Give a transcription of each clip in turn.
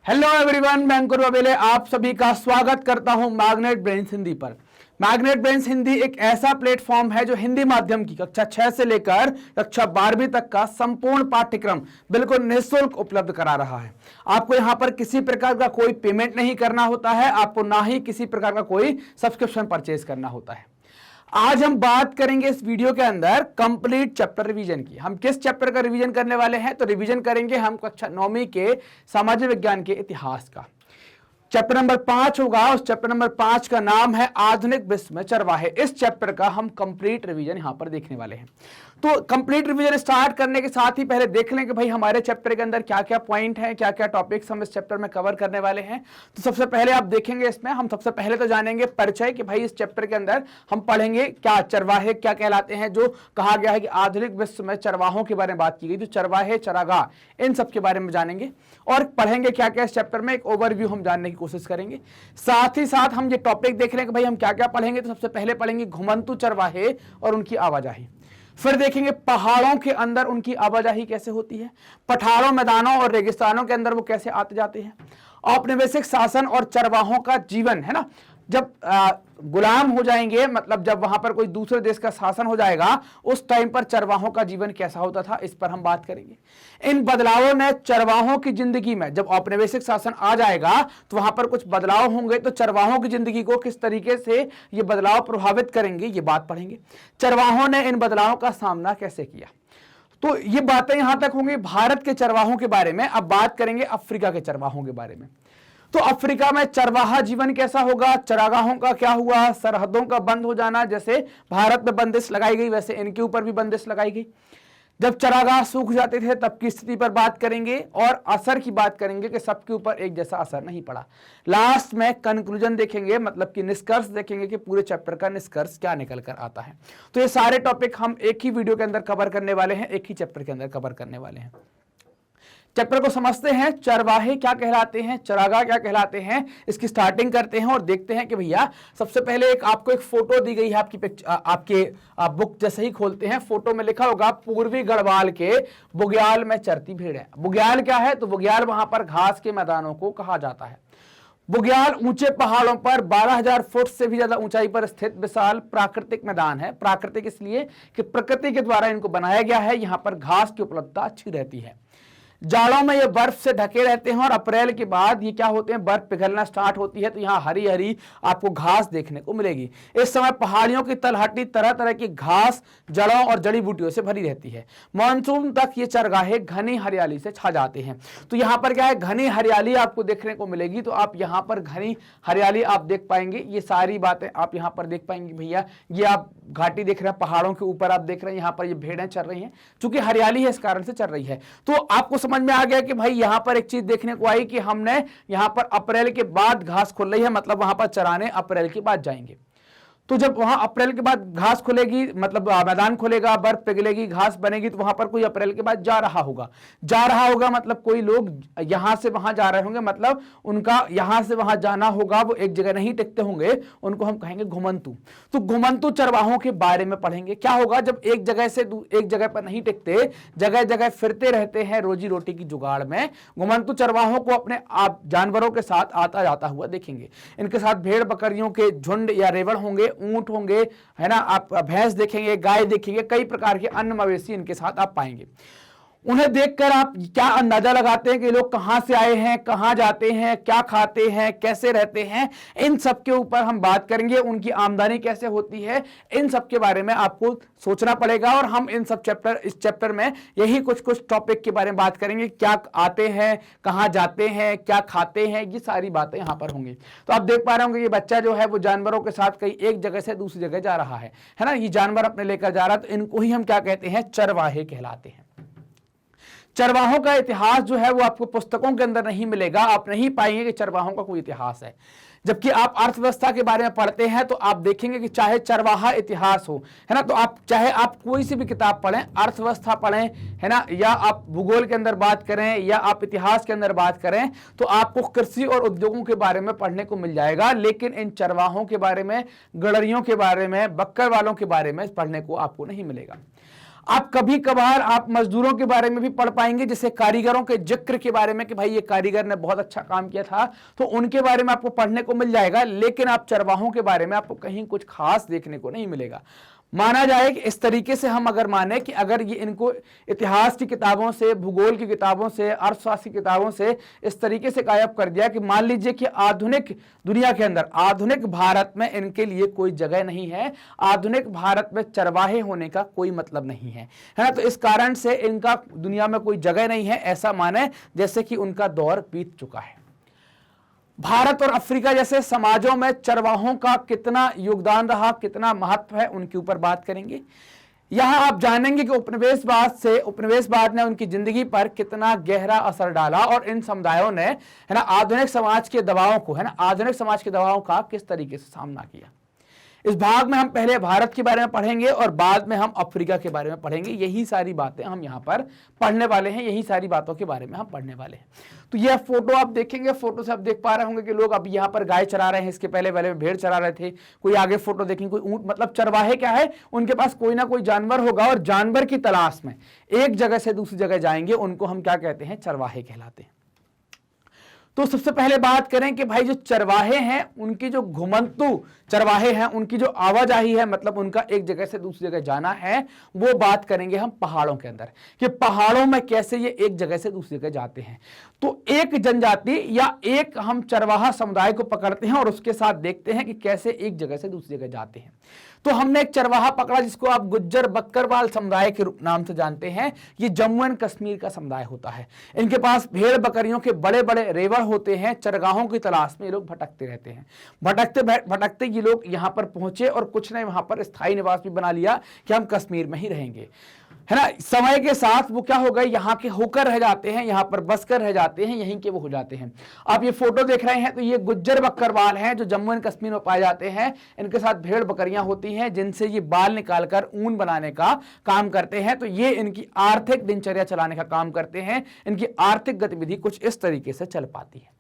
Hello everyone, मैं अंकुर बबेले आप सभी का स्वागत करता हूं मैग्नेट ब्रेन्स हिंदी पर। मैग्नेट ब्रेन्स हिंदी एक ऐसा प्लेटफॉर्म है जो हिंदी माध्यम की कक्षा 6 से लेकर कक्षा 12वीं तक का संपूर्ण पाठ्यक्रम बिल्कुल निःशुल्क उपलब्ध करा रहा है। आपको यहां पर किसी प्रकार का कोई पेमेंट नहीं करना होता है, आपको ना ही किसी प्रकार का कोई सब्सक्रिप्शन परचेज करना होता है। आज हम बात करेंगे इस वीडियो के अंदर कंप्लीट चैप्टर रिवीजन की। हम किस चैप्टर का रिवीजन करने वाले हैं? तो रिवीजन करेंगे हम कक्षा 9वीं के सामाजिक विज्ञान के इतिहास का। चैप्टर नंबर 5 होगा। उस चैप्टर नंबर 5 का नाम है आधुनिक विश्व में चरवाहे। इस चैप्टर का हम कंप्लीट रिवीजन यहां पर देखने वाले हैं। तो कंप्लीट रिवीजन स्टार्ट करने के साथ ही पहले देख लें कि भाई हमारे चैप्टर के अंदर क्या क्या पॉइंट हैं, क्या क्या टॉपिक्स हम इस चैप्टर में कवर करने वाले हैं। तो सबसे पहले आप देखेंगे इसमें हम सबसे पहले तो जानेंगे परिचय कि भाई इस चैप्टर के अंदर हम पढ़ेंगे क्या चरवाहे क्या कहलाते हैं, जो कहा गया है कि आधुनिक विश्व में चरवाहों के बारे में बात की गई। तो चरवाहे, चरागाह, इन सब के बारे में जानेंगे और पढ़ेंगे क्या क्या इस चैप्टर में, एक ओवरव्यू हम जानने की कोशिश करेंगे। साथ ही साथ हम ये टॉपिक देख रहे हैं कि भाई हम क्या क्या पढ़ेंगे। तो सबसे पहले पढ़ेंगे घुमंतू चरवाहे और उनकी आवाजाही। फिर देखेंगे पहाड़ों के अंदर उनकी आवाजाही कैसे होती है, पठारों, मैदानों और रेगिस्तानों के अंदर वो कैसे आते जाते हैं। औपनिवेशिक शासन और चरवाहों का जीवन, है ना, जब गुलाम हो जाएंगे, मतलब जब वहां पर कोई दूसरे देश का शासन हो जाएगा, उस टाइम पर चरवाहों का जीवन कैसा होता था, इस पर हम बात करेंगे। इन बदलावों ने चरवाहों की जिंदगी में, जब औपनिवेशिक शासन आ जाएगा तो वहां पर कुछ बदलाव होंगे, तो चरवाहों की जिंदगी को किस तरीके से ये बदलाव प्रभावित करेंगे, ये बात पढ़ेंगे। चरवाहों ने इन बदलावों का सामना कैसे किया। तो ये बातें यहां तक होंगी भारत के चरवाहों के बारे में। अब बात करेंगे अफ्रीका के चरवाहों के बारे में। तो अफ्रीका में चरवाहा जीवन कैसा होगा, चरागाहों का क्या हुआ, सरहदों का बंद हो जाना, जैसे भारत में बंदिश लगाई गई वैसे इनके ऊपर भी बंदिश लगाई गई। जब चरागाह सूख जाते थे तब की स्थिति पर बात करेंगे और असर की बात करेंगे कि सबके ऊपर एक जैसा असर नहीं पड़ा। लास्ट में कंक्लूजन देखेंगे, मतलब कि निष्कर्ष देखेंगे कि पूरे चैप्टर का निष्कर्ष क्या निकल कर आता है। तो ये सारे टॉपिक हम एक ही वीडियो के अंदर कवर करने वाले हैं, एक ही चैप्टर के अंदर कवर करने वाले हैं। चैप्टर को समझते हैं। चरवाहे क्या कहलाते हैं, चरागाह क्या कहलाते हैं, इसकी स्टार्टिंग करते हैं और देखते हैं कि भैया सबसे पहले आपको एक फोटो दी गई है आपके बुक जैसे ही खोलते हैं, फोटो में लिखा होगा पूर्वी गढ़वाल के बुग्याल में चरती भेड़ है। बुग्याल क्या है? तो बुग्याल वहां पर घास के मैदानों को कहा जाता है। बुग्याल ऊंचे पहाड़ों पर 12,000 फुट से भी ज्यादा ऊंचाई पर स्थित विशाल प्राकृतिक मैदान है। प्राकृतिक इसलिए कि प्रकृति के द्वारा इनको बनाया गया है। यहां पर घास की उपलब्धता अच्छी रहती है। जाड़ों में ये बर्फ से ढके रहते हैं और अप्रैल के बाद ये क्या होते हैं, बर्फ पिघलना स्टार्ट होती है, तो यहाँ हरी हरी आपको घास देखने को मिलेगी। इस समय पहाड़ियों की तलहटी तरह तरह की घास, जड़ों और जड़ी बूटियों से भरी रहती है। मानसून तक ये चरगाहे घनी हरियाली से छा जाते हैं। तो यहाँ पर क्या है, घनी हरियाली आपको देखने को मिलेगी। तो आप यहाँ पर घनी हरियाली आप देख पाएंगे, ये सारी बातें आप यहाँ पर देख पाएंगे। भैया ये आप घाटी देख रहे हैं, पहाड़ों के ऊपर आप देख रहे हैं, यहाँ पर ये भेड़ें चल रही हैं, चूंकि हरियाली है इस कारण से चल रही है। तो आपको समझ में आ गया कि भाई यहां पर एक चीज देखने को आई कि हमने यहां पर अप्रैल के बाद घास खुल रही है, मतलब वहां पर चराने अप्रैल के बाद जाएंगे। तो जब वहां अप्रैल के बाद घास खुलेगी, मतलब मैदान खुलेगा, बर्फ पिघलेगी, घास बनेगी, तो वहां पर कोई अप्रैल के बाद जा रहा होगा, मतलब कोई लोग यहां से वहां जा रहे होंगे, मतलब उनका यहां से वहां जाना होगा, वो एक जगह नहीं टिकते होंगे, उनको हम कहेंगे घुमंतू। तो घुमंतू चरवाहों के बारे में पढ़ेंगे। क्या होगा जब एक जगह से एक जगह पर नहीं टिकते, जगह जगह फिरते रहते हैं रोजी रोटी की जुगाड़ में। घुमंतू चरवाहों को अपने आप जानवरों के साथ आता जाता हुआ देखेंगे। इनके साथ भेड़ बकरियों के झुंड या रेवड़ होंगे, ऊंट होंगे, है ना, आप भैंस देखेंगे, गाय देखेंगे, कई प्रकार के अन्य मवेशी इनके साथ आप पाएंगे। उन्हें देखकर आप क्या अंदाजा लगाते हैं कि लोग कहां से आए हैं, कहां जाते हैं, क्या खाते हैं, कैसे रहते हैं, इन सब के ऊपर हम बात करेंगे। उनकी आमदनी कैसे होती है, इन सब के बारे में आपको सोचना पड़ेगा। और हम इन सब इस चैप्टर में यही कुछ कुछ टॉपिक के बारे में बात करेंगे, क्या आते हैं, कहां जाते हैं, क्या खाते हैं, ये सारी बातें यहां पर होंगी। तो आप देख पा रहे होंगे ये बच्चा जो है वो जानवरों के साथ कहीं एक जगह से दूसरी जगह जा रहा है ना, ये जानवर अपने लेकर जा रहा है। तो इनको ही हम क्या कहते हैं, चरवाहे कहलाते हैं। चरवाहों का इतिहास जो है वो आपको पुस्तकों के अंदर नहीं मिलेगा, आप नहीं पाएंगे कि चरवाहों का कोई इतिहास है। जबकि आप अर्थव्यवस्था के बारे में पढ़ते हैं तो आप देखेंगे कि चाहे चरवाहा इतिहास हो, है ना, तो आप चाहे आप कोई सी भी किताब पढ़ें, अर्थव्यवस्था पढ़ें, है ना, या आप भूगोल के अंदर बात करें या आप इतिहास के अंदर बात करें, तो आपको कृषि और उद्योगों के बारे में पढ़ने को मिल जाएगा। लेकिन इन चरवाहों के बारे में, गड़रियों के बारे में, बक्कर वालों के बारे में पढ़ने को आपको नहीं मिलेगा। आप कभी कभार आप मजदूरों के बारे में भी पढ़ पाएंगे, जैसे कारीगरों के जिक्र के बारे में कि भाई ये कारीगर ने बहुत अच्छा काम किया था, तो उनके बारे में आपको पढ़ने को मिल जाएगा। लेकिन आप चरवाहों के बारे में आपको कहीं कुछ खास देखने को नहीं मिलेगा। माना जाए कि इस तरीके से हम अगर माने कि अगर ये इनको इतिहास की किताबों से, भूगोल की किताबों से, अर्थशास्त्र की किताबों से इस तरीके से गायब कर दिया कि मान लीजिए कि आधुनिक दुनिया के अंदर, आधुनिक भारत में इनके लिए कोई जगह नहीं है, आधुनिक भारत में चरवाहे होने का कोई मतलब नहीं है ना। तो इस कारण से इनका दुनिया में कोई जगह नहीं है, ऐसा माने जैसे कि उनका दौर बीत चुका है। भारत और अफ्रीका जैसे समाजों में चरवाहों का कितना योगदान रहा, कितना महत्व है, उनके ऊपर बात करेंगे। यहां आप जानेंगे कि उपनिवेशवाद ने उनकी जिंदगी पर कितना गहरा असर डाला और इन समुदायों ने, है ना, आधुनिक समाज के दबावों को, है ना, आधुनिक समाज के दबावों का किस तरीके से सामना किया। इस भाग में हम पहले भारत के बारे में पढ़ेंगे और बाद में हम अफ्रीका के बारे में पढ़ेंगे। यही सारी बातें हम यहाँ पर पढ़ने वाले हैं, यही सारी बातों के बारे में हम पढ़ने वाले हैं। तो यह फोटो आप देखेंगे, फोटो से आप देख पा रहे होंगे कि लोग अब यहाँ पर गाय चरा रहे हैं, इसके पहले में भेड़ चरा रहे थे। कोई आगे फोटो देखेंगे, कोई ऊंट, मतलब चरवाहे क्या है, उनके पास कोई ना कोई जानवर होगा और जानवर की तलाश में एक जगह से दूसरी जगह जाएंगे, उनको हम क्या कहते हैं, चरवाहे कहलाते हैं। तो सबसे पहले बात करें कि भाई जो चरवाहे हैं, उनकी जो घुमंतु चरवाहे हैं, उनकी जो आवाजाही है, मतलब उनका एक जगह से दूसरी जगह जाना है, वो बात करेंगे हम पहाड़ों के अंदर कि पहाड़ों में कैसे ये एक जगह से दूसरी जगह जाते हैं। तो एक जनजाति या एक हम चरवाहा समुदाय को पकड़ते हैं और उसके साथ देखते हैं कि कैसे एक जगह से दूसरी जगह जाते हैं। तो हमने एक चरवाहा पकड़ा जिसको आप गुज्जर बकरवाल समुदाय के नाम से जानते हैं। ये जम्मू एंड कश्मीर का समुदाय होता है। इनके पास भेड़ बकरियों के बड़े बड़े रेवड़ होते हैं। चरगाहों की तलाश में ये लोग भटकते रहते हैं। भटकते भटकते ये लोग यहाँ पर पहुंचे और कुछ ने वहां पर स्थायी निवास भी बना लिया कि हम कश्मीर में ही रहेंगे, है ना। समय के साथ वो क्या हो गए, यहाँ के होकर रह जाते हैं, यहाँ पर बसकर रह जाते हैं, यहीं के वो हो जाते हैं। आप ये फोटो देख रहे हैं तो ये गुज्जर बकरवाल हैं जो जम्मू एंड कश्मीर में पाए जाते हैं। इनके साथ भेड़ बकरियां होती हैं जिनसे ये बाल निकालकर ऊन बनाने का काम करते हैं। तो ये इनकी आर्थिक दिनचर्या चलाने का काम करते हैं। इनकी आर्थिक गतिविधि कुछ इस तरीके से चल पाती है।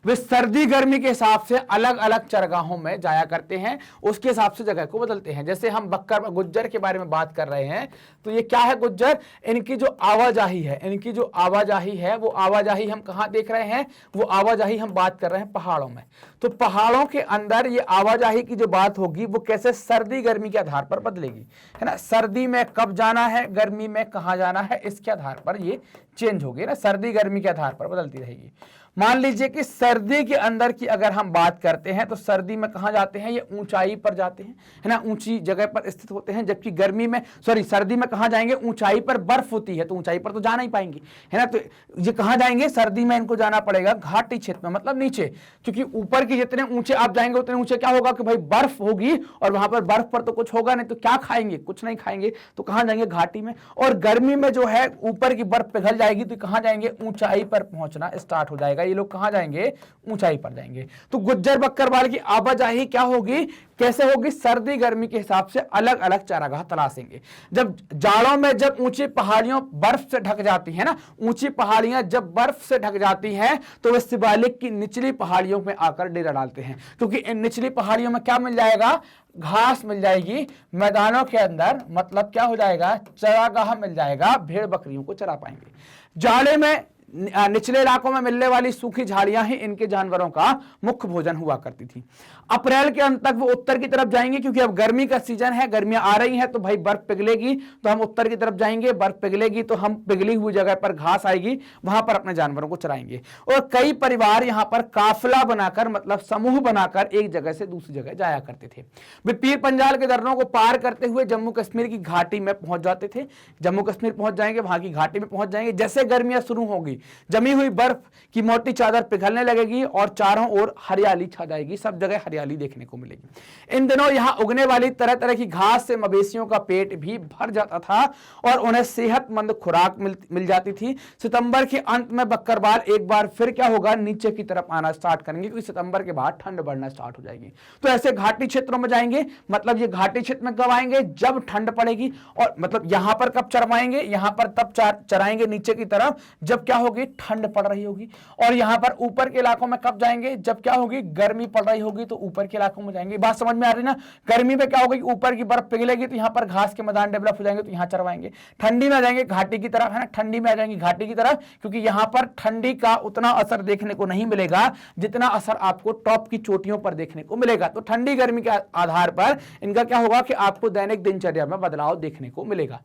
वे सर्दी गर्मी के हिसाब से अलग अलग चरगाहों में जाया करते हैं, उसके हिसाब से जगह को बदलते हैं। जैसे हम गुज्जर के बारे में बात कर रहे हैं, तो ये क्या है गुज्जर, इनकी जो आवाजाही है, इनकी जो आवाजाही है, वो आवाजाही हम कहाँ देख रहे हैं, वो आवाजाही हम बात कर रहे हैं पहाड़ों में। तो पहाड़ों के अंदर ये आवाजाही की जो बात होगी वो कैसे सर्दी गर्मी के आधार पर बदलेगी, है ना। सर्दी में कब जाना है, गर्मी में कहाँ जाना है, इसके आधार पर ये चेंज होगी ना, सर्दी गर्मी के आधार पर बदलती रहेगी। मान लीजिए कि सर्दी के अंदर की अगर हम बात करते हैं तो सर्दी में कहां जाते हैं, ये ऊंचाई पर जाते हैं, है ना, ऊंची जगह पर स्थित होते हैं। जबकि गर्मी में सर्दी में कहां जाएंगे, ऊंचाई पर बर्फ होती है तो ऊंचाई पर तो जा नहीं पाएंगे, है ना। तो ये कहां जाएंगे, सर्दी में इनको जाना पड़ेगा घाटी क्षेत्र में, मतलब नीचे, क्योंकि ऊपर के जितने ऊंचे आप जाएंगे उतने ऊंचे क्या होगा कि भाई बर्फ होगी और वहां पर बर्फ पर तो कुछ होगा नहीं, तो क्या खाएंगे, कुछ नहीं खाएंगे, तो कहां जाएंगे, घाटी में। और गर्मी में जो है ऊपर की बर्फ पिघल जाएगी तो कहां जाएंगे, ऊंचाई पर पहुंचना स्टार्ट हो जाएगा। ये लोग कहां जाएंगे, ऊंचाई पर जाएंगे। तो गुज्जर बकरवाल की आवाजाही क्या होगी, कैसे होगी, सर्दी गर्मी के हिसाब से अलग अलग चारागाह तलाशेंगे। जब जाड़ों में जब ऊंची पहाड़ियों बर्फ से ढक जाती है ना, ऊंची पहाड़ियां जब बर्फ से ढक जाती हैं तो वे शिवालिक की निचली पहाड़ियों में आकर डेरा डालते हैं, क्योंकि इन निचली पहाड़ियों में क्या मिल जाएगा, घास मिल जाएगी। मैदानों के अंदर मतलब क्या हो जाएगा, चरागाह मिल जाएगा, भेड़ बकरियों को चरा पाएंगे। जाड़े में निचले इलाकों में मिलने वाली सूखी झाड़ियां ही इनके जानवरों का मुख्य भोजन हुआ करती थी। अप्रैल के अंत तक वो उत्तर की तरफ जाएंगे, क्योंकि अब गर्मी का सीजन है, गर्मियां आ रही हैं तो भाई बर्फ पिघलेगी तो हम उत्तर की तरफ जाएंगे, बर्फ पिघलेगी तो हम पिघली हुई जगह पर घास आएगी, वहां पर अपने जानवरों को चराएंगे। और कई परिवार यहां पर काफिला बनाकर, मतलब समूह बनाकर एक जगह से दूसरी जगह जाया करते थे। वे पीर पंजाल के दर्रों को पार करते हुए जम्मू कश्मीर की घाटी में पहुंच जाते थे। जम्मू कश्मीर पहुंच जाएंगे, वहां की घाटी में पहुंच जाएंगे। जैसे गर्मियां शुरू होगी, जमी हुई बर्फ की मोटी चादर पिघलने लगेगी और चारों ओर हरियाली छा जाएगी, सब जगह हरियाली देखने को मिलेगी। इन दिनों यहां उगने वाली तरह तरह की घास से मवेशियों का पेट भी भर जाता था और उन्हें सेहतमंद खुराक मिल जाती थी। सितंबर के अंत में बकरवाल एक बार फिर क्या होगा, नीचे की तरफ आना स्टार्ट करेंगे, क्योंकि सितंबर के बाद ठंड बढ़ना स्टार्ट हो जाएगी। तो ऐसे घाटी क्षेत्रों में जाएंगे, मतलब ये घाटी क्षेत्र में कब आएंगे, जब ठंड पड़ेगी। और मतलब यहां पर कब चरवाएंगे, यहां पर तब चराएंगे नीचे की तरफ जब क्या होगा, होगी, ठंड पड़ रही होगी। और यहाँ पर ऊपर के इलाकों में कब जाएंगे, जब क्या होगी, गर्मी पड़ रही होगी तो ऊपर के इलाकों में जाएंगे। बात समझ में आ रही ना। गर्मी में क्या होगा कि ऊपर की बर्फ पिघलेगी तो यहाँ पर घास के मैदान डेवलप हो जाएंगे तो यहाँ चरवाएंगे। ठंडी में आ जाएंगे घाटी की तरफ, है ना, ठंडी में आ जाएंगे घाटी की तरफ, क्योंकि यहाँ पर ठंडी का उतना असर देखने को नहीं मिलेगा जितना असर आपको टॉप की चोटियों पर देखने को मिलेगा। तो ठंडी गर्मी के आधार पर इनका क्या होगा कि आपको दैनिक दिनचर्या में बदलाव देखने को मिलेगा।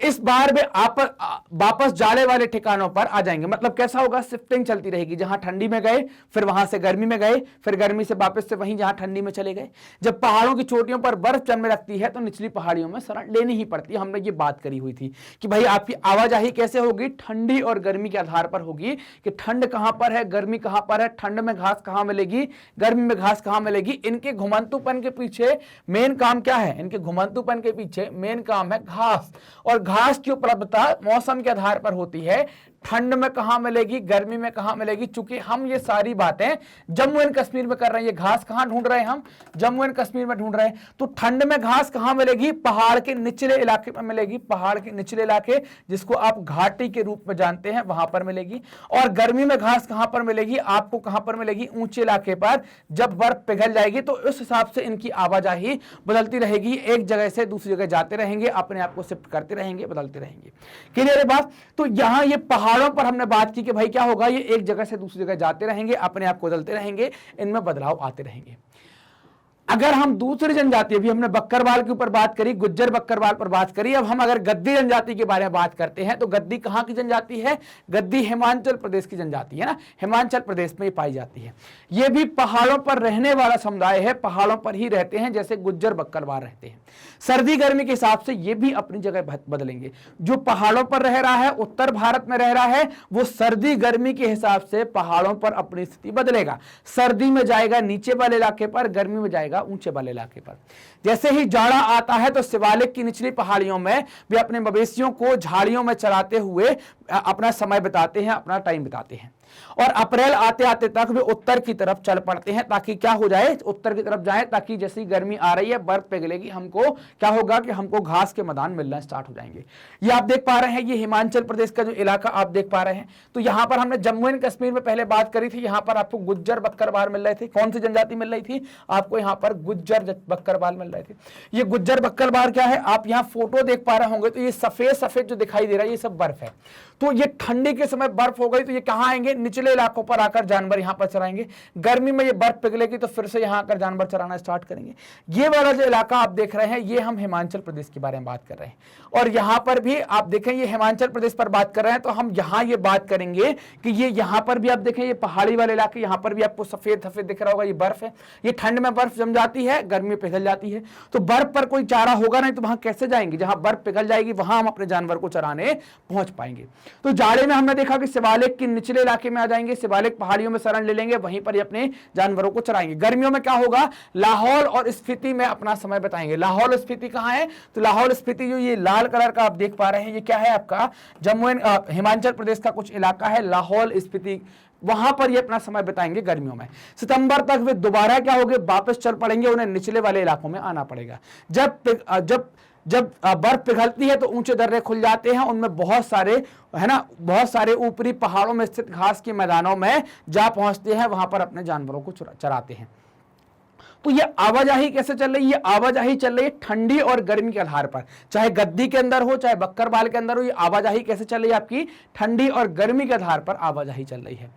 इस बार वे आप वापस जाड़े वाले ठिकानों पर आ जाएंगे। मतलब कैसा होगा, शिफ्टिंग चलती रहेगी, जहां ठंडी में गए फिर वहां से गर्मी में गए, फिर गर्मी से वापस से वहीं जहां ठंडी में चले गए। जब पहाड़ों की चोटियों पर बर्फ जमने लगती है तो निचली पहाड़ियों में शरण लेनी ही पड़ती है। हमने ये बात करी हुई थी कि भाई आपकी आवाजाही कैसे होगी, ठंडी और गर्मी के आधार पर होगी कि ठंड कहां पर है, गर्मी कहां पर है, ठंड में घास कहां मिलेगी, गर्मी में घास कहां मिलेगी। इनके घुमंतुपन के पीछे मेन काम क्या है, इनके घुमंतुपन के पीछे मेन काम है घास। और घास की उपलब्धता मौसम के आधार पर होती है, ठंड में कहां मिलेगी, गर्मी में कहां मिलेगी। चूंकि हम ये सारी बातें जम्मू एंड कश्मीर में कर रहे हैं, ये घास कहां ढूंढ रहे हैं, हम जम्मू एंड कश्मीर में ढूंढ रहे हैं। तो ठंड में घास कहां मिलेगी, पहाड़ के निचले इलाके में मिलेगी, पहाड़ के निचले इलाके जिसको आप घाटी के रूप में जानते हैं वहां पर मिलेगी। और गर्मी में घास कहां पर मिलेगी, आपको कहां पर मिलेगी, ऊंचे इलाके पर, जब बर्फ पिघल जाएगी तो उस हिसाब से इनकी आवाजाही बदलती रहेगी, एक जगह से दूसरी जगह जाते रहेंगे, अपने आप को शिफ्ट करते रहेंगे, बदलते रहेंगे। क्लियर है बात। तो यहां ये पहाड़ों पर हमने बात की कि भाई क्या होगा, ये एक जगह से दूसरी जगह जाते रहेंगे, अपने आप को बदलते रहेंगे, इनमें बदलाव आते रहेंगे। अगर हम दूसरी जनजाति, अभी हमने बक्करवाल के ऊपर बात करी, गुज्जर बक्करवाल पर बात करी, अब हम अगर गद्दी जनजाति के बारे में बात करते हैं तो गद्दी कहां की जनजाति है, गद्दी हिमाचल प्रदेश की जनजाति है ना, हिमाचल प्रदेश में पाई जाती है। ये भी पहाड़ों पर रहने वाला समुदाय है, पहाड़ों पर ही रहते हैं जैसे गुज्जर बक्करवाल रहते हैं। सर्दी गर्मी के हिसाब से ये भी अपनी जगह बदलेंगे। जो पहाड़ों पर रह रहा है, उत्तर भारत में रह रहा है, वो सर्दी गर्मी के हिसाब से पहाड़ों पर अपनी स्थिति बदलेगा। सर्दी में जाएगा नीचे वाले इलाके पर, गर्मी में जाएगा ऊंचे वाले इलाके पर। जैसे ही जाड़ा आता है तो शिवालिक की निचली पहाड़ियों में वे अपने मवेशियों को झाड़ियों में चराते हुए अपना समय बिताते हैं, अपना टाइम बिताते हैं। और अप्रैल आते आते तक वे उत्तर की तरफ चल पड़ते हैं, ताकि क्या हो जाए, उत्तर की तरफ जाए, ताकि जैसी गर्मी आ रही है, बर्फ पिघलेगी, हमको क्या होगा कि हमको घास के मैदान मिलना स्टार्ट हो जाएंगे। ये आप देख पा रहे हैं, ये हिमाचल प्रदेश का जो इलाका आप देख पा रहे हैं। तो यहां पर हमने जम्मू एंड कश्मीर में पहले बात करी थी, यहां पर आपको गुज्जर बक्करवाल मिल रहे थे। कौन सी जनजाति मिल रही थी आपको, यहां पर गुज्जर बक्करवाल मिल रहे थे। ये गुज्जर बक्करवाल क्या है, आप यहां फोटो देख पा रहे होंगे, तो ये सफेद सफेद जो दिखाई दे रहा है ये सब बर्फ है। तो ये ठंडी के समय बर्फ हो गई तो ये कहां आएंगे, निचले इलाकों पर आकर जानवर यहां पर चराएंगे। गर्मी में ये बर्फ पिघलेगी तो फिर से यहां आकर जानवर चराना स्टार्ट करेंगे। ये वाला जो इलाका आप देख रहे हैं, ये हम हिमाचल प्रदेश के बारे में बात कर रहे हैं। और यहां पर भी आप देखें, ये हिमाचल प्रदेश पर बात कर रहे हैं, तो हम यहां ये बात करेंगे कि ये यहां पर भी आप देखें, ये पहाड़ी वाले इलाके, यहां पर भी आपको सफेद सफेद दिख रहा होगा, ये बर्फ है। ये ठंड में बर्फ जम जाती है, गर्मी में पिघल जाती है। तो बर्फ पर कोई चारा होगा नहीं तो वहां कैसे जाएंगे, जहां बर्फ पिघल जाएगी वहां हम अपने जानवर को चराने पहुंच पाएंगे। तो जाड़े में हमने देखा कि शिवालिक के निचले इलाके में आ जाएंगे, शिवालिक पहाड़ियों में शरण ले लेंगे, वहीं पर ही अपने जानवरों को चराएंगे। गर्मियों में क्या होगा, लाहौल और स्पीति में अपना समय बिताएंगे। लाहौल स्पीति कहां है, तो लाहौल स्पीति जो ये लाल कलर का आप देख पा रहे हैं, ये क्या है आपका जम्मू एंड हिमाचल प्रदेश का कुछ इलाका है, लाहौल स्पीति, वहां पर ये अपना समय बिताएंगे गर्मियों में। सितंबर तक वे दोबारा क्या होंगे, वापस चल पड़ेंगे, उन्हें निचले वाले इलाकों में आना पड़ेगा। जब बर्फ पिघलती है तो ऊंचे दर्रे खुल जाते हैं, उनमें बहुत सारे, है ना, बहुत सारे ऊपरी पहाड़ों में स्थित घास के मैदानों में जा पहुंचते हैं, वहां पर अपने जानवरों को चराते हैं। तो ये आवाजाही कैसे चल रही है, ये आवाजाही चल रही है ठंडी और गर्मी के आधार पर। चाहे गद्दी के अंदर हो, चाहे बक्करवाल के अंदर हो, ये आवाजाही कैसे चल रही है आपकी, ठंडी और गर्मी के आधार पर आवाजाही चल रही है।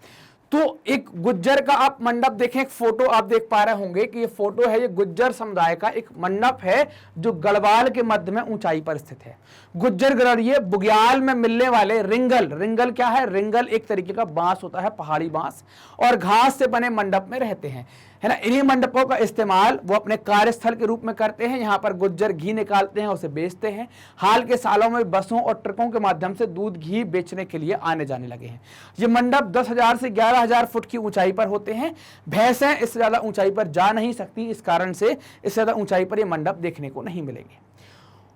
तो एक गुज्जर का आप मंडप देखें, एक फोटो आप देख पा रहे होंगे कि ये फोटो है, ये गुज्जर समुदाय का एक मंडप है जो गढ़वाल के मध्य में ऊंचाई पर स्थित है। गुज्जर गढ़, ये बुग्याल में मिलने वाले रिंगल, रिंगल क्या है, रिंगल एक तरीके का बांस होता है, पहाड़ी बांस, और घास से बने मंडप में रहते हैं, है ना। इन्हीं मंडपों का इस्तेमाल वो अपने कार्यस्थल के रूप में करते हैं। यहाँ पर गुज्जर घी निकालते हैं, उसे बेचते हैं। हाल के सालों में बसों और ट्रकों के माध्यम से दूध घी बेचने के लिए आने जाने लगे हैं। ये मंडप 10,000 से 11,000 फुट की ऊंचाई पर होते हैं। भैंसें इससे ज्यादा ऊंचाई पर जा नहीं सकती, इस कारण से इससे ज्यादा ऊंचाई पर ये मंडप देखने को नहीं मिलेंगे।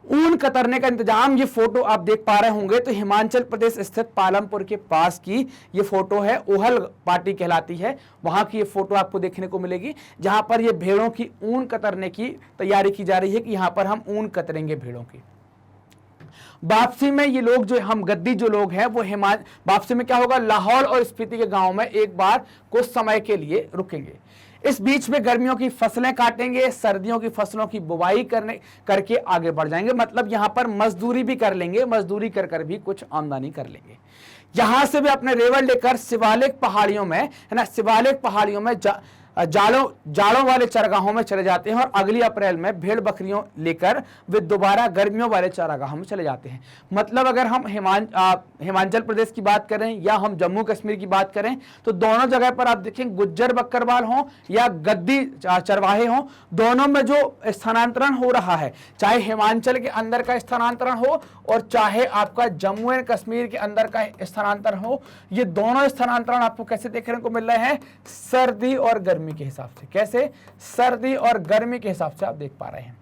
ऊन कतरने का इंतजाम, ये फोटो आप देख पा रहे होंगे, तो हिमाचल प्रदेश स्थित पालमपुर के पास की ये फोटो है, ओहल पार्टी कहलाती है, वहां की ये फोटो आपको देखने को मिलेगी, जहां पर ये भेड़ों की ऊन कतरने की तैयारी की जा रही है कि यहां पर हम ऊन कतरेंगे भेड़ों की। वापसी में ये लोग जो हम गद्दी जो लोग हैं वो वापसी में क्या होगा, लाहौल और स्पीति के गांव में एक बार कुछ समय के लिए रुकेंगे। इस बीच में गर्मियों की फसलें काटेंगे, सर्दियों की फसलों की बुवाई करके आगे बढ़ जाएंगे। मतलब यहां पर मजदूरी भी कर लेंगे, मजदूरी कर भी कुछ आमदनी कर लेंगे। यहां से भी अपने रेवड़ लेकर शिवालिक पहाड़ियों में, है ना, शिवालिक पहाड़ियों में जाड़ों वाले चरागाहों में चले जाते हैं और अगली अप्रैल में भेड़ बकरियों लेकर वे दोबारा गर्मियों वाले चरागाहों में चले जाते हैं। मतलब अगर हम हिमाचल प्रदेश की बात करें या हम जम्मू कश्मीर की बात करें तो दोनों जगह पर आप देखें गुज्जर बकरवाल हो या गद्दी चरवाहे हो, दोनों में जो स्थानांतरण हो रहा है, चाहे हिमाचल के अंदर का स्थानांतरण हो और चाहे आपका जम्मू एंड कश्मीर के अंदर का स्थानांतरण हो, ये दोनों स्थानांतरण आपको कैसे देखने को मिल रहे हैं, सर्दी और गर्मी के हिसाब से। कैसे, सर्दी और गर्मी के हिसाब से आप देख पा रहे हैं।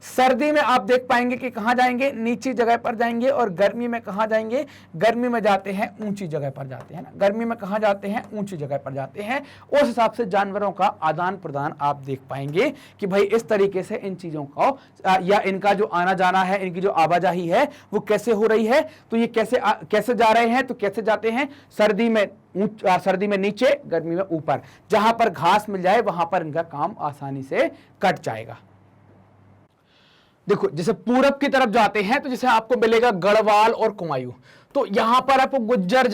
सर्दी में आप देख पाएंगे कि कहां जाएंगे, नीची जगह पर जाएंगे, और गर्मी में कहां जाएंगे, गर्मी में जाते हैं ऊंची जगह पर जाते हैं ना, गर्मी में कहां जाते हैं, ऊंची जगह पर जाते हैं। उस हिसाब से जानवरों का आदान प्रदान आप देख पाएंगे कि भाई इस तरीके से इन चीजों को या इनका जो आना जाना है, इनकी जो आवाजाही है वो कैसे हो रही है। तो ये कैसे जा रहे हैं, तो कैसे जाते हैं, सर्दी में नीचे, गर्मी में ऊपर। जहां पर घास मिल जाए वहां पर इनका काम आसानी से कट जाएगा। देखो जैसे पूरब की तरफ जाते हैं तो जैसे आपको मिलेगा गढ़वाल और कुमायूं, तो यहां पर आपको गुज्जर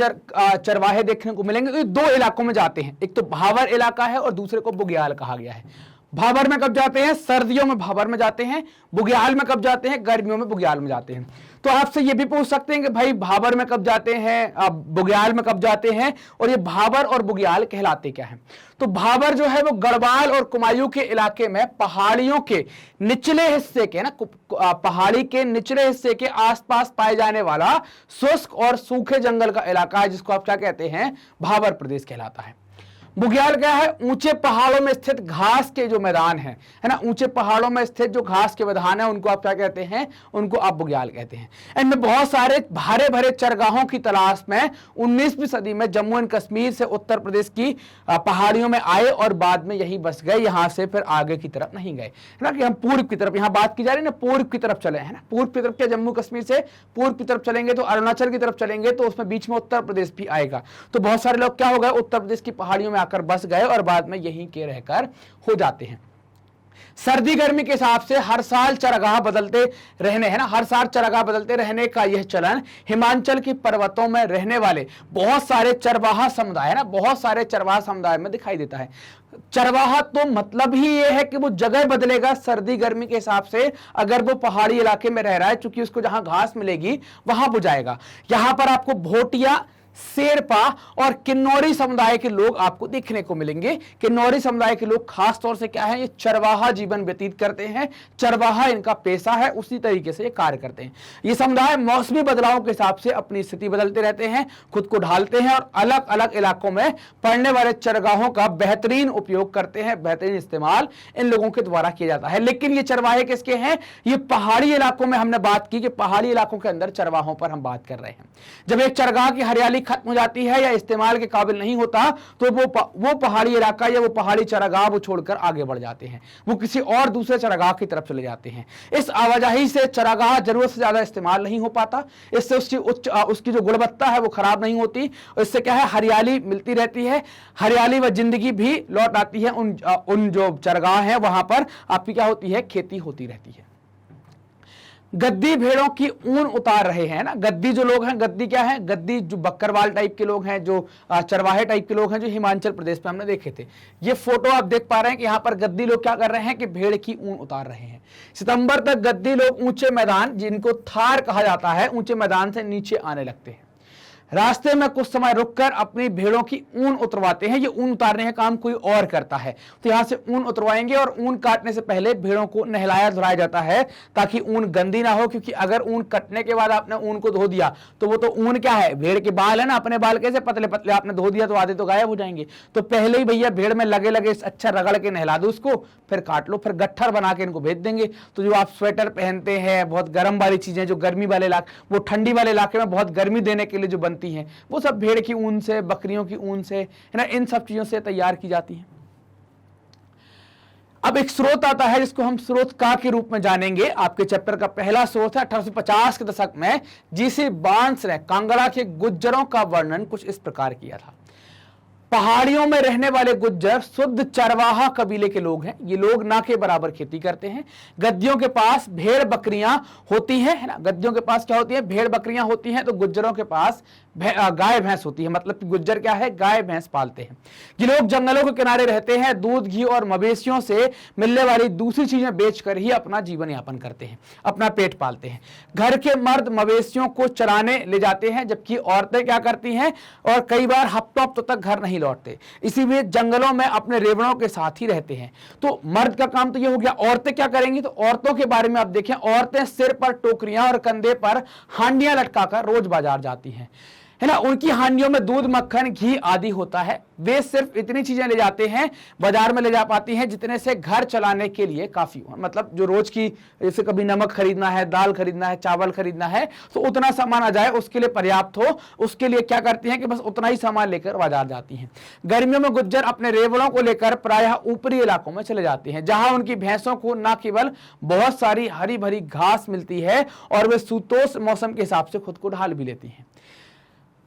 चरवाहे देखने को मिलेंगे। तो ये दो इलाकों में जाते हैं, एक तो भावर इलाका है और दूसरे को बुग्याल कहा गया है। भावर में कब जाते हैं, सर्दियों में भावर में जाते हैं। बुग्याल में कब जाते हैं, गर्मियों में बुग्याल में जाते हैं। तो आपसे ये भी पूछ सकते हैं कि भाई भावर में कब जाते हैं, बुग्याल में कब जाते हैं, और ये भावर और बुग्याल कहलाते क्या हैं। तो भावर जो है वो गढ़वाल और कुमायूं के इलाके में पहाड़ियों के निचले हिस्से के ना, पहाड़ी के निचले हिस्से के आसपास पाए जाने वाला शुष्क और सूखे जंगल का इलाका है, जिसको आप क्या कहते हैं, भावर प्रदेश कहलाता है। बुग्याल क्या है, ऊंचे पहाड़ों में स्थित घास के जो मैदान है ना, ऊंचे पहाड़ों में स्थित जो घास के मैदान है उनको आप क्या कहते हैं, उनको आप बुग्याल कहते हैं। इनमें बहुत सारे हरे भरे चरगाहों की तलाश में 19वीं सदी में जम्मू एंड कश्मीर से उत्तर प्रदेश की पहाड़ियों में आए और बाद में यही बस गए, यहां से फिर आगे की तरफ नहीं गए, है ना, कि हम पूर्व की तरफ, यहां बात की जा रही है ना, पूर्व की तरफ चले, है ना, पूर्व की तरफ क्या, जम्मू कश्मीर से पूर्व की तरफ चलेंगे तो अरुणाचल की तरफ चलेंगे तो उसमें बीच में उत्तर प्रदेश भी आएगा। तो बहुत सारे लोग क्या हो गए, उत्तर प्रदेश की पहाड़ियों में आकर बस गए और बाद में यहीं के रहकर हो जाते हैं। सर्दी गर्मी के हिसाब से हर साल चरागाह बदलते रहने, है ना, हर साल चरागाह बदलते रहने का यह चलन हिमाचल की पर्वतों में रहने वाले बहुत सारे चरवाहा समुदाय, है ना, बहुत सारे चरवाहा समुदाय में दिखाई देता है। चरवाहा तो मतलब ही यह है कि वो जगह बदलेगा सर्दी गर्मी के हिसाब से। अगर वो पहाड़ी इलाके में रह रहा है, चूंकि उसको जहां घास मिलेगी वहां वो जाएगा। यहां पर आपको भोटिया, शेरपा और किन्नौरी समुदाय के लोग आपको देखने को मिलेंगे। किन्नौरी समुदाय के लोग खास तौर से क्या है, ये चरवाहा जीवन व्यतीत करते हैं, चरवाहा इनका पेशा है, उसी तरीके से ये कार्य करते हैं। ये समुदाय मौसमी बदलाव के हिसाब से अपनी स्थिति बदलते रहते हैं, खुद को ढालते हैं और अलग अलग इलाकों में पड़ने वाले चरगाहों का बेहतरीन उपयोग करते हैं, बेहतरीन इस्तेमाल इन लोगों के द्वारा किया जाता है। लेकिन ये चरवाहे किसके हैं, ये पहाड़ी इलाकों में हमने बात की कि पहाड़ी इलाकों के अंदर चरवाहों पर हम बात कर रहे हैं। जब एक चरगाह की हरियाली खत्म हो जाती है या इस्तेमाल के काबिल नहीं होता तो वो पहाड़ी इलाका या वो पहाड़ी चरागाह वो छोड़कर आगे बढ़ जाते हैं, वो किसी और दूसरे चरागाह की तरफ चले जाते हैं। इस आवाजाही से चरागाह जरूरत से ज्यादा इस्तेमाल नहीं हो पाता, इससे उसकी जो गुणवत्ता है वो खराब नहीं होती, इससे क्या है, हरियाली मिलती रहती है, हरियाली व जिंदगी भी लौट आती है। उन जो चरागाह है वहां पर आपकी क्या होती है, खेती होती रहती है। गद्दी भेड़ों की ऊन उतार रहे हैं ना, गद्दी जो लोग हैं, गद्दी क्या है, गद्दी जो बकरवाल टाइप के लोग हैं, जो चरवाहे टाइप के लोग हैं, जो हिमाचल प्रदेश में हमने देखे थे। ये फोटो आप देख पा रहे हैं कि यहाँ पर गद्दी लोग क्या कर रहे हैं कि भेड़ की ऊन उतार रहे हैं। सितंबर तक गद्दी लोग ऊंचे मैदान, जिनको थार कहा जाता है, ऊंचे मैदान से नीचे आने लगते हैं। रास्ते में कुछ समय रुककर अपनी भेड़ों की ऊन उतरवाते हैं। ये ऊन उतारने का काम कोई और करता है, तो यहां से ऊन उतरवाएंगे और ऊन काटने से पहले भेड़ों को नहलाया धुलाया जाता है ताकि ऊन गंदी ना हो, क्योंकि अगर ऊन कटने के बाद आपने ऊन को धो दिया तो वो तो ऊन क्या है, भेड़ के बाल है ना, अपने बाल कैसे पतले पतले, आपने धो दिया तो आधे तो गायब हो जाएंगे। तो पहले ही भैया भेड़ में लगे लगे अच्छा रगड़ के नहला दो उसको, फिर काट लो, फिर गट्ठर बना के इनको भेज देंगे। तो जो आप स्वेटर पहनते हैं, बहुत गर्म वाली चीजें जो गर्मी वाले इलाके, वो ठंडी वाले इलाके में बहुत गर्मी देने के लिए जो बनती हैं, वो सब भेड़ की ऊन से, बकरियों की ऊन से, है ना, इन सब चीजों से तैयार की जाती हैं। अब एक स्रोत आता है जिसको हम स्रोत का के रूप में जानेंगे। आपके चैप्टर का पहला स्रोत है 1850 के दशक में जीसी बार्न्स ने कांगड़ा के गुज्जरों का वर्णन कुछ इस प्रकार किया था। पहाड़ियों में रहने वाले गुज्जर शुद्ध चरवाहा कबीले के लोग हैं। ये लोग ना के बराबर खेती करते हैं। गद्दियों के पास भेड़ बकरियां होती हैं, है ना। गद्दियों के पास क्या होती है? भेड़ बकरियां होती हैं। तो गुज्जरों के पास गाय भैंस होती है। मतलब कि गुज्जर क्या है? गाय भैंस पालते हैं। ये लोग जंगलों के किनारे रहते हैं। दूध, घी और मवेशियों से मिलने वाली दूसरी चीजें बेचकर ही अपना जीवन यापन करते हैं, अपना पेट पालते हैं। घर के मर्द मवेशियों को चराने ले जाते हैं, जबकि औरतें क्या करती हैं? और कई बार हफ्तों हफ्तों तक घर नहीं लौटते, इसीलिए जंगलों में अपने रेवड़ों के साथ ही रहते हैं। तो मर्द का काम तो ये हो गया। औरतें क्या करेंगी? तो औरतों के बारे में आप देखें, औरतें सिर पर टोकरियां और कंधे पर हांडियां लटकाकर रोज बाजार जाती हैं, है ना। उनकी हांडियों में दूध, मक्खन, घी आदि होता है। वे सिर्फ इतनी चीजें ले जाते हैं, बाजार में ले जा पाती हैं जितने से घर चलाने के लिए काफी हो। मतलब जो रोज की, जैसे कभी नमक खरीदना है, दाल खरीदना है, चावल खरीदना है, तो उतना सामान आ जाए उसके लिए पर्याप्त हो, उसके लिए क्या करती हैं कि बस उतना ही सामान लेकर बाजार जाती हैं। गर्मियों में गुज्जर अपने रेवड़ों को लेकर प्रायः ऊपरी इलाकों में चले जाते हैं, जहां उनकी भैंसों को न केवल बहुत सारी हरी भरी घास मिलती है और वे शीतोष्ण मौसम के हिसाब से खुद को ढाल भी लेती हैं,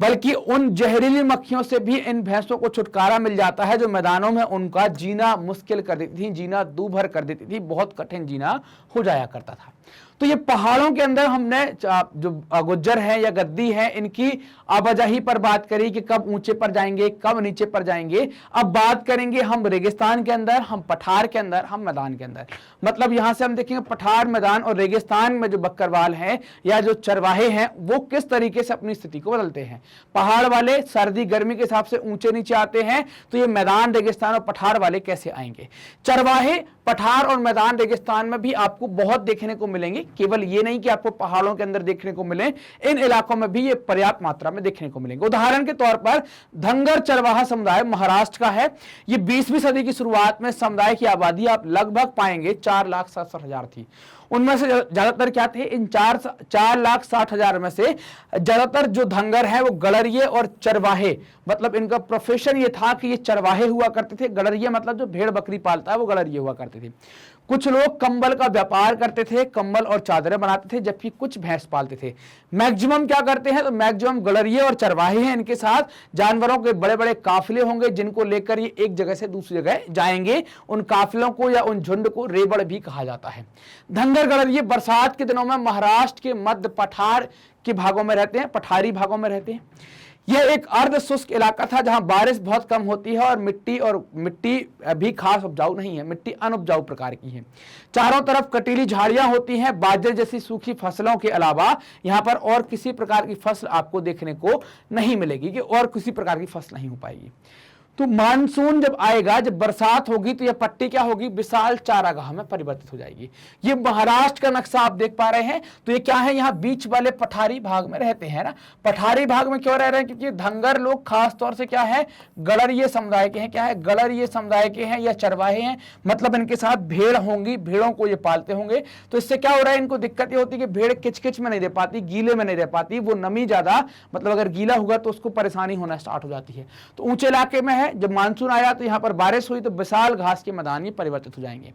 बल्कि उन जहरीली मक्खियों से भी इन भैंसों को छुटकारा मिल जाता है जो मैदानों में उनका जीना मुश्किल कर देती थी, जीना दूभर कर देती थी, बहुत कठिन जीना हो जाया करता था। तो ये पहाड़ों के अंदर हमने जो गुज्जर हैं या गद्दी हैं, इनकी आवाजाही पर बात करी कि कब ऊंचे पर जाएंगे, कब नीचे पर जाएंगे। अब बात करेंगे हम रेगिस्तान के अंदर, हम पठार के अंदर, हम मैदान के अंदर। मतलब यहां से हम देखेंगे पठार, मैदान और रेगिस्तान में जो बकरवाल हैं या जो चरवाहे हैं वो किस तरीके से अपनी स्थिति को बदलते हैं। पहाड़ वाले सर्दी गर्मी के हिसाब से ऊंचे नीचे आते हैं, तो ये मैदान, रेगिस्तान और पठार वाले कैसे आएंगे। चरवाहे पठार और मैदान रेगिस्तान में भी आपको बहुत देखने को मिलेंगे। केवल ये नहीं कि आपको पहाड़ों के अंदर देखने को मिले, इन इलाकों में भी ये पर्याप्त मात्रा में देखने को मिलेंगे। उदाहरण के तौर पर धंगर चरवाहा समुदाय महाराष्ट्र का है। ये 20वीं सदी की शुरुआत में समुदाय की आबादी आप लगभग पाएंगे 4,67,000 थी। उनमें से ज्यादातर क्या थे? इन 4,60,000 में से ज्यादातर जो धंगर है वो गड़रिये और चरवाहे, मतलब इनका प्रोफेशन ये था कि ये चरवाहे हुआ करते थे। गड़रिये मतलब जो भेड़ बकरी पालता है वो गड़रिये हुआ करते थे। कुछ लोग कंबल का व्यापार करते थे, कंबल और चादरें बनाते थे, जबकि कुछ भैंस पालते थे। मैक्सिमम क्या करते हैं? तो मैक्सिमम गड़रिये और चरवाहे हैं। इनके साथ जानवरों के बड़े बड़े काफिले होंगे जिनको लेकर ये एक जगह से दूसरी जगह जाएंगे। उन काफिलों को या उन झुंड को रेबड़ भी कहा जाता है। धंगर गड़रिये बरसात के दिनों में महाराष्ट्र के मध्य पठार के भागों में रहते हैं, पठारी भागों में रहते हैं। यह एक अर्ध शुष्क इलाका था जहां बारिश बहुत कम होती है और मिट्टी भी खास उपजाऊ नहीं है, मिट्टी अनउपजाऊ प्रकार की है। चारों तरफ कटीली झाड़ियां होती हैं। बाजरे जैसी सूखी फसलों के अलावा यहां पर और किसी प्रकार की फसल आपको देखने को नहीं मिलेगी, कि और किसी प्रकार की फसल नहीं हो पाएगी। तो मानसून जब आएगा, जब बरसात होगी, तो यह पट्टी क्या होगी? विशाल चारागाह में परिवर्तित हो जाएगी। ये महाराष्ट्र का नक्शा आप देख पा रहे हैं। तो ये क्या है? यहाँ बीच वाले पठारी भाग में रहते हैं ना। पठारी भाग में क्यों रह रहे हैं? क्योंकि धंगर लोग खास तौर से क्या है? गड़रिये समुदाय के हैं। क्या है? गड़रिये समुदाय के हैं या चरवाहे हैं। मतलब इनके साथ भेड़ होंगी, भेड़ों को ये पालते होंगे। तो इससे क्या हो रहा है? इनको दिक्कत ये होती है कि भेड़ किचकिच में नहीं रह पाती, गीले में नहीं रह पाती। वो नमी ज्यादा, मतलब अगर गीला हुआ तो उसको परेशानी होना स्टार्ट हो जाती है। तो ऊंचे इलाके में है, जब मानसून आया तो यहां पर बारिश हुई तो विशाल घास के मैदान ये परिवर्तित हो जाएंगे।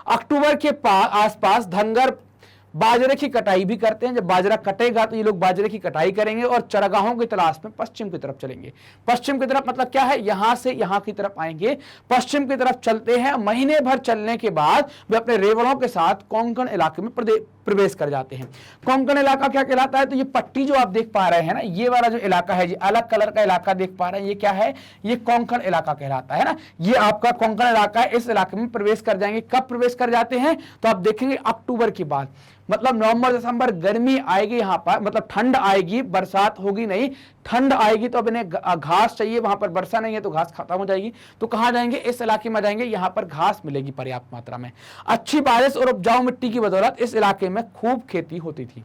अक्टूबर के आसपास धंगर बाजरे की कटाई भी करते हैं। जब बाजरा कटेगा तो ये लोग बाजरे की कटाई करेंगे और चरागाहों की तलाश में पश्चिम की तरफ चलेंगे। पश्चिम की तरफ मतलब क्या है? यहां से यहां की तरफ आएंगे, पश्चिम की तरफ चलते हैं। महीने भर चलने के बाद वे अपने रेवड़ों के साथ कोंकण इलाके में प्रवेश कर जाते हैं। कोंकण इलाका क्या कहलाता है? तो ये पट्टी जो आप देख पा रहे हैं ना, ये वाला जो इलाका है, जी अलग कलर का इलाका देख पा रहे हैं, ये क्या है? ये कोंकण इलाका कहलाता है ना। ये आपका कोंकण इलाका है। इस इलाके में प्रवेश कर जाएंगे। कब प्रवेश कर जाते हैं? तो आप देखेंगे अक्टूबर के बाद, मतलब नवंबर दिसंबर गर्मी आएगी यहाँ पर, मतलब ठंड आएगी, बरसात होगी नहीं। ठंड आएगी तो अब इन्हें घास चाहिए, वहां पर वर्षा नहीं है तो घास खत्म हो जाएगी। तो कहां जाएंगे? इस इलाके में जाएंगे। यहाँ पर घास मिलेगी पर्याप्त मात्रा में। अच्छी बारिश और उपजाऊ मिट्टी की बदौलत इस इलाके में खूब खेती होती थी।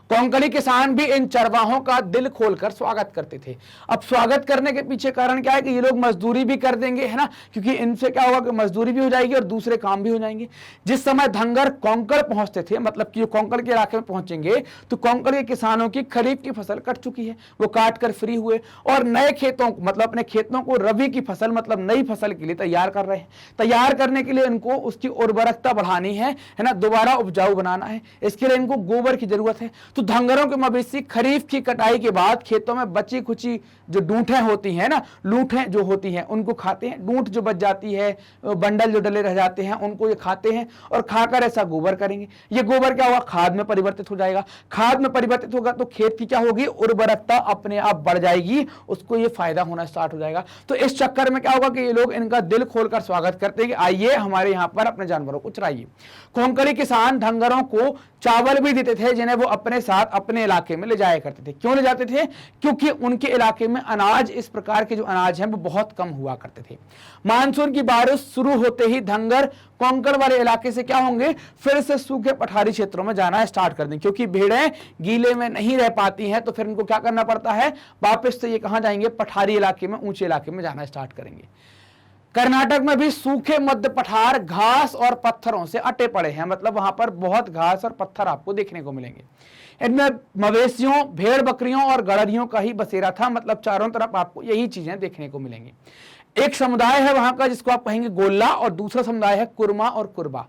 कोंकणी किसान भी इन चरवाहों का दिल खोलकर स्वागत करते थे। अब स्वागत करने के पीछे कारण क्या है कि ये लोग मजदूरी भी कर देंगे, है ना, क्योंकि इनसे क्या होगा कि मजदूरी भी हो जाएगी और दूसरे काम भी हो जाएंगे। जिस समय धंगर कोंकण पहुंचते थे, मतलब कि कोंकण के इलाके में पहुंचेंगे, तो कोंकण के किसानों की खरीफ की फसल कट चुकी है, वो काट कर फ्री हुए और नए खेतों मतलब अपने खेतों को रबी की फसल मतलब नई फसल के लिए तैयार कर रहे हैं। तैयार करने के लिए इनको उसकी उर्वरकता बढ़ानी है ना, दोबारा उपजाऊ बनाना है। इसके लिए इनको गोबर की जरूरत है। तो धंगरों के मवेशी खरीफ की कटाई के बाद खेतों में बची खुची जो डूंठें होती हैं ना, लूठें जो होती हैं उनको खाते हैं। डूंठ जो बच जाती है, बंडल जो डले रह जाते हैं, उनको ये खाते हैं और खाकर ऐसा गोबर करेंगे। ये गोबर क्या होगा, खाद में परिवर्तित हो जाएगा। खाद में परिवर्तित होगा तो खेत की क्या होगी, उर्वरकता अपने आप बढ़ जाएगी, उसको ये फायदा होना स्टार्ट हो जाएगा। तो इस चक्कर में क्या होगा कि ये लोग इनका दिल खोलकर स्वागत करते हैं कि आइए हमारे यहाँ पर अपने जानवरों को चराइए। कोंकणी किसान धंगरों को चावल भी देते थे, जिन्हें वो अपने साथ अपने इलाके में ले जाया करते थे। क्यों ले जाते थे, क्योंकि उनके इलाके में अनाज, इस प्रकार के जो अनाज हैं वो बहुत कम हुआ करते थे। मानसून की बारिश शुरू होते ही धंगर कोंकण वाले इलाके से क्या होंगे, फिर से सूखे पठारी क्षेत्रों में जाना स्टार्ट कर दें, क्योंकि भेड़ें गीले में नहीं रह पाती हैं। तो फिर इनको क्या करना पड़ता है, वापस से ये कहां जाएंगे, पठारी इलाके में, ऊंचे इलाके में जाना स्टार्ट करेंगे। कर्नाटक में भी सूखे मध्य पठार घास और पत्थरों से अटे पड़े हैं, मतलब वहां पर बहुत घास और पत्थर आपको देखने को मिलेंगे। इनमें मवेशियों, भेड़ बकरियों और गड़रियों का ही बसेरा था, मतलब चारों तरफ आपको यही चीजें देखने को मिलेंगी। एक समुदाय है वहां का जिसको आप कहेंगे गोल्ला, और दूसरा समुदाय है कुरमा और कुरबा।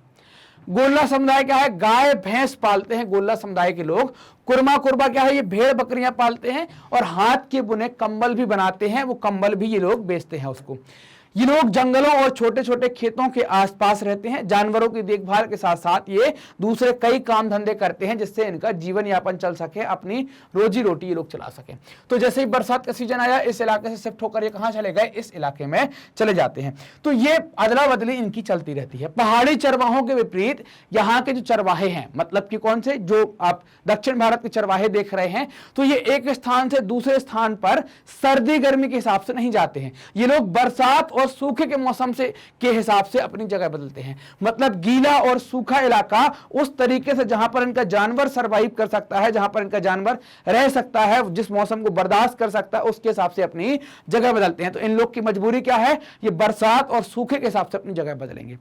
गोल्ला समुदाय क्या है, गाय भैंस पालते हैं गोल्ला समुदाय के लोग। कुरमा कुरबा क्या है, ये भेड़ बकरियां पालते हैं और हाथ के बुने कंबल भी बनाते हैं, वो कंबल भी ये लोग बेचते हैं उसको। ये लोग जंगलों और छोटे छोटे खेतों के आसपास रहते हैं। जानवरों की देखभाल के साथ साथ ये दूसरे कई काम धंधे करते हैं, जिससे इनका जीवन यापन चल सके, अपनी रोजी रोटी ये लोग चला सके। तो जैसे ही बरसात का सीजन आया, इस इलाके से शिफ्ट होकर ये कहां चले गए, इस इलाके में चले जाते हैं। तो ये अदला बदली इनकी चलती रहती है। पहाड़ी चरवाहों के विपरीत यहाँ के जो चरवाहे हैं, मतलब कि कौन से, जो आप दक्षिण भारत के चरवाहे देख रहे हैं, तो ये एक स्थान से दूसरे स्थान पर सर्दी गर्मी के हिसाब से नहीं जाते हैं। ये लोग बरसात और सूखे के मौसम से के हिसाब से अपनी जगह बदलते हैं। मतलब गीला और सूखा इलाका उस तरीके से जहां पर इनका जानवर सरवाइव कर सकता है, जहां पर इनका जानवर रह सकता है, जिस मौसम को बर्दाश्त कर सकता है, उसके हिसाब से अपनी जगह बदलते हैं। तो इन लोग की मजबूरी क्या है, ये बरसात और सूखे के हिसाब से अपनी जगह बदलेंगे।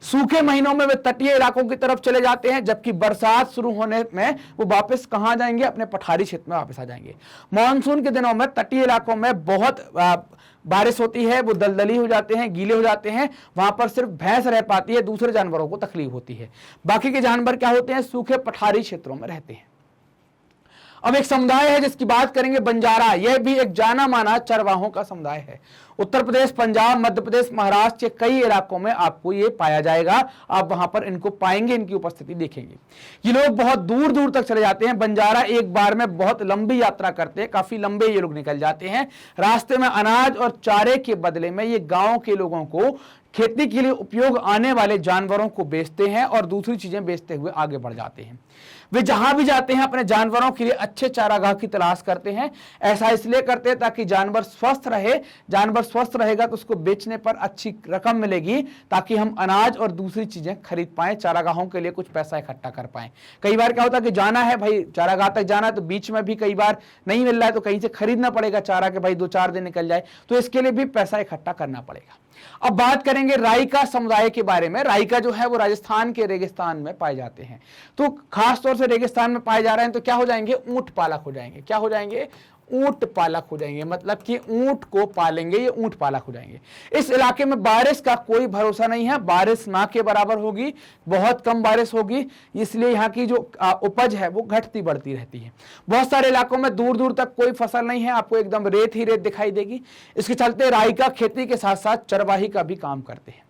सूखे महीनों में वे तटीय इलाकों की तरफ चले जाते हैं, जबकि बरसात शुरू होने में वो वापस कहां जाएंगे, अपने पठारी क्षेत्र में वापस आ जाएंगे। मॉनसून के दिनों में तटीय इलाकों में बहुत बारिश होती है, वो दलदली हो जाते हैं, गीले हो जाते हैं, वहां पर सिर्फ भैंस रह पाती है, दूसरे जानवरों को तकलीफ होती है। बाकी के जानवर क्या होते हैं, सूखे पठारी क्षेत्रों में रहते हैं। अब एक समुदाय है जिसकी बात करेंगे, बंजारा। यह भी एक जाना माना चरवाहों का समुदाय है। उत्तर प्रदेश, पंजाब, मध्य प्रदेश, महाराष्ट्र के कई इलाकों में आपको ये पाया जाएगा। आप वहां पर इनको पाएंगे, इनकी उपस्थिति देखेंगे। ये लोग बहुत दूर दूर तक चले जाते हैं। बंजारा एक बार में बहुत लंबी यात्रा करते हैं, काफी लंबे ये लोग निकल जाते हैं। रास्ते में अनाज और चारे के बदले में ये गांव के लोगों को खेती के लिए उपयोग आने वाले जानवरों को बेचते हैं और दूसरी चीजें बेचते हुए आगे बढ़ जाते हैं। वे जहां भी जाते हैं अपने जानवरों के लिए अच्छे चारागाह की तलाश करते हैं। ऐसा इसलिए करते हैं ताकि जानवर स्वस्थ रहे। जानवर स्वस्थ रहेगा तो उसको बेचने पर अच्छी रकम मिलेगी, ताकि हम अनाज और दूसरी चीजें खरीद पाएं, चारागाहों के लिए कुछ पैसा इकट्ठा कर पाएं। कई बार क्या होता है कि जाना है भाई, चारागाह तक जाना है, तो बीच में भी कई बार नहीं मिल रहा है, तो कहीं से खरीदना पड़ेगा चारा के भाई 2-4 दिन निकल जाए, तो इसके लिए भी पैसा इकट्ठा करना पड़ेगा। अब बात करेंगे राइका समुदाय के बारे में। राइका जो है वो राजस्थान के रेगिस्तान में पाए जाते हैं। तो खास तौर से रेगिस्तान में पाए जा रहे हैं, तो क्या हो जाएंगे, ऊंट पालक हो जाएंगे। क्या हो जाएंगे, ऊंट पालक हो जाएंगे, मतलब कि ऊंट को पालेंगे, ये ऊंट पालक हो जाएंगे। इस इलाके में बारिश का कोई भरोसा नहीं है, बारिश ना के बराबर होगी, बहुत कम बारिश होगी, इसलिए यहाँ की जो उपज है वो घटती बढ़ती रहती है। बहुत सारे इलाकों में दूर दूर तक कोई फसल नहीं है, आपको एकदम रेत ही रेत दिखाई देगी। इसके चलते राइका खेती के साथ साथ चरवाही का भी काम करते हैं।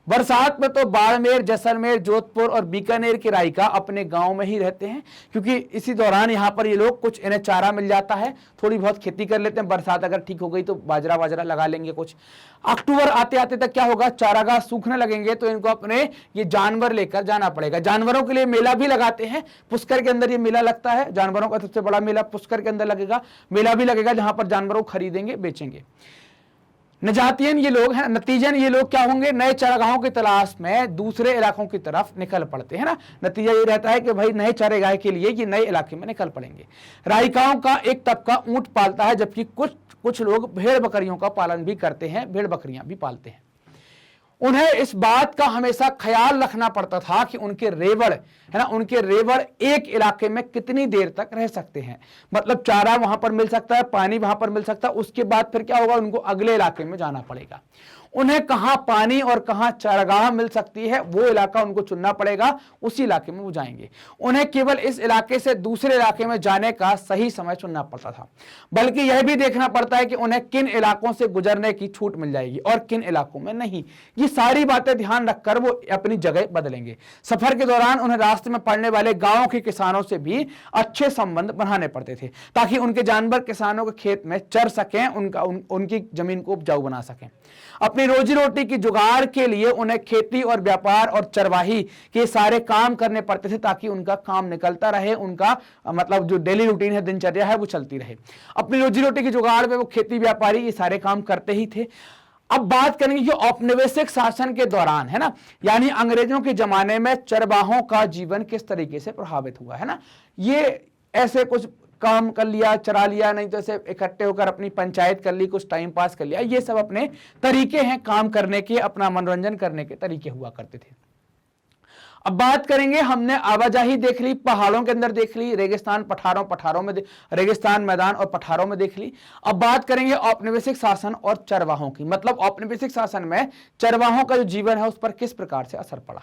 बरसात में तो बाड़मेर, जैसलमेर, जोधपुर और बीकानेर के राइका अपने गांव में ही रहते हैं, क्योंकि इसी दौरान यहाँ पर ये लोग कुछ इन्हें चारा मिल जाता है, थोड़ी बहुत खेती कर लेते हैं। बरसात अगर ठीक हो गई तो बाजरा वाजरा लगा लेंगे कुछ। अक्टूबर आते आते तक क्या होगा, चारागाह सूखने लगेंगे, तो इनको अपने ये जानवर लेकर जाना पड़ेगा। जानवरों के लिए मेला भी लगाते हैं, पुष्कर के अंदर ये मेला लगता है, जानवरों का सबसे बड़ा मेला पुष्कर के अंदर लगेगा। मेला भी लगेगा जहां पर जानवरों को खरीदेंगे, बेचेंगे। नजातियन ये लोग हैं, नतीजन ये लोग क्या होंगे, नए चारागाहों की तलाश में दूसरे इलाकों की तरफ निकल पड़ते हैं ना। नतीजा ये रहता है कि भाई नए चारागाह के लिए ये नए इलाके में निकल पड़ेंगे। राइकाओं का एक तबका ऊंट पालता है, जबकि कुछ लोग भेड़ बकरियों का पालन भी करते हैं, भेड़ बकरियां भी पालते हैं। उन्हें इस बात का हमेशा ख्याल रखना पड़ता था कि उनके रेवड़ है ना, उनके रेवड़ एक इलाके में कितनी देर तक रह सकते हैं। मतलब चारा वहां पर मिल सकता है, पानी वहां पर मिल सकता है, उसके बाद फिर क्या होगा, उनको अगले इलाके में जाना पड़ेगा। उन्हें कहां पानी और कहां चारागाह मिल सकती है वो इलाका उनको चुनना पड़ेगा, उसी इलाके में वो जाएंगे। उन्हें केवल इस इलाके से दूसरे इलाके में जाने का सही समय चुनना पड़ता था, बल्कि यह भी देखना पड़ता है कि उन्हें किन इलाकों से गुजरने की छूट मिल जाएगी और किन इलाकों में नहीं। ये सारी बातें ध्यान रखकर वो अपनी जगह बदलेंगे। सफर के दौरान उन्हें रास्ते में पड़ने वाले गांवों के किसानों से भी अच्छे संबंध बनाने पड़ते थे, ताकि उनके जानवर किसानों के खेत में चर सकें, उनकी जमीन को उपजाऊ बना सकें। अपनी रोजी रोटी की जुगाड़ के लिए उन्हें खेती और व्यापार और चरवाही के सारे काम करने पड़ते थे, ताकि उनका काम निकलता रहे, उनका मतलब जो डेली रूटीन है, दिनचर्या है, वो चलती रहे। अपनी रोजी रोटी की जुगाड़ में वो खेती व्यापारी ये सारे काम करते ही थे। अब बात करेंगे कि औपनिवेशिक शासन के दौरान है ना, यानी अंग्रेजों के जमाने में चरवाहों का जीवन किस तरीके से प्रभावित हुआ है ना। ये ऐसे कुछ काम कर लिया, चरा लिया, नहीं तो ऐसे इकट्ठे होकर अपनी पंचायत कर ली, कुछ टाइम पास कर लिया, ये सब अपने तरीके हैं काम करने के, अपना मनोरंजन करने के तरीके हुआ करते थे। अब बात करेंगे, हमने आवाजाही देख ली, पहाड़ों के अंदर देख ली, रेगिस्तान पठारों में, रेगिस्तान मैदान और पठारों में देख ली। अब बात करेंगे औपनिवेशिक शासन और चरवाहों की, मतलब औपनिवेशिक शासन में चरवाहों का जो जीवन है उस पर किस प्रकार से असर पड़ा।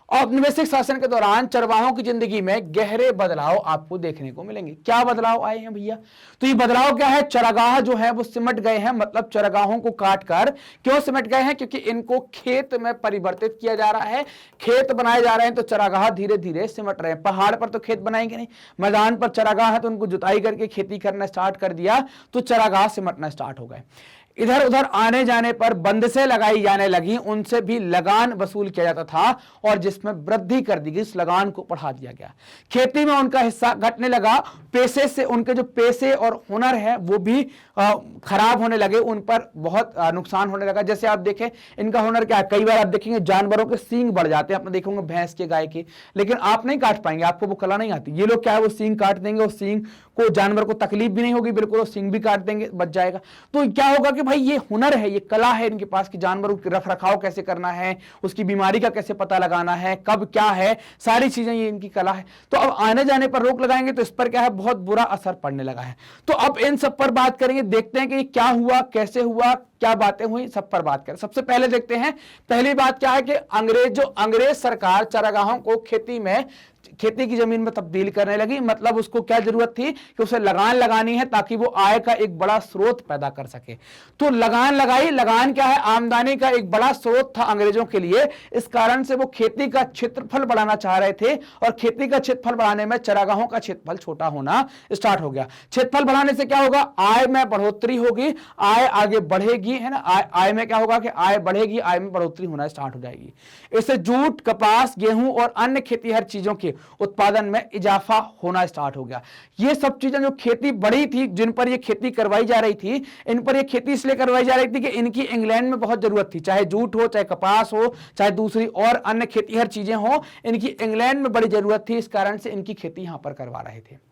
औपनिवेशिक शासन के दौरान चरवाहों की जिंदगी में गहरे बदलाव आपको देखने को मिलेंगे। क्या बदलाव आए हैं भैया, तो ये बदलाव क्या है, चरागाह जो है वो सिमट गए हैं। मतलब चरागाहों को काटकर क्यों सिमट गए हैं, क्योंकि इनको खेत में परिवर्तित किया जा रहा है, खेत बनाए जा रहे हैं, तो चरागाह धीरे धीरे सिमट रहे हैं। पहाड़ पर तो खेत बनाएंगे नहीं, मैदान पर चरागाह है तो उनको जुताई करके खेती करना स्टार्ट कर दिया, तो चरागाह सिमटना स्टार्ट हो गए। इधर उधर आने जाने पर बंदिशें लगाई जाने लगी, उनसे भी लगान वसूल किया जाता था और जिसमें वृद्धि कर दी गई, इस लगान को बढ़ा दिया गया। खेती में उनका हिस्सा घटने लगा, पेशे से उनके जो पेशे और हुनर है वो भी खराब होने लगे, उन पर बहुत नुकसान होने लगा। जैसे आप देखें इनका हुनर क्या है, कई बार आप देखेंगे जानवरों के सींग बढ़ जाते हैं, आपने देखेंगे भैंस के, गाय के, लेकिन आप नहीं काट पाएंगे, आपको वो कला नहीं आती। ये लोग क्या है, वो सींग काट देंगे, और सींग को जानवर को तकलीफ भी नहीं होगी बिल्कुल, सींग भी काट देंगे, बच जाएगा। तो क्या होगा कि भाई ये हुनर है, ये कला है इनके पास कि जानवरों की रख रखाव कैसे करना है, उसकी बीमारी का कैसे पता लगाना है, कब क्या है, सारी चीजें ये इनकी कला है। तो अब आने जाने पर रोक लगाएंगे तो इस पर क्या है, बहुत बुरा असर पड़ने लगा है। तो अब इन सब पर बात करेंगे, देखते हैं कि क्या हुआ, कैसे हुआ, क्या बातें हुई, सब पर बात करें। सबसे पहले देखते हैं, पहली बात क्या है कि अंग्रेज सरकार चरागाहों को खेती की जमीन में तब्दील करने लगी। मतलब उसको क्या जरूरत थी कि उसे लगान लगानी है ताकि वो आय का एक बड़ा स्रोत पैदा कर सके। तो लगान लगाई, लगान क्या है, आमदनी का एक बड़ा स्रोत था अंग्रेजों के लिए। इस कारण से वो खेती का क्षेत्रफल बढ़ाना चाह रहे थे, और खेती का क्षेत्रफल बढ़ाने में चरागाहों का क्षेत्रफल छोटा होना स्टार्ट हो गया। क्षेत्रफल बढ़ाने से क्या होगा, आय में बढ़ोतरी होगी, आय आगे बढ़ेगी, है ना। आय में क्या होगा कि आय बढ़ेगी, आय में बढ़ोतरी होना स्टार्ट हो जाएगी। इससे जूट, कपास, गेहूं और अन्य खेती हर चीजों के उत्पादन में इजाफा होना स्टार्ट हो गया। ये सब चीजें जो खेती बढ़ी थी, जिन पर ये खेती करवाई जा रही थी, इन पर ये खेती इसलिए करवाई जा रही थी कि इनकी इंग्लैंड में बहुत जरूरत थी, चाहे जूट हो, चाहे कपास हो, चाहे दूसरी और अन्य खेती हर चीजें हो, इनकी इंग्लैंड में बड़ी जरूरत थी। इस कारण से इनकी खेती यहां पर करवा रहे थे।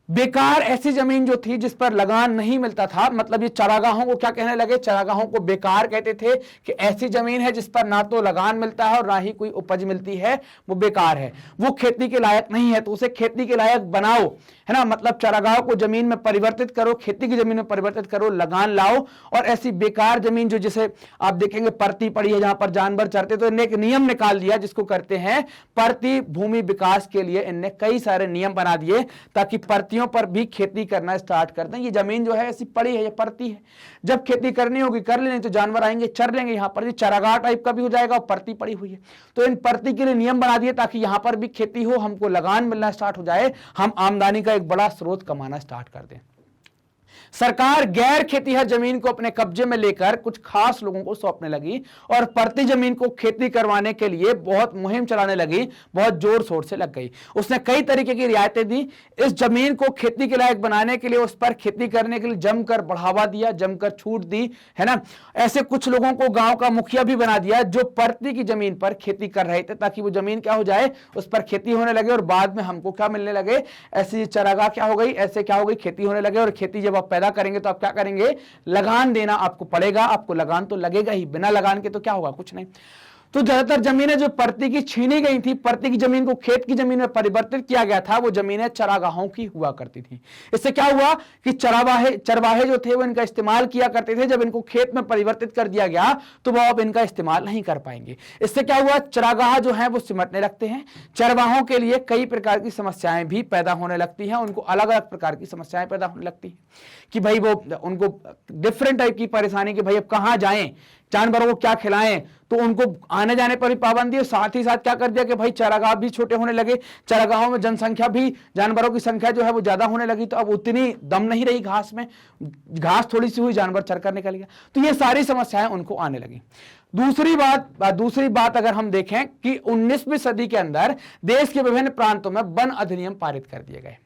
बेकार ऐसी जमीन जो थी जिस पर लगान नहीं मिलता था, मतलब ये चरागाहों को क्या कहने लगे, चरागाहों को बेकार कहते थे कि ऐसी जमीन है जिस पर ना तो लगान मिलता है और ना ही कोई उपज मिलती है, वो बेकार है, वो खेती के लायक नहीं है, तो उसे खेती के लायक बनाओ, है ना। मतलब चरागाहों को जमीन में परिवर्तित करो, खेती की जमीन में परिवर्तित करो, लगान लाओ। और ऐसी बेकार जमीन जो, जिसे आप देखेंगे परती पड़ी है जहां पर जानवर चरते, तो इन्हें एक नियम निकाल दिया जिसको करते हैं परती भूमि विकास के लिए। इनने कई सारे नियम बना दिए ताकि परतियों पर भी खेती करना स्टार्ट कर दें। ये जमीन जो है ऐसी पड़ी है, ये परती है, जब खेती करनी होगी कर ले, नहीं तो जानवर आएंगे चर लेंगे। यहां पर चरागाह टाइप का भी हो जाएगा और परती पड़ी हुई है, तो इन परती के लिए नियम बना दिए ताकि यहां पर भी खेती हो, हमको लगान मिलना स्टार्ट हो जाए, हम आमदनी का एक बड़ा स्रोत कमाना स्टार्ट कर दें। सरकार गैर खेतीहर जमीन को अपने कब्जे में लेकर कुछ खास लोगों को सौंपने लगी और प्रति जमीन को खेती करवाने के लिए बहुत मुहिम चलाने लगी, बहुत जोर शोर से लग गई। उसने कई तरीके की रियायतें दी, इस जमीन को खेती के लायक बनाने के लिए, उस पर खेती करने के लिए जमकर बढ़ावा दिया, जमकर छूट दी, है ना। ऐसे कुछ लोगों को गांव का मुखिया भी बना दिया जो प्रति की जमीन पर खेती कर रहे थे, ताकि वो जमीन क्या हो जाए, उस पर खेती होने लगे और बाद में हमको क्या मिलने लगे, ऐसी चरागाह क्या हो गई, ऐसे क्या हो गई, खेती होने लगे। और खेती जब आप पैदा करेंगे तो आप क्या करेंगे, लगान देना आपको पड़ेगा, आपको लगान तो लगेगा ही, बिना लगान के तो क्या होगा, कुछ नहीं। तो ज्यादातर जमीनें जो प्रति की छीनी गई थी, प्रति की जमीन को खेत की जमीन में परिवर्तित किया गया था, वो जमीनें चरागाहों की हुआ करती थी। इससे क्या हुआ कि चरवाहे जो थे वो इनका इस्तेमाल किया करते थे। जब इनको खेत में परिवर्तित कर दिया गया तो वो अब इनका इस्तेमाल नहीं कर पाएंगे। इससे क्या हुआ, चरागाह जो है वो सिमटने लगते हैं। चरवाहों के लिए कई प्रकार की समस्याएं भी पैदा होने लगती हैं, उनको अलग अलग प्रकार की समस्याएं पैदा होने लगती हैं कि भाई वो उनको डिफरेंट टाइप की परेशानी कि भाई अब कहाँ जाएं, जानवरों को क्या खिलाएं, तो उनको आने जाने पर भी पाबंदी है। साथ ही साथ क्या कर दिया कि भाई चरागाह भी छोटे होने लगे, चरागाहों में जनसंख्या भी, जानवरों की संख्या जो है वो ज्यादा होने लगी, तो अब उतनी दम नहीं रही घास में, घास थोड़ी सी हुई, जानवर चरकर निकल गया। तो ये सारी समस्याएं उनको आने लगी। दूसरी बात अगर हम देखें कि 19वीं सदी के अंदर देश के विभिन्न प्रांतों में वन अधिनियम पारित कर दिए गए।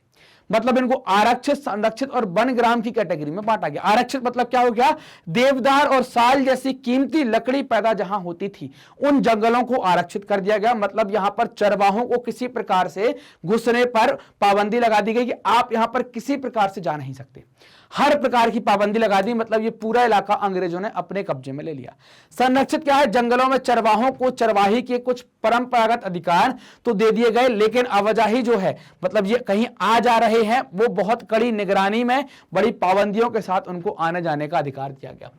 मतलब इनको आरक्षित, संरक्षित और वनग्राम की कैटेगरी में बांटा गया। आरक्षित मतलब क्या हो गया, देवदार और साल जैसी कीमती लकड़ी पैदा जहां होती थी उन जंगलों को आरक्षित कर दिया गया। मतलब यहां पर चरवाहों को किसी प्रकार से घुसने पर पाबंदी लगा दी गई कि आप यहां पर किसी प्रकार से जा नहीं सकते, हर प्रकार की पाबंदी लगा दी। मतलब ये पूरा इलाका अंग्रेजों ने अपने कब्जे में ले लिया। संरक्षित क्या है, जंगलों में चरवाहों को चरवाही के कुछ परंपरागत अधिकार तो दे दिए गए, लेकिन आवाजाही जो है, मतलब ये कहीं आ जा रहे हैं, वो बहुत कड़ी निगरानी में, बड़ी पाबंदियों के साथ उनको आने जाने का अधिकार दिया गया।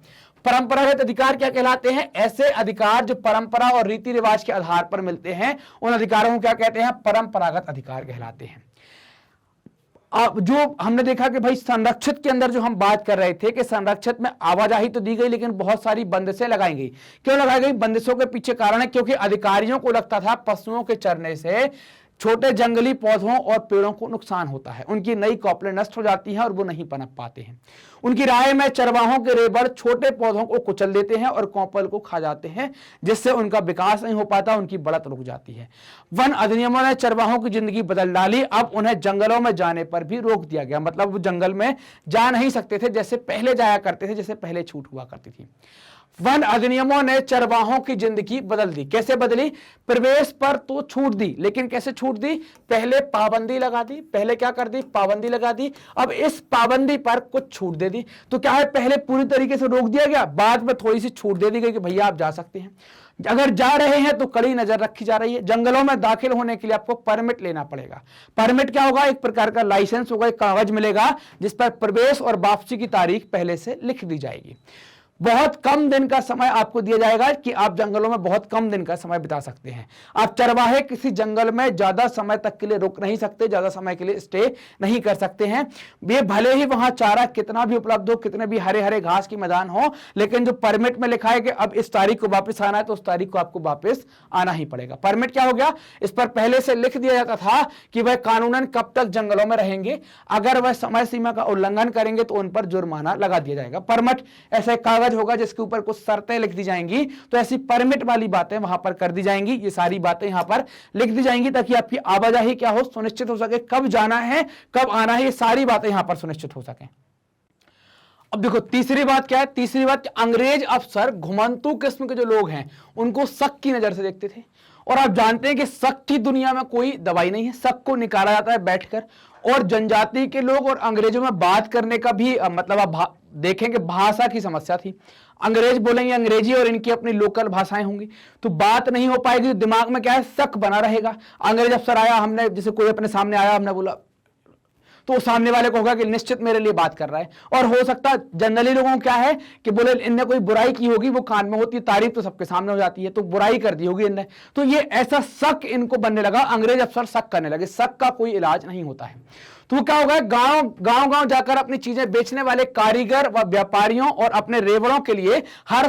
परंपरागत अधिकार क्या कहलाते हैं, ऐसे अधिकार जो परंपरा और रीति रिवाज के आधार पर मिलते हैं, उन अधिकारों को क्या कहते हैं, परंपरागत अधिकार कहलाते हैं। जो हमने देखा कि भाई संरक्षित के अंदर जो हम बात कर रहे थे कि संरक्षित में आवाजाही तो दी गई, लेकिन बहुत सारी बंदिशें लगाई गई। क्यों लगाई गई, बंदिशों के पीछे कारण है क्योंकि अधिकारियों को लगता था पशुओं के चरने से छोटे जंगली पौधों और पेड़ों को नुकसान होता है, उनकी नई कॉपलें नष्ट हो जाती हैं और वो नहीं पनप पाते हैं। उनकी राय में चरवाहों के रेबड़ छोटे पौधों को कुचल देते हैं और कॉपल को खा जाते हैं, जिससे उनका विकास नहीं हो पाता, उनकी बढ़त रुक जाती है। वन अधिनियमों ने चरवाहों की जिंदगी बदल डाली। अब उन्हें जंगलों में जाने पर भी रोक दिया गया। मतलब वो जंगल में जा नहीं सकते थे जैसे पहले जाया करते थे, जैसे पहले छूट हुआ करती थी। वन अधिनियमों ने चरवाहों की जिंदगी बदल दी। कैसे बदली, प्रवेश पर तो छूट दी, लेकिन कैसे छूट दी, पहले पाबंदी लगा दी। पहले क्या कर दी, पाबंदी लगा दी। अब इस पाबंदी पर कुछ छूट दे दी। तो क्या है, पहले पूरी तरीके से रोक दिया गया, बाद में थोड़ी सी छूट दे दी गई कि भैया आप जा सकते हैं। अगर जा रहे हैं तो कड़ी नजर रखी जा रही है। जंगलों में दाखिल होने के लिए आपको परमिट लेना पड़ेगा। परमिट क्या होगा, एक प्रकार का लाइसेंस होगा, एक कागज मिलेगा जिस पर प्रवेश और वापसी की तारीख पहले से लिख दी जाएगी। बहुत कम दिन का समय आपको दिया जाएगा कि आप जंगलों में बहुत कम दिन का समय बिता सकते हैं। आप चरवाहे किसी जंगल में ज्यादा समय तक के लिए रुक नहीं सकते, ज्यादा समय के लिए स्टे नहीं कर सकते हैं। ये भले ही वहां चारा कितना भी उपलब्ध हो, कितने भी हरे हरे घास की मैदान हो, लेकिन जो परमिट में लिखा है कि अब इस तारीख को वापस आना है तो उस तारीख को आपको वापस आना ही पड़ेगा। परमिट क्या हो गया, इस पर पहले से लिख दिया जाता था कि वह कानूनन कब तक जंगलों में रहेंगे। अगर वह समय सीमा का उल्लंघन करेंगे तो उन पर जुर्माना लगा दिया जाएगा। परमिट ऐसा कागज होगा जिसके ऊपर कुछ शर्तें लिख दी जाएंगी, तो ऐसी परमिट वाली बातें वहां पर कर दी जाएंगी। ये सारी बातें यहां पर लिख दी जाएंगी ताकि आपकी आवाजाही क्या हो, सुनिश्चित हो सके, कब जाना है कब आना है, ये सारी बातें यहां पर सुनिश्चित हो सके। अब देखो तीसरी बात क्या है, तीसरी बात, अंग्रेज अफसर घुमंतू किस्म के जो लोग हैं उनको शक की नजर से देखते थे। और आप जानते हैं कि शक की दुनिया में कोई दवाई नहीं है, शक को निकाला जाता है बैठकर। और जनजाति के लोग और अंग्रेजों में बात करने का भी मतलब आप देखेंगे भाषा की समस्या थी। अंग्रेज बोलेंगे अंग्रेजी और इनकी अपनी लोकल भाषाएं होंगी, तो बात नहीं हो पाएगी। दिमाग में क्या है, शक बना रहेगा। अंग्रेज अफसर आया, हमने जैसे कोई अपने सामने आया, हमने बोला तो सामने वाले को होगा कि निश्चित मेरे लिए बात कर रहा है। और हो सकता जनरली लोगों को क्या है कि बोले इनने कोई बुराई की होगी, वो कान में होती है, तारीफ तो सबके सामने हो जाती है, तो बुराई कर दी होगी इनने। तो ये ऐसा शक इनको बनने लगा, अंग्रेज अफसर शक करने लगे। शक का कोई इलाज नहीं होता है। तो क्या होगा, गांव जाकर अपनी चीजें बेचने वाले कारीगर व व्यापारियों और अपने रेवड़ों के लिए हर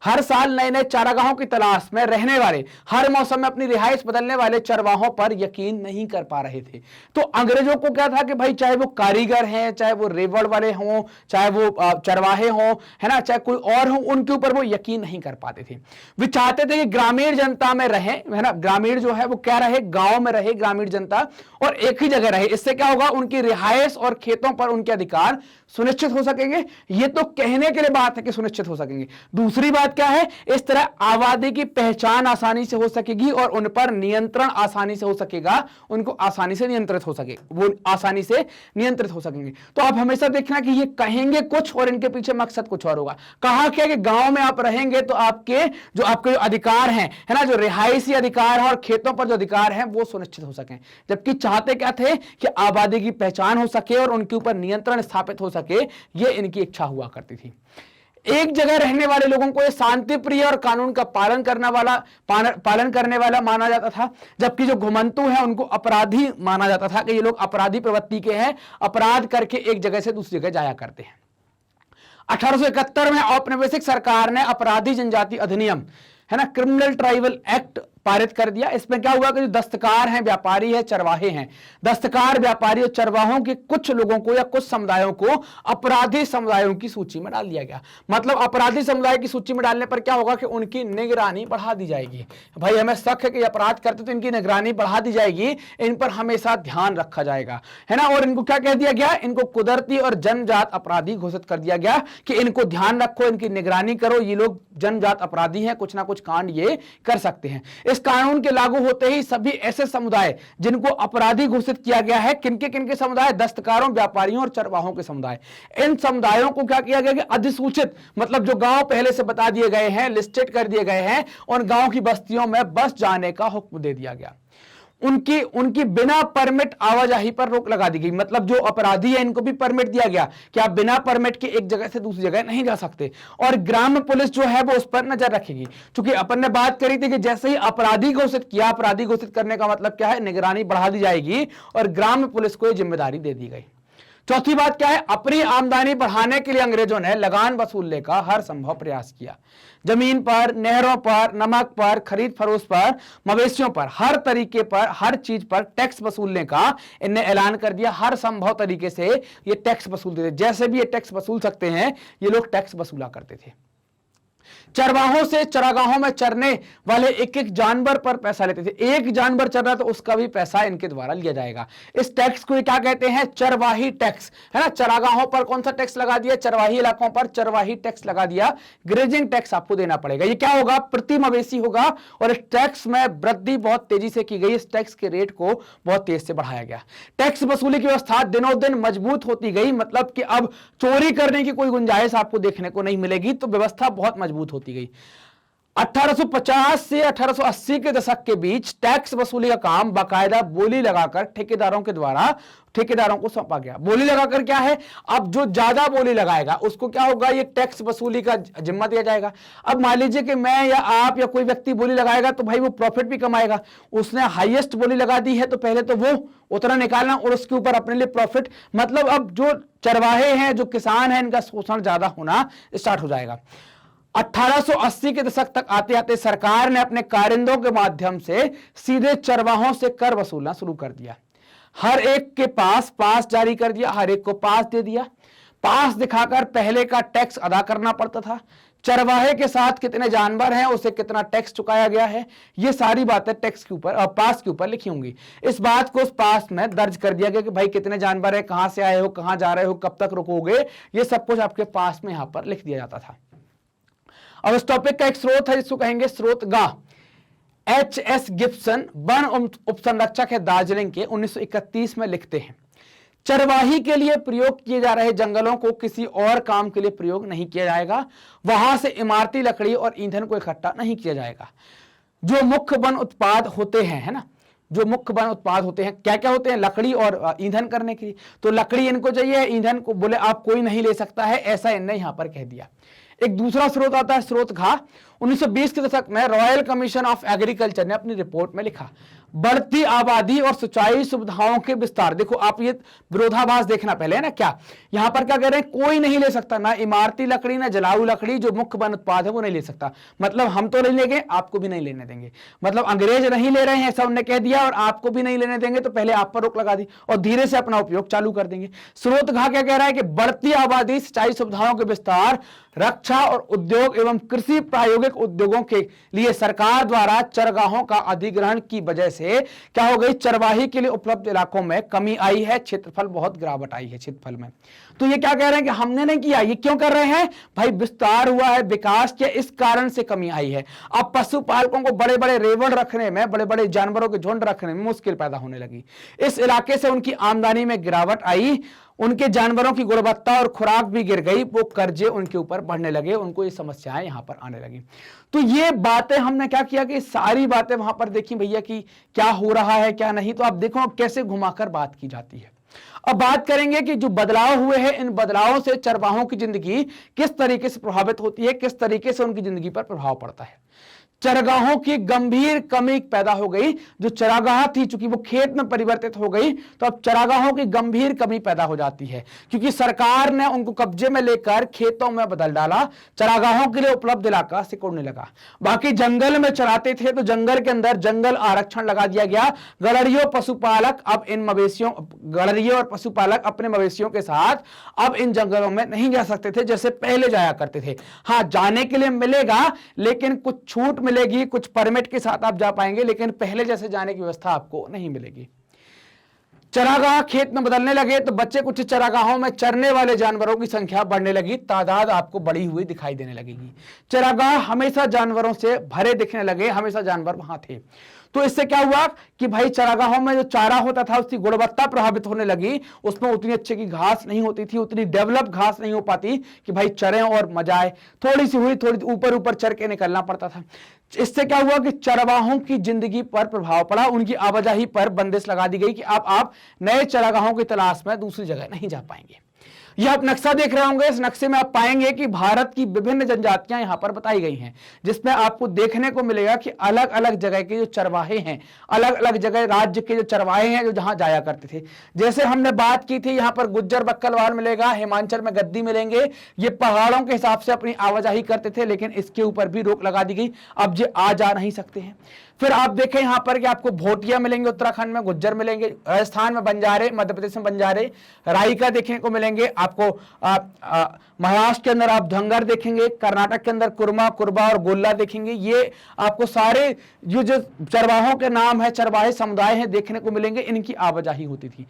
हर साल नए नए चारागाहों की तलाश में रहने वाले, हर मौसम में अपनी रिहाइश बदलने वाले चरवाहों पर यकीन नहीं कर पा रहे थे। तो अंग्रेजों को क्या था कि भाई चाहे वो कारीगर हैं, चाहे वो रेवड़ वाले हों, चाहे वो चरवाहे हों, है ना, चाहे कोई और हो, उनके ऊपर वो यकीन नहीं कर पाते थे। वे चाहते थे कि ग्रामीण जनता में रहे, है ना, ग्रामीण जो है वो क्या रहे, गांव में रहे ग्रामीण जनता, और एक ही जगह रहे। इससे क्या होगा, उनकी रिहाइश और खेतों पर उनके अधिकार सुनिश्चित हो सकेंगे। ये तो कहने के लिए बात है कि सुनिश्चित हो सकेंगे। दूसरी बात क्या है, इस तरह आबादी की पहचान आसानी से हो सकेगी और उन पर नियंत्रण आसानी से हो सकेगा, उनको आसानी से नियंत्रित हो सके, वो आसानी से नियंत्रित हो सकेंगे। तो आप हमेशा देखना कि ये कहेंगे कुछ और इनके पीछे मकसद कुछ और होगा। कहा क्या कि गांव में आप रहेंगे तो आपके जो अधिकार हैं, है ना, जो रिहायशी अधिकार है और खेतों पर जो अधिकार हैं वो सुनिश्चित हो सकें। जबकि चाहते क्या थे कि आबादी की पहचान हो सके और उनके ऊपर नियंत्रण स्थापित हो सके, ये इनकी इच्छा हुआ करती थी। एक जगह रहने वाले लोगों को ये शांति प्रिय और कानून का पालन करने वाला माना जाता था, जबकि जो घुमंतु हैं उनको अपराधी माना जाता था कि ये लोग अपराधी प्रवृत्ति के हैं, अपराध करके एक जगह से दूसरी जगह जाया करते हैं। 1871 में औपनिवेशिक सरकार ने अपराधी जनजाति अधिनियम, है ना, क्रिमिनल ट्राइबल एक्ट पारित कर दिया। इसमें क्या हुआ कि जो दस्तकार हैं, व्यापारी है, चरवाहे हैं, दस्तकार, व्यापारी और चरवाहों के कुछ लोगों को या कुछ समुदायों को अपराधी समुदायों की सूची में डाल दिया गया। मतलब अपराधी समुदाय की सूची में डालने पर क्या होगा कि उनकी निगरानी बढ़ा दी जाएगी। भाई हमें शक है कि अपराध करते तो इनकी निगरानी बढ़ा दी जाएगी, इन पर हमेशा ध्यान रखा जाएगा, है ना। और इनको क्या कह दिया गया, इनको कुदरती और जनजात अपराधी घोषित कर दिया गया कि इनको ध्यान रखो, इनकी निगरानी करो, ये लोग जनजात अपराधी हैं, कुछ ना कुछ कांड ये कर सकते हैं। इस कानून के लागू होते ही सभी ऐसे समुदाय जिनको अपराधी घोषित किया गया है, किनके समुदाय, दस्तकारों, व्यापारियों और चरवाहों के समुदाय, इन समुदायों को क्या किया गया कि अधिसूचित, मतलब जो गांव पहले से बता दिए गए हैं, लिस्टेड कर दिए गए हैं, उन गांव की बस्तियों में बस जाने का हुक्म दे दिया गया। उनकी बिना परमिट आवाजाही पर रोक लगा दी गई। मतलब जो अपराधी है इनको भी परमिट दिया गया कि आप बिना परमिट के एक जगह से दूसरी जगह नहीं जा सकते, और ग्राम पुलिस जो है वो उस पर नजर रखेगी। क्योंकि अपन ने बात करी थी कि जैसे ही अपराधी घोषित किया, अपराधी घोषित करने का मतलब क्या है, निगरानी बढ़ा दी जाएगी और ग्राम पुलिस को यह जिम्मेदारी दे दी गई। चौथी बात क्या है, अपनी आमदनी बढ़ाने के लिए अंग्रेजों ने लगान वसूलने का हर संभव प्रयास किया। जमीन पर, नहरों पर, नमक पर, खरीद फरोख्त पर, मवेशियों पर, हर तरीके पर, हर चीज पर टैक्स वसूलने का इनने ऐलान कर दिया। हर संभव तरीके से ये टैक्स वसूलते थे, जैसे भी ये टैक्स वसूल सकते हैं ये लोग टैक्स वसूला करते थे। चरवाहों से चरागाहों में चरने वाले एक एक जानवर पर पैसा लेते थे। एक जानवर चर रहा तो उसका भी पैसा इनके द्वारा लिया जाएगा। इस टैक्स को क्या कहते हैं, चरवाही टैक्स, है ना। चरागाहों पर कौन सा टैक्स लगा दिया, चरवाही इलाकों पर चरवाही टैक्स लगा दिया। ग्रेजिंग टैक्स आपको देना पड़ेगा। ये क्या होगा, प्रति मवेशी होगा, और इस टैक्स में वृद्धि बहुत तेजी से की गई। इस टैक्स के रेट को बहुत तेज से बढ़ाया गया। टैक्स वसूली की व्यवस्था दिनों दिन मजबूत होती गई। मतलब कि अब चोरी करने की कोई गुंजाइश आपको देखने को नहीं मिलेगी, तो व्यवस्था बहुत मजबूत होती गई। 1850 से 1880 के दशक के बीच टैक्स वसूली का काम बाकायदा बोली लगाकर ठेकेदारों के द्वारा ठेकेदारों को सौंपा गया। बोली लगाकर क्या है, अब जो ज्यादा बोली लगाएगा उसको क्या होगा, ये टैक्स वसूली का जिम्मा दिया जाएगा। अब मान लीजिए कि मैं या आप या कोई व्यक्ति बोली लगाएगा तो भाई वो प्रॉफिट भी कमाएगा। उसने हाईएस्ट बोली लगा दी है तो पहले तो वो उतना निकालना और उसके ऊपर अपने लिए प्रॉफिट। मतलब अब जो चरवाहे हैं, जो किसान हैं, इनका शोषण ज्यादा होना स्टार्ट हो जाएगा। 1880 के दशक तक आते आते सरकार ने अपने कारिंदों के माध्यम से सीधे चरवाहों से कर वसूलना शुरू कर दिया। हर एक के पास जारी कर दिया, हर एक को पास दे दिया। पास दिखाकर पहले का टैक्स अदा करना पड़ता था। चरवाहे के साथ कितने जानवर हैं, उसे कितना टैक्स चुकाया गया है, ये सारी बातें टैक्स के ऊपर, पास के ऊपर लिखी होंगी। इस बात को उस पास में दर्ज कर दिया गया कि भाई कितने जानवर है, कहां से आए हो, कहां जा रहे हो, कब तक रुकोगे, ये सब कुछ आपके पास में यहां पर लिख दिया जाता था। अब इस टॉपिक का एक स्रोत है जिसको कहेंगे स्रोतगाह। H.S. गिब्सन वन उपसंरक्षक है दार्जिलिंग के, 1931 में लिखते हैं, चरवाही के लिए प्रयोग किए जा रहे जंगलों को किसी और काम के लिए प्रयोग नहीं किया जाएगा। वहां से इमारती लकड़ी और ईंधन को इकट्ठा नहीं किया जाएगा। जो मुख्य वन उत्पाद होते हैं, है ना, जो मुख्य वन उत्पाद होते हैं, क्या क्या होते हैं, लकड़ी और ईंधन करने के लिए। तो लकड़ी इनको चाहिए, ईंधन को बोले आप कोई नहीं ले सकता है, ऐसा इन्होंने यहां पर कह दिया। एक दूसरा स्रोत आता है स्रोतगाह। 1920 के दशक में रॉयल कमीशन ऑफ एग्रीकल्चर ने अपनी रिपोर्ट में लिखा, बढ़ती आबादी और सिंचाई सुविधाओं के विस्तार। देखो आप ये विरोधाभास देखना पहले है ना, क्या यहां पर क्या कह रहे हैं, कोई नहीं ले सकता, ना इमारती लकड़ी ना जलाऊ लकड़ी, जो मुख्य वन उत्पाद है वो नहीं ले सकता। मतलब हम तो नहीं लेंगे, आपको भी नहीं लेने देंगे। मतलब अंग्रेज नहीं ले रहे हैं ऐसा उन्होंने कह दिया, और आपको भी नहीं लेने देंगे, तो पहले आप पर रोक लगा दी और धीरे से अपना उपयोग चालू कर देंगे। स्रोत घा क्या कह रहा है कि बढ़ती आबादी, सिंचाई सुविधाओं के विस्तार, रक्षा और उद्योग एवं कृषि प्रायोगिक उद्योगों के लिए सरकार द्वारा चरगाहों का अधिग्रहण की वजह से क्या हो गई, चरवाही के लिए उपलब्ध इलाकों में कमी आई है, क्षेत्रफल बहुत गिरावट आई है क्षेत्रफल में। तो ये क्या कह रहे हैं कि हमने नहीं किया, ये क्यों कर रहे हैं भाई, विस्तार हुआ है, विकास किया, इस कारण से कमी आई है। अब पशुपालकों को बड़े बड़े रेवड़ रखने में, बड़े बड़े जानवरों के झुंड रखने में मुश्किल पैदा होने लगी। इस इलाके से उनकी आमदनी में गिरावट आई, उनके जानवरों की गुणवत्ता और खुराक भी गिर गई, वो कर्जे उनके ऊपर बढ़ने लगे, उनको ये समस्याएं यहां पर आने लगी। तो ये बातें हमने क्या किया कि सारी बातें वहां पर देखी भैया कि क्या हो रहा है क्या नहीं। तो आप देखो कैसे घुमाकर बात की जाती है। अब बात करेंगे कि जो बदलाव हुए हैं, इन बदलावों से चरवाहों की जिंदगी किस तरीके से प्रभावित होती है, किस तरीके से उनकी जिंदगी पर प्रभाव पड़ता है। चरागाहों की गंभीर कमी पैदा हो गई, जो चरागाह थी चूंकि वो खेत में परिवर्तित हो गई, तो अब चरागाहों की गंभीर कमी पैदा हो जाती है, क्योंकि सरकार ने उनको कब्जे में लेकर खेतों में बदल डाला, चरागाहों के लिए उपलब्ध इलाका सिकुड़ने लगा। बाकी जंगल में चराते थे तो जंगल के अंदर जंगल आरक्षण लगा दिया गया। गड़रियों पशुपालक अब इन मवेशियों, गड़रियों और पशुपालक अपने मवेशियों के साथ अब इन जंगलों में नहीं जा सकते थे जैसे पहले जाया करते थे। हाँ, जाने के लिए मिलेगा, लेकिन कुछ छूट मिलेगी, कुछ परमिट के साथ आप जा पाएंगे, लेकिन पहले जैसे जाने की व्यवस्था आपको नहीं मिलेगी। चरागाह खेत में बदलने लगे तो बच्चे कुछ चरागाहों में चरने वाले जानवरों की संख्या बढ़ने लगी, तादाद आपको बढ़ी हुई दिखाई देने लगेगी। चरागाह हमेशा जानवरों से भरे दिखने लगे, हमेशा जानवर वहां थे। तो इससे क्या हुआ कि भाई चरागाहों में जो चारा होता था उसकी गुणवत्ता प्रभावित होने लगी, उसमें उतनी अच्छी की घास नहीं होती थी, उतनी डेवलप घास नहीं हो पाती कि भाई चरें और मजा आए, थोड़ी सी हुई, थोड़ी ऊपर ऊपर चर के निकलना पड़ता था। इससे क्या हुआ कि चरवाहों की जिंदगी पर प्रभाव पड़ा, उनकी आवाजाही पर बंदिश लगा दी गई कि अब आप नए चरागाहों की तलाश में दूसरी जगह नहीं जा पाएंगे। यह आप नक्शा देख रहे होंगे, इस नक्शे में आप पाएंगे कि भारत की विभिन्न जनजातियां यहां पर बताई गई हैं, जिसमें आपको देखने को मिलेगा कि अलग अलग जगह के जो चरवाहे हैं, अलग अलग जगह राज्य के जो चरवाहे हैं जो जहां जाया करते थे। जैसे हमने बात की थी, यहां पर गुज्जर बक्कलवाल मिलेगा, हिमाचल में गद्दी मिलेंगे, ये पहाड़ों के हिसाब से अपनी आवाजाही करते थे, लेकिन इसके ऊपर भी रोक लगा दी गई, अब ये आ जा नहीं सकते हैं। फिर आप देखें यहां पर कि आपको भोटिया मिलेंगे, उत्तराखंड में गुज्जर मिलेंगे, राजस्थान में बंजारे, मध्य प्रदेश में बंजारे, राइका देखने को मिलेंगे आपको, महाराष्ट्र के अंदर आप धंगर देखेंगे, कर्नाटक के अंदर कुरमा, कुरबा और गोल्ला देखेंगे। ये आपको सारे जो चरवाहों के नाम है, चरवाहे समुदाय हैं देखने को मिलेंगे, इनकी आवाजाही होती थी।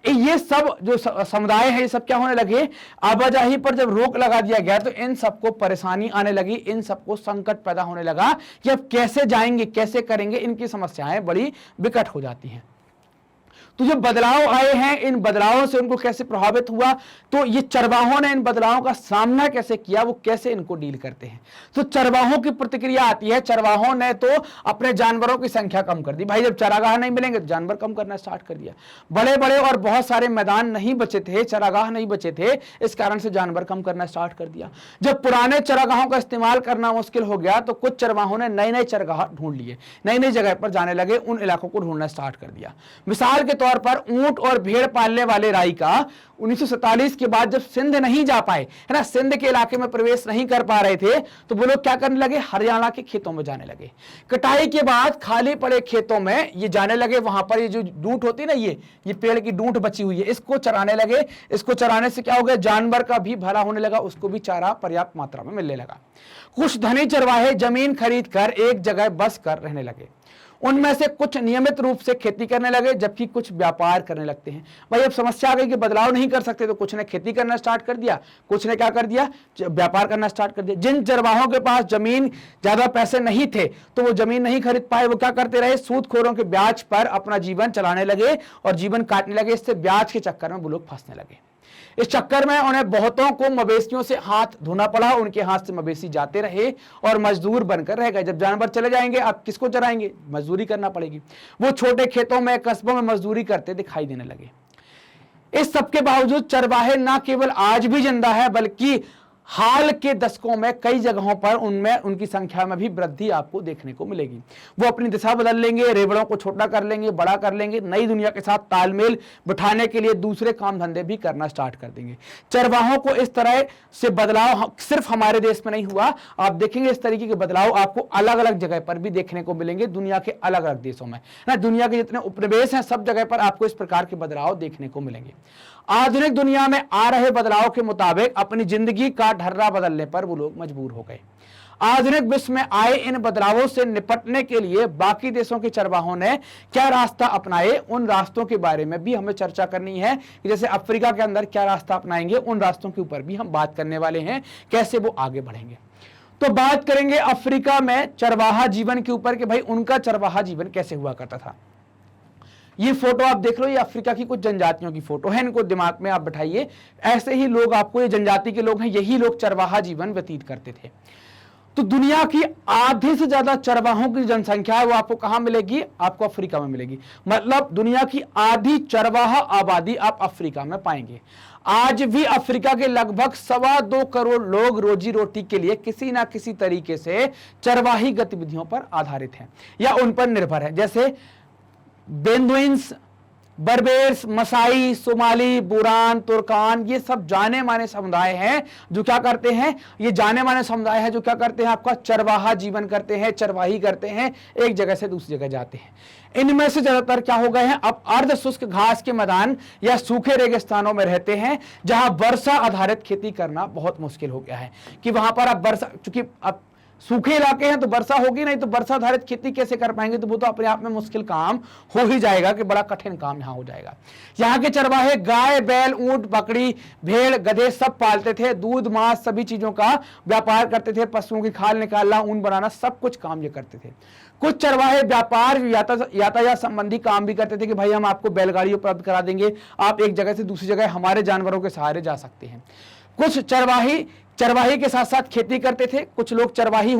ये सब जो समुदाय है ये सब क्या होने लगे, आवाजाही पर जब रोक लगा दिया गया तो इन सबको परेशानी आने लगी, इन सबको संकट पैदा होने लगा कि अब कैसे जाएंगे, कैसे करेंगे, इनकी समस्याएं बड़ी विकट हो जाती हैं। तो जो बदलाव आए हैं, इन बदलावों से उनको कैसे प्रभावित हुआ, तो ये चरवाहों ने इन बदलावों का सामना कैसे किया, वो कैसे इनको डील करते हैं। तो चरवाहों की प्रतिक्रिया आती है, चरवाहों ने तो अपने जानवरों की संख्या कम कर दी। भाई जब चरागाह नहीं मिलेंगे तो जानवर कम करना स्टार्ट कर दिया। बड़े बड़े और बहुत सारे मैदान नहीं बचे थे, चरागाह नहीं बचे थे, इस कारण से जानवर कम करना स्टार्ट कर दिया। जब पुराने चरागाहों का इस्तेमाल करना मुश्किल हो गया तो कुछ चरवाहों ने नए नए चरगाह ढूंढ लिए, नई नई जगह पर जाने लगे, उन इलाकों को ढूंढना स्टार्ट कर दिया। मिसाल के तौर पर ऊंट और भेड़ पालने वाले राइका 1947 के बाद जब सिंध नहीं जा पाए, है ना, सिंध के इलाके में प्रवेश नहीं कर पा रहे थे, तो वो लोग क्या करने लगे, हरियाणा के खेतों में जाने लगे। कटाई के बाद खाली पड़े खेतों में ये जाने लगे, वहां पर ये जो डूंठ होती है ना, ये पेड़ की डूंठ बची हुई है, इसको चराने लगे। इसको चराने से क्या हो गया, जानवर का भी भला होने लगा, उसको भी चारा पर्याप्त मात्रा में मिलने लगा। कुछ धनी चरवाहे जमीन खरीद कर एक जगह बस कर रहने लगे, उनमें से कुछ नियमित रूप से खेती करने लगे, जबकि कुछ व्यापार करने लगते हैं। भाई अब समस्या आ गई कि बदलाव नहीं कर सकते, तो कुछ ने खेती करना स्टार्ट कर दिया, कुछ ने क्या कर दिया, व्यापार करना स्टार्ट कर दिया। जिन चरवाहों के पास जमीन ज्यादा पैसे नहीं थे तो वो जमीन नहीं खरीद पाए, वो क्या करते रहे, सूदखोरों के ब्याज पर अपना जीवन चलाने लगे और जीवन काटने लगे। इससे ब्याज के चक्कर में वो लोग फंसने लगे। इस चक्कर में उन्हें बहुतों को मवेशियों से हाथ धोना पड़ा, उनके हाथ से मवेशी जाते रहे और मजदूर बनकर रह गए। जब जानवर चले जाएंगे आप किसको चराएंगे, मजदूरी करना पड़ेगी। वो छोटे खेतों में, कस्बों में मजदूरी करते दिखाई देने लगे। इस सबके बावजूद चरवाहे न केवल आज भी जिंदा है, बल्कि हाल के दशकों में कई जगहों पर उनमें उनकी संख्या में भी वृद्धि आपको देखने को मिलेगी। वो अपनी दिशा बदल लेंगे, रेवड़ों को छोटा कर लेंगे, बड़ा कर लेंगे, नई दुनिया के साथ तालमेल बिठाने के लिए दूसरे काम धंधे भी करना स्टार्ट कर देंगे। चरवाहों को इस तरह से बदलाव सिर्फ हमारे देश में नहीं हुआ, आप देखेंगे इस तरीके के बदलाव आपको अलग अलग जगह पर भी देखने को मिलेंगे, दुनिया के अलग अलग देशों में ना, दुनिया के जितने उपनिवेश हैं सब जगह पर आपको इस प्रकार के बदलाव देखने को मिलेंगे। आधुनिक दुनिया में आ रहे बदलाव के मुताबिक अपनी जिंदगी का ढर्रा बदलने पर वो लोग मजबूर हो गए। आधुनिक विश्व में आए इन बदलावों से निपटने के लिए बाकी देशों के चरवाहों ने क्या रास्ता अपनाए, उन रास्तों के बारे में भी हमें चर्चा करनी है। जैसे अफ्रीका के अंदर क्या रास्ता अपनाएंगे, उन रास्तों के ऊपर भी हम बात करने वाले हैं, कैसे वो आगे बढ़ेंगे। तो बात करेंगे अफ्रीका में चरवाहा जीवन के ऊपर कि भाई उनका चरवाहा जीवन कैसे हुआ करता था। ये फोटो आप देख लो, ये अफ्रीका की कुछ जनजातियों की फोटो है, इनको दिमाग में आप बैठाइए। ऐसे ही लोग आपको, ये जनजाति के लोग हैं, यही लोग चरवाहा जीवन व्यतीत करते थे। तो दुनिया की आधे से ज्यादा चरवाहों की जनसंख्या है वो आपको कहां मिलेगी, आपको अफ्रीका में मिलेगी। मतलब दुनिया की आधी चरवाहा आबादी आप अफ्रीका में पाएंगे। आज भी अफ्रीका के लगभग 2.25 करोड़ लोग रोजी रोटी के लिए किसी ना किसी तरीके से चरवाही गतिविधियों पर आधारित हैं या उन पर निर्भर है। जैसे बेदुइन्स, बर्बेर्स, मसाई, सोमाली, बुरान, तुर्कान, ये सब जाने माने समुदाय हैं जो क्या करते हैं, ये जाने माने समुदाय है जो क्या करते हैं, आपका चरवाहा जीवन करते हैं, चरवाही करते हैं, एक जगह से दूसरी जगह जाते हैं। इनमें से ज्यादातर क्या हो गए हैं, अब अर्ध शुष्क घास के मैदान या सूखे रेगिस्तानों में रहते हैं जहां वर्षा आधारित खेती करना बहुत मुश्किल हो गया है कि वहां पर आप वर्षा, चूंकि अब सूखे इलाके हैं तो वर्षा होगी नहीं, तो वर्षा आधारित खेती कैसे कर पाएंगे, तो वो तो अपने आप में मुश्किल काम हो ही जाएगा कि बड़ा कठिन काम यहाँ हो जाएगा। यहाँ के चरवाहे गाय, बैल, ऊंट, बकरी, भेड़, गधे सब पालते थे, दूध, मांस सभी चीजों का व्यापार करते थे, पशुओं की खाल निकालना, ऊन बनाना, सब कुछ काम ये करते थे। कुछ चरवाहे व्यापार, यातायात संबंधी काम भी करते थे कि भाई हम आपको बैलगाड़ी उपलब्ध करा देंगे, आप एक जगह से दूसरी जगह हमारे जानवरों के सहारे जा सकते हैं। कुछ चरवाही के साथ साथ खेती करते थे। कुछ लोग चरवाही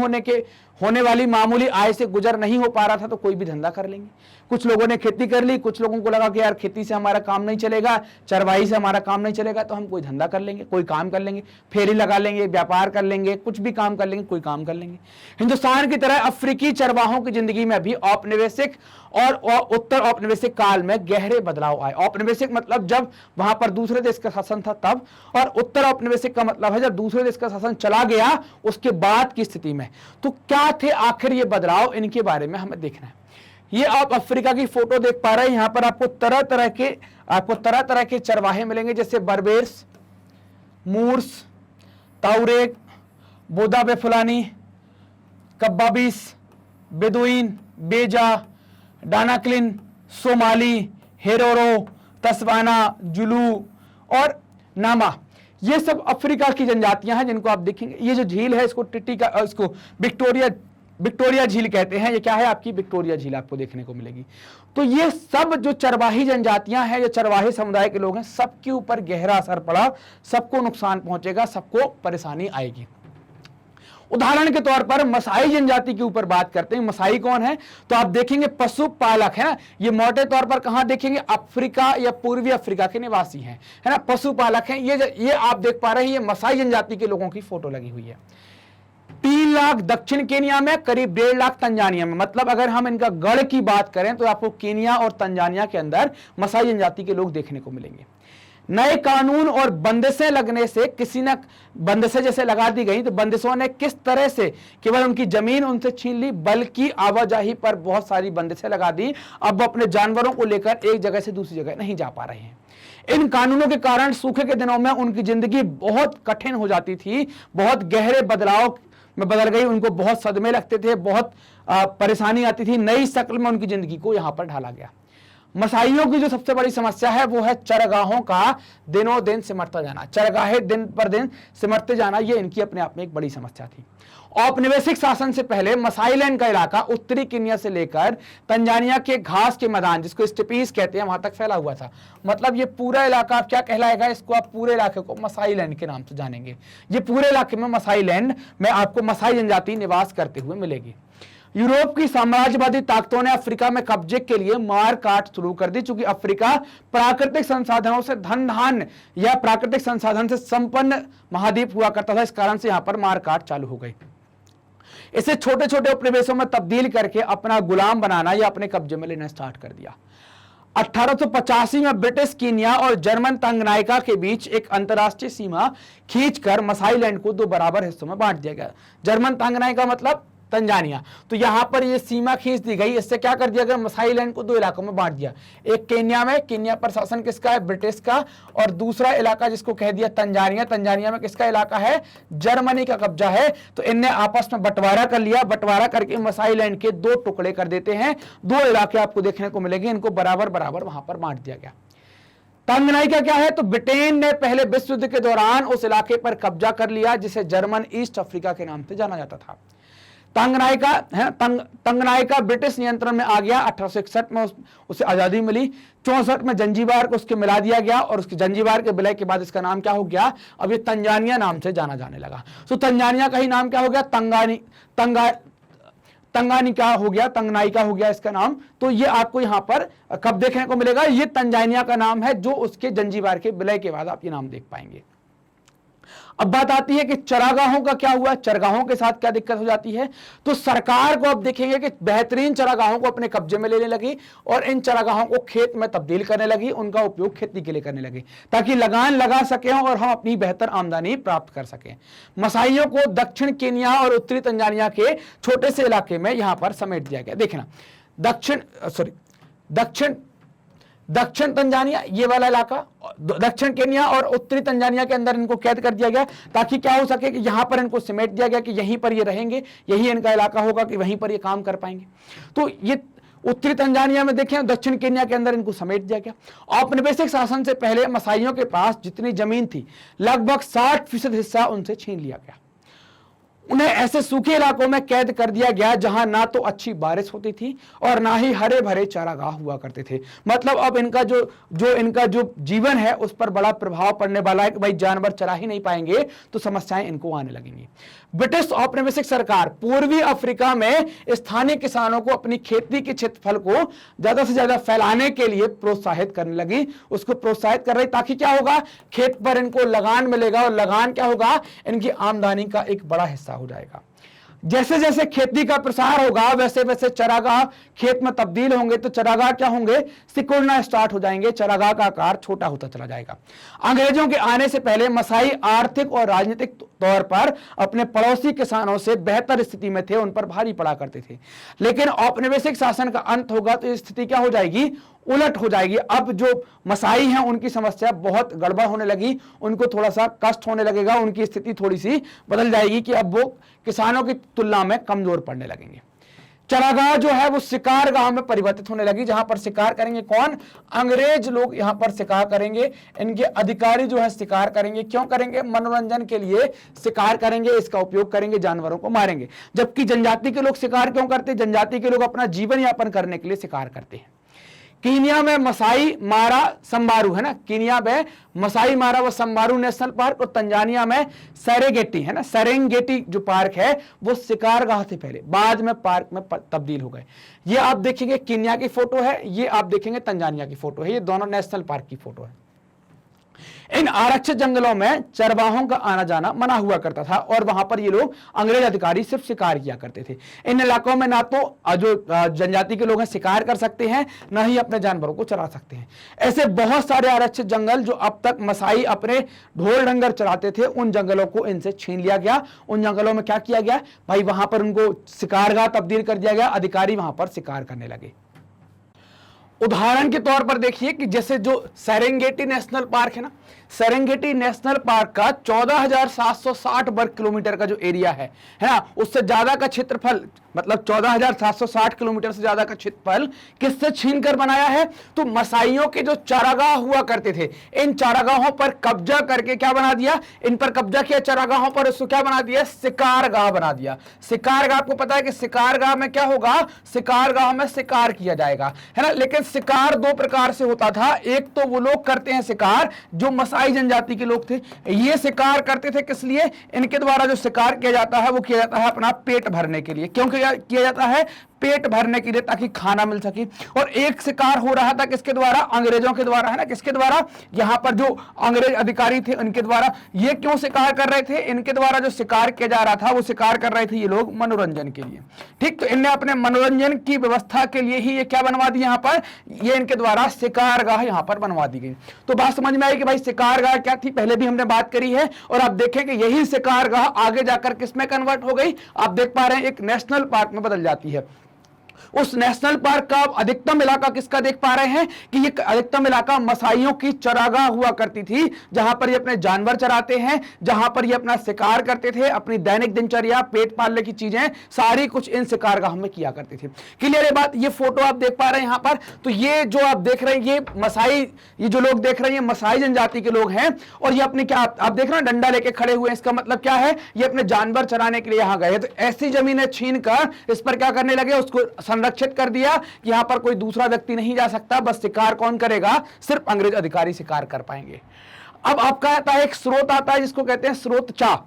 होने वाली मामूली आय से गुजर नहीं हो पा रहा था तो कोई भी धंधा कर लेंगे। कुछ लोगों ने खेती कर ली, कुछ लोगों को लगा कि यार खेती से हमारा काम नहीं चलेगा, चरवाही से हमारा काम नहीं चलेगा, तो हम कोई धंधा कर लेंगे, कोई काम कर लेंगे, फेरी लगा लेंगे, व्यापार कर लेंगे, कुछ भी काम कर लेंगे, कोई काम कर लेंगे। हिंदुस्तान की तरह अफ्रीकी चरवाहों की जिंदगी में भी औपनिवेशिक और उत्तर औपनिवेशिक काल में गहरे बदलाव आए। औपनिवेशिक मतलब जब वहां पर दूसरे देश का शासन था तब, और उत्तर औपनिवेशिक का मतलब है जब दूसरे देश का शासन चला गया उसके बाद की स्थिति में। तो क्या थे आखिर ये बदलाव, इनके बारे में हमें देखना है। ये आप अफ्रीका की फोटो देख पा रहे हैं, यहां पर आपको तरह तरह के चरवाहे मिलेंगे, जैसे बर्बेर्स, मूर्स, ताउरेग, बोदाबे फुलानी, कब्बाबीस, बेदुइन, बेजा, डानाक्लिन, सोमाली, हेरोरो, तस्वाना, जुलू और नामा, ये सब अफ्रीका की जनजातियां हैं जिनको आप देखेंगे। ये जो झील है इसको इसको विक्टोरिया झील कहते हैं। ये क्या है, आपकी विक्टोरिया झील आपको देखने को मिलेगी। तो ये सब जो चरवाही जनजातियां हैं, जो चरवाही समुदाय के लोग हैं, सबके ऊपर गहरा असर पड़ा, सबको नुकसान पहुंचेगा, सबको परेशानी आएगी। उदाहरण के तौर पर मसाई जनजाति के ऊपर बात करते हैं। मसाई कौन है, तो आप देखेंगे पशुपालक है ना, ये मोटे तौर पर कहां देखेंगे, अफ्रीका या पूर्वी अफ्रीका के निवासी हैं, है ना, पशुपालक हैं। ये आप देख पा रहे हैं, ये मसाई जनजाति के लोगों की फोटो लगी हुई है। 3 लाख दक्षिण केनिया में, करीब 1.5 लाख तंजानिया में। मतलब अगर हम इनका गढ़ की बात करें तो आपको केनिया और तंजानिया के अंदर मसाई जनजाति के लोग देखने को मिलेंगे। नए कानून और बंदिशें लगने से बंदिशें जैसे लगा दी गई, तो बंदिशों ने किस तरह से केवल उनकी जमीन उनसे छीन ली, बल्कि आवाजाही पर बहुत सारी बंदिशें लगा दी। अब वो अपने जानवरों को लेकर एक जगह से दूसरी जगह नहीं जा पा रहे हैं। इन कानूनों के कारण सूखे के दिनों में उनकी जिंदगी बहुत कठिन हो जाती थी, बहुत गहरे बदलाव में बदल गई, उनको बहुत सदमे लगते थे, बहुत परेशानी आती थी। नई शक्ल में उनकी जिंदगी को यहां पर ढाला गया। मसाइयों की जो सबसे बड़ी समस्या है वो है चरगाहों का दिनों दिन सिमटता जाना। चरगाहे दिन पर दिन सिमटते जाना, ये इनकी अपने आप में एक बड़ी समस्या थी। औपनिवेशिक शासन से पहले मसाइलैंड का इलाका उत्तरी केन्या से लेकर तंजानिया के घास के मैदान, जिसको स्टेपीज कहते हैं, वहां तक फैला हुआ था। मतलब ये पूरा इलाका क्या कहलाएगा, इसको आप पूरे इलाके को मसाइलैंड के नाम से जानेंगे। ये पूरे इलाके में मसाइलैंड में आपको मसाई जनजाति निवास करते हुए मिलेगी। यूरोप की साम्राज्यवादी ताकतों ने अफ्रीका में कब्जे के लिए मार काट शुरू कर दी, क्योंकि अफ्रीका प्राकृतिक संसाधनों से धन धान्य या प्राकृतिक संसाधन से संपन्न महाद्वीप हुआ करता था। इस कारण से यहां पर मार काट चालू हो गई। इसे छोटे छोटे उपनिवेशों में तब्दील करके अपना गुलाम बनाना या अपने कब्जे में लेना स्टार्ट कर दिया। 1885 में ब्रिटिश कीनिया और जर्मन तंगनाइका के बीच एक अंतरराष्ट्रीय सीमा खींचकर मसाई लैंड को 2 बराबर हिस्सों में बांट दिया गया। जर्मन तंगनाइका मतलब तंजानिया, तो यहां पर ये सीमा खींच दी गई। इससे क्या कर दिया गया, मसाई लैंड को 2 इलाकों में बांट दिया। एक केन्या में, केन्या पर शासन किसका है, ब्रिटिश का, और दूसरा इलाका जिसको कह दिया तंजानिया, तंजानिया में किसका इलाका है, जर्मनी का कब्जा है। तो इनने आपस में बंटवारा कर लिया, बंटवारा करके मसाई लैंड के 2 टुकड़े कर देते हैं। 2 इलाके आपको देखने को मिलेंगे, इनको बराबर बराबर वहां पर बांट दिया गया। तंगनाइका क्या है, तो ब्रिटेन ने पहले विश्व युद्ध के दौरान उस इलाके पर कब्जा कर लिया जिसे जर्मन ईस्ट अफ्रीका के नाम से जाना जाता था। तंगनाइका ब्रिटिश नियंत्रण में आ गया। 1861 में उसे आजादी मिली। 64 में जंजीबार को उसके मिला दिया गया और उसके जंजीबार के विलय के बाद इसका नाम क्या हो गया, अब ये तंजानिया नाम से जाना जाने लगा। तो तंजानिया का ही नाम क्या हो गया, तंगानिका हो गया, तंगनाइका हो गया इसका नाम। तो ये आपको यहां पर कब देखने को मिलेगा, ये तंजानिया का नाम है, जो उसके जंजीबार के विलय के बाद आप ये नाम देख पाएंगे। अब बात आती है कि चरागाहों का क्या हुआ, चरागाहों के साथ क्या दिक्कत हो जाती है। तो सरकार को अब देखेंगे कि बेहतरीन चरागाहों को अपने कब्जे में लेने लगी और इन चरागाहों को खेत में तब्दील करने लगी, उनका उपयोग खेती के लिए करने लगी, ताकि लगान लगा सकें और हम अपनी बेहतर आमदनी प्राप्त कर सकें। मसाइयों को दक्षिण केन्या और उत्तरी तंजानिया के छोटे से इलाके में यहां पर समेट दिया गया। देखना, दक्षिण तंजानिया ये वाला इलाका, दक्षिण केन्या और उत्तरी तंजानिया के अंदर इनको कैद कर दिया गया, ताकि क्या हो सके कि यहां पर इनको सिमेट दिया गया कि यहीं पर ये रहेंगे, यही इनका इलाका होगा कि वहीं पर ये काम कर पाएंगे। तो ये उत्तरी तंजानिया में देखें, दक्षिण केन्या के अंदर इनको समेट दिया गया। औपनिवेशिक शासन से पहले मसाइयों के पास जितनी जमीन थी, लगभग 60% हिस्सा उनसे छीन लिया गया। उन्हें ऐसे सूखे इलाकों में कैद कर दिया गया जहां ना तो अच्छी बारिश होती थी और ना ही हरे भरे चारागाह हुआ करते थे। मतलब अब इनका जो जीवन है उस पर बड़ा प्रभाव पड़ने वाला है कि भाई जानवर चरा ही नहीं पाएंगे, तो समस्याएं इनको आने लगेंगी। ब्रिटिश औपनिवेशिक सरकार पूर्वी अफ्रीका में स्थानीय किसानों को अपनी खेती के क्षेत्रफल को ज्यादा से ज्यादा फैलाने के लिए प्रोत्साहित करने लगी, उसको प्रोत्साहित कर रही, ताकि क्या होगा, खेत पर इनको लगान मिलेगा और लगान क्या होगा, इनकी आमदनी का एक बड़ा हिस्सा हो जाएगा। जैसे जैसे खेती का प्रसार होगा वैसे वैसे चरागाह खेत में तब्दील होंगे, तो चरागाह क्या होंगे, सिकुड़ना स्टार्ट हो जाएंगे, चरागाह का आकार छोटा होता चला जाएगा। अंग्रेजों के आने से पहले मसाई आर्थिक और राजनीतिक तौर पर अपने पड़ोसी किसानों से बेहतर स्थिति में थे, उन पर भारी पड़ा करते थे। लेकिन औपनिवेशिक शासन का अंत होगा तो स्थिति क्या हो जाएगी, उलट हो जाएगी। अब जो मसाई हैं उनकी समस्या बहुत गड़बड़ होने लगी, उनको थोड़ा सा कष्ट होने लगेगा, उनकी स्थिति थोड़ी सी बदल जाएगी कि अब वो किसानों की तुलना में कमजोर पड़ने लगेंगे। चरागाह जो है वो शिकार गांव में परिवर्तित होने लगी, जहां पर शिकार करेंगे कौन, अंग्रेज लोग यहां पर शिकार करेंगे। इनके अधिकारी जो है शिकार करेंगे, क्यों करेंगे, मनोरंजन के लिए शिकार करेंगे, इसका उपयोग करेंगे, जानवरों को मारेंगे। जबकि जनजाति के लोग शिकार क्यों करते, जनजाति के लोग अपना जीवन यापन करने के लिए शिकार करते हैं। कीनिया में मसाई मारा संबारू है ना, कीनिया में मसाई मारा व संबारू नेशनल पार्क, और तंजानिया में सेरेंगेटी है ना, सेरेंगेटी जो पार्क है वो शिकारगाह थे पहले, बाद में पार्क में तब्दील हो गए। ये आप देखेंगे कीनिया की फोटो है, ये आप देखेंगे तंजानिया की फोटो है, ये दोनों नेशनल पार्क की फोटो है। इन आरक्षित जंगलों में चरवाहों का आना जाना मना हुआ करता था और वहां पर ये लोग अंग्रेज अधिकारी सिर्फ शिकार किया करते थे। इन इलाकों में ना तो जो जनजाति के लोग हैं शिकार कर सकते हैं, ना ही अपने जानवरों को चरा सकते हैं। ऐसे बहुत सारे आरक्षित जंगल जो अब तक मसाई अपने ढोल डंगर चराते थे, उन जंगलों को इनसे छीन लिया गया। उन जंगलों में क्या किया गया भाई, वहां पर उनको शिकारगाह तब्दील कर दिया गया, अधिकारी वहां पर शिकार करने लगे। उदाहरण के तौर पर देखिए कि जैसे जो सेरेंगेटी नेशनल पार्क है ना, सेरेंगेटी नेशनल पार्क का 14,760 वर्ग किलोमीटर का जो एरिया है ना, उससे ज्यादा का क्षेत्रफल, मतलब 14,760 किलोमीटर से ज्यादा का क्षेत्रफल किससे छीनकर बनाया है, तो मसाइयों के जो चारागाह हुआ करते थे, इन चारागाहों पर कब्जा करके क्या बना दिया, इन पर कब्जा किया चारागाहों पर, उसको क्या बना दिया, शिकारगाह बना दिया। शिकारगाह, आपको पता है कि शिकारगाह में क्या होगा, शिकारगाह में शिकार किया जाएगा है ना। लेकिन शिकार 2 प्रकार से होता था, एक तो वो लोग करते हैं शिकार जो मसाई जनजाति के लोग थे। ये शिकार करते थे किस लिए? इनके द्वारा जो शिकार किया जाता है वो किया जाता है अपना पेट भरने के लिए। क्यों किया जाता है? पेट भरने के लिए, ताकि खाना मिल सके। और एक शिकार हो रहा था किसके द्वारा? अंग्रेजों के द्वारा, है ना। किसके द्वारा? यहां पर जो अंग्रेज अधिकारी थे उनके द्वारा। ये क्यों शिकार कर रहे थे? इनके द्वारा जो शिकार किया जा रहा था वो शिकार कर रहे थे ये लोग मनोरंजन के लिए। ठीक, तो इनने अपने मनोरंजन की व्यवस्था के लिए ही ये क्या बनवा दी? यहां पर ये इनके द्वारा शिकारगाह यहां पर बनवा दी गई। तो बात समझ में आई कि भाई शिकारगाह क्या थी, पहले भी हमने बात करी है। और आप देखें कि यही शिकारगाह आगे जाकर किसमें कन्वर्ट हो गई? आप देख पा रहे हैं एक नेशनल पार्क में बदल जाती है। उस नेशनल पार्क का अधिकतम इलाका किसका देख पा रहे हैं कि ये अधिकतम इलाका मसाइयों की चरागाह हुआ करती थी, जहां पर ये अपने जानवर चराते हैं, जहां पर ये अपना शिकार करते थे, अपनी दैनिक दिनचर्या, पेट पालने की चीजें सारी कुछ इन शिकारगाह में किया करते थे। क्लियर है बात? ये फोटो आप देख पा रहे हैं यहां पर। तो ये जो आप देख रहे हैं ये मसाई, ये जो लोग देख रहे हैं ये मसाई जनजाति के लोग हैं। और ये अपने क्या आप देख रहे हैं डंडा लेके खड़े हुए हैं। इसका मतलब क्या है? ये अपने जानवर चराने के लिए यहां गए। तो ऐसी जमीनें छीन कर इस पर क्या करने लगे? उसको संरक्षित कर दिया कि यहां पर कोई दूसरा व्यक्ति नहीं जा सकता, बस शिकार कौन करेगा? सिर्फ अंग्रेज अधिकारी शिकार कर पाएंगे। अब आपका आता है एक स्रोत आता है जिसको कहते हैं स्रोत चा।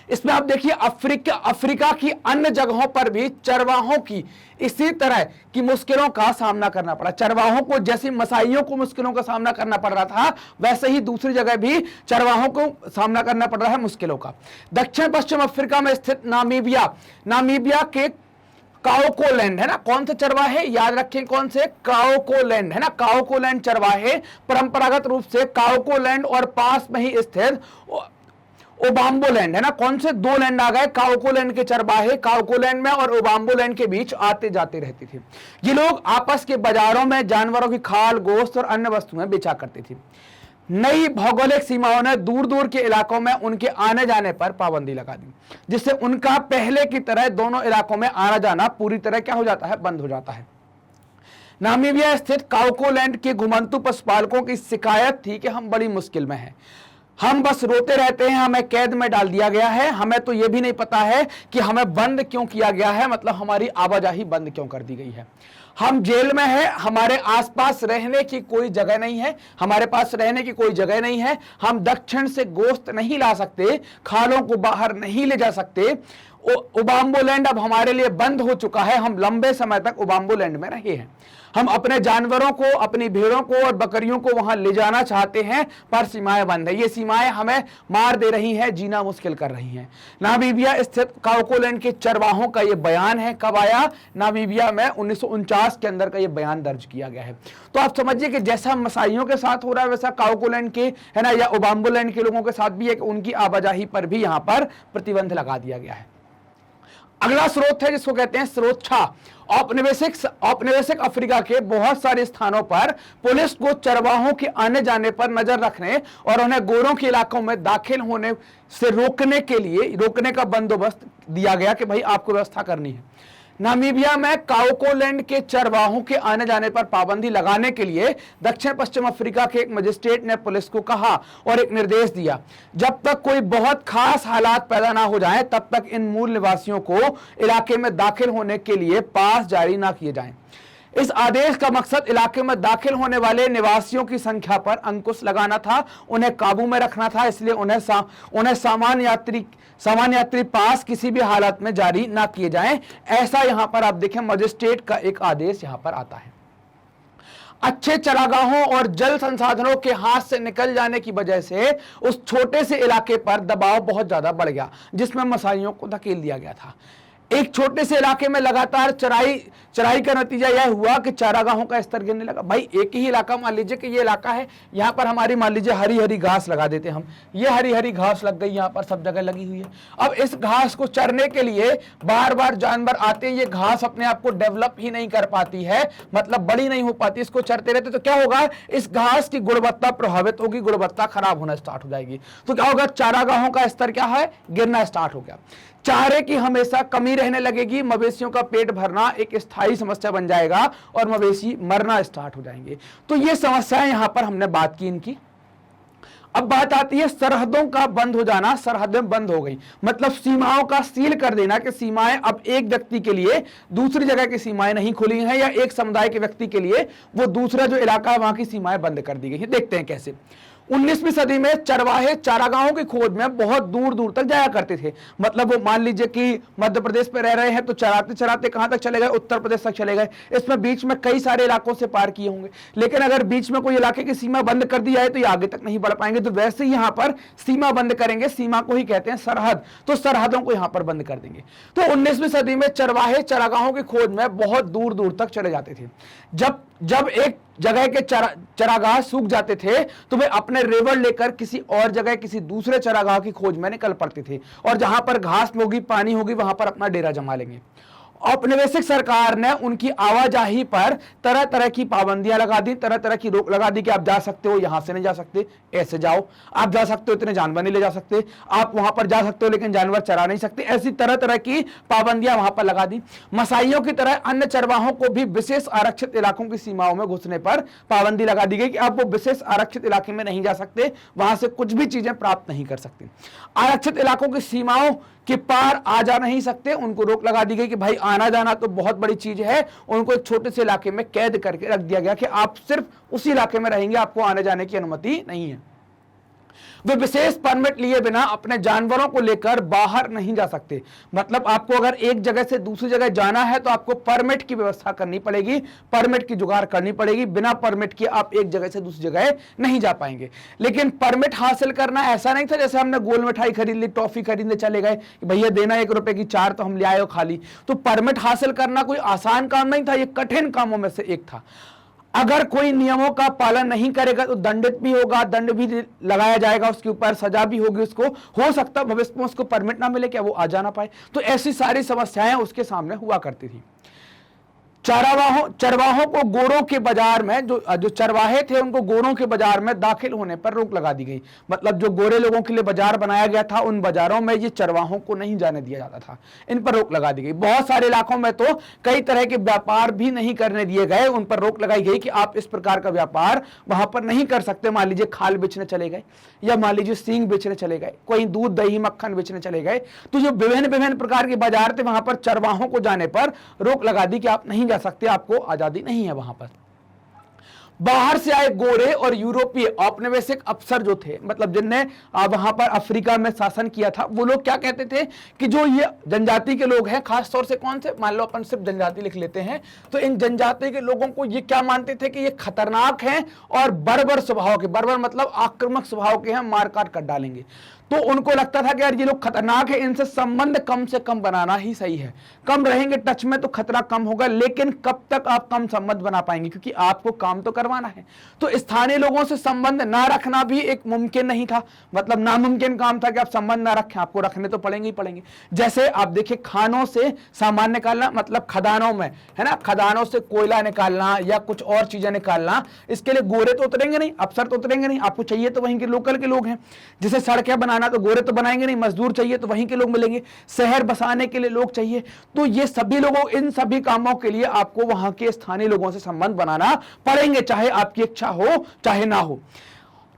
इसमें आप देखिए अफ्रीका की अन्य जगहों पर भी चरवाहों की इसी तरह की मुश्किलों का सामना करना पड़ा। चरवाहों को जैसे मसाइयों को मुश्किलों का सामना करना पड़ रहा था, वैसे ही दूसरी जगह भी चरवाहों को सामना करना पड़ रहा है मुश्किलों का। दक्षिण पश्चिम अफ्रीका में स्थित नामीबिया के काओकोलैंड, है ना। कौन से चरवाहे? याद रखें कौन से? काओकोलैंड, है ना। काओकोलैंड चरवाहे परंपरागत रूप से काओकोलैंड और पास में ही स्थित ओबाम्बोलैंड, है ना। कौन से? दो लैंड आ गए। काओकोलैंड के चरवाहे काओकोलैंड में और ओबाम्बोलैंड के बीच आते जाते रहते थे। ये लोग आपस के बाजारों में जानवरों की खाल, गोश्त और अन्य वस्तुएं बेचा करते थे। नई भौगोलिक सीमाओं ने दूर दूर के इलाकों में उनके आने जाने पर पाबंदी लगा दी, जिससे उनका पहले की तरह दोनों इलाकों में आना जाना पूरी तरह क्या हो जाता है? बंद हो जाता है। नामीबिया स्थित काओकोलैंड के घुमंतु पशुपालकों की शिकायत थी कि हम बड़ी मुश्किल में हैं, हम बस रोते रहते हैं, हमें कैद में डाल दिया गया है, हमें तो यह भी नहीं पता है कि हमें बंद क्यों किया गया है, मतलब हमारी आवाजाही बंद क्यों कर दी गई है। हम जेल में हैं, हमारे आसपास रहने की कोई जगह नहीं है, हमारे पास रहने की कोई जगह नहीं है, हम दक्षिण से गोश्त नहीं ला सकते, खालों को बाहर नहीं ले जा सकते। ओबाम्बोलैंड अब हमारे लिए बंद हो चुका है, हम लंबे समय तक ओबाम्बोलैंड में रहे हैं। हम अपने जानवरों को, अपनी भेड़ों को और बकरियों को वहां ले जाना चाहते हैं, पर सीमाएं बंद है। ये सीमाएं हमें मार दे रही हैं, जीना मुश्किल कर रही हैं। नामीबिया स्थित काओकोलैंड के चरवाहों का ये बयान है। कब आया? नामीबिया में 1949 के अंदर का ये बयान दर्ज किया गया है। तो आप समझिए कि जैसा मसाइयों के साथ हो रहा है वैसा काओकोलैंड के, है ना, या ओबाम्बोलैंड के लोगों के साथ भी है कि उनकी आवाजाही पर भी यहां पर प्रतिबंध लगा दिया गया है। अगला स्रोत है जिसको कहते हैं स्रोत छा। औपनिवेशिक अफ्रीका के बहुत सारे स्थानों पर पुलिस को चरवाहों के आने जाने पर नजर रखने और उन्हें गोरों के इलाकों में दाखिल होने से रोकने का बंदोबस्त दिया गया कि भाई आपको व्यवस्था करनी है। नामीबिया में काओकोलैंड के चरवाहों के आने जाने पर पाबंदी लगाने के लिए दक्षिण पश्चिम अफ्रीका के एक मजिस्ट्रेट ने पुलिस को कहा और एक निर्देश दिया, जब तक कोई बहुत खास हालात पैदा ना हो जाएं, तब तक इन मूल निवासियों को इलाके में दाखिल होने के लिए पास जारी ना किए जाएं। इस आदेश का मकसद इलाके में दाखिल होने वाले निवासियों की संख्या पर अंकुश लगाना था, उन्हें काबू में रखना था। इसलिए उन्हें सामान्य यात्री पास किसी भी हालत में जारी ना किए जाएं। ऐसा यहां पर आप देखें मजिस्ट्रेट का एक आदेश यहां पर आता है। अच्छे चरागाहों और जल संसाधनों के हाथ से निकल जाने की वजह से उस छोटे से इलाके पर दबाव बहुत ज्यादा बढ़ गया, जिसमें मसाइयों को धकेल दिया गया था। एक छोटे से इलाके में लगातार चराई का नतीजा यह हुआ कि चारागाहों का स्तर गिरने लगा। भाई एक ही इलाका, मान लीजिए कि ये इलाका है, यहाँ पर हमारी मान लीजिए हरी हरी घास लगा देते हम, ये हरी हरी घास लग गई, यहाँ पर सब जगह लगी हुई है। अब इस घास को चरने के लिए बार बार जानवर आते हैं, ये घास अपने आप को डेवलप ही नहीं कर पाती है, मतलब बड़ी नहीं हो पाती, इसको चरते रहते तो क्या होगा, इस घास की गुणवत्ता प्रभावित होगी, गुणवत्ता खराब होना स्टार्ट हो जाएगी। तो क्या होगा, चारागाहों का स्तर क्या है, गिरना स्टार्ट हो गया। चारे की हमेशा कमी रहने लगेगी, मवेशियों का पेट भरना एक स्थायी समस्या बन जाएगा और मवेशी मरना स्टार्ट हो जाएंगे। तो ये समस्याएं यहां पर हमने बात की इनकी। अब बात आती है सरहदों का बंद हो जाना। सरहदें बंद हो गई मतलब सीमाओं का सील कर देना कि सीमाएं अब एक व्यक्ति के लिए दूसरी जगह की सीमाएं नहीं खुली हैं, या एक समुदाय के व्यक्ति के लिए वो दूसरा जो इलाका है वहां की सीमाएं बंद कर दी गई हैं। देखते हैं कैसे। 19वीं सदी में चरवाहे चारागाहों की खोज में बहुत दूर दूर तक जाया करते थे। मतलब वो मान लीजिए कि मध्य प्रदेश में रह रहे हैं तो चराते चराते कहां तक चले गए, उत्तर प्रदेश तक चले गए। इसमें बीच में कई सारे इलाकों से पार किए होंगे, लेकिन अगर बीच में कोई इलाके की सीमा बंद कर दी जाए तो ये आगे तक नहीं बढ़ पाएंगे। तो वैसे ही यहां पर सीमा बंद करेंगे, सीमा को ही कहते हैं सरहद, तो सरहदों को यहां पर बंद कर देंगे। तो 19वीं सदी में चरवाहे चारागाहों की खोज में बहुत दूर दूर तक चले जाते थे। जब एक जगह के चरागाह सूख जाते थे तो वे अपने रेवड़ लेकर किसी और जगह किसी दूसरे चरागाह की खोज में निकल पड़ते थे, और जहां पर घास होगी, पानी होगी, वहां पर अपना डेरा जमा लेंगे। औपनिवेशिक सरकार ने उनकी आवाजाही पर तरह तरह की पाबंदियां लगा दी, तरह तरह की रोक लगा दी कि आप जा सकते हो, यहां से नहीं जा सकते, ऐसे जाओ, आप जा सकते हो, इतने जानवर नहीं ले जा सकते, आप वहां पर जा सकते हो लेकिन जानवर चरा नहीं सकते, ऐसी तरह तरह की पाबंदियां वहां पर लगा दी। मसाइयों की तरह अन्य चरवाहों को भी विशेष आरक्षित इलाकों की सीमाओं में घुसने पर पाबंदी लगा दी गई कि आप वो विशेष आरक्षित इलाके में नहीं जा सकते, वहां से कुछ भी चीजें प्राप्त नहीं कर सकते। आरक्षित इलाकों की सीमाओं के पार आ जा नहीं सकते, उनको रोक लगा दी गई कि भाई आना जाना तो बहुत बड़ी चीज है। उनको एक छोटे से इलाके में कैद करके रख दिया गया कि आप सिर्फ उसी इलाके में रहेंगे, आपको आने जाने की अनुमति नहीं है। वे विशेष परमिट लिए बिना अपने जानवरों को लेकर बाहर नहीं जा सकते। मतलब आपको अगर एक जगह से दूसरी जगह जाना है तो आपको परमिट की व्यवस्था करनी पड़ेगी, परमिट की जुगाड़ करनी पड़ेगी। बिना परमिट के आप एक जगह से दूसरी जगह नहीं जा पाएंगे। लेकिन परमिट हासिल करना ऐसा नहीं था जैसे हमने गोल मिठाई खरीद ली, टॉफी खरीदने चले गए, भैया देना 1 रुपए की 4 तो हम ले आए खा ली। तो परमिट हासिल करना कोई आसान काम नहीं था, ये कठिन कामों में से एक था। अगर कोई नियमों का पालन नहीं करेगा तो दंडित भी होगा, दंड भी लगाया जाएगा, उसके ऊपर सजा भी होगी उसको। हो सकता भविष्य में उसको परमिट ना मिले, क्या वो आ जाना पाए। तो ऐसी सारी समस्याएं उसके सामने हुआ करती थी। चरवाहों को गोरों के बाजार में, जो चरवाहे थे उनको गोरों के बाजार में दाखिल होने पर रोक लगा दी गई। मतलब जो गोरे लोगों के लिए बाजार बनाया गया था, उन बाजारों में ये चरवाहों को नहीं जाने दिया जाता था, इन पर रोक लगा दी गई। बहुत सारे इलाकों में तो कई तरह के व्यापार भी नहीं करने दिए गए, उन पर रोक लगाई गई कि आप इस प्रकार का व्यापार वहां पर नहीं कर सकते। मान लीजिए खाल बेचने चले गए, या मान लीजिए सींग बेचने चले गए, कोई दूध दही मक्खन बेचने चले गए, तो जो विभिन्न प्रकार के बाजार थे वहां पर चरवाहों को जाने पर रोक लगा दी कि आप नहीं जा सकते, आपको आजादी नहीं है वहां पर। बाहर से आए गोरे और यूरोपीय औपनिवेशिक अफसर जो थे, मतलब जिनने वहां पर अफ्रीका में शासन किया था, वो लोग क्या कहते थे कि जो ये जनजाति के लोग हैं, खास तौर से कौन से, मान लो अपन सिर्फ जनजाति लिख लेते हैं, तो इन जनजाति के लोगों को ये क्या मानते थे कि ये खतरनाक हैं और बर्बर स्वभाव के, बर्बर मतलब आक्रामक स्वभाव के हैं, मार काट कर डालेंगे। तो उनको लगता था कि यार ये लोग खतरनाक है, इनसे संबंध कम से कम बनाना ही सही है। कम रहेंगे टच में तो खतरा कम होगा, लेकिन कब तक आप कम संबंध बना पाएंगे, क्योंकि आपको काम तो करवाना है। तो स्थानीय लोगों से संबंध ना रखना भी एक मुमकिन नहीं था, मतलब नामुमकिन काम था कि आप संबंध ना रखें, आपको रखने तो पड़ेंगे ही पड़ेंगे। जैसे आप देखिए खानों से सामान निकालना, मतलब खदानों में है ना, खदानों से कोयला निकालना या कुछ और चीजें निकालना, इसके लिए गोरे तो उतरेंगे नहीं, अफसर तो उतरेंगे नहीं, आपको चाहिए तो वहीं के लोकल के लोग हैं। जैसे सड़कें बनाना तो गोरे तो बनाएंगे नहीं, मजदूर चाहिए तो वहीं के लोग मिलेंगे, शहर बसाने के लिए लोग चाहिए, तो ये सभी लोगों, इन सभी कामों के लिए आपको वहां के स्थानीय लोगों से संबंध बनाना पड़ेंगे, चाहे आपकी इच्छा हो चाहे ना हो।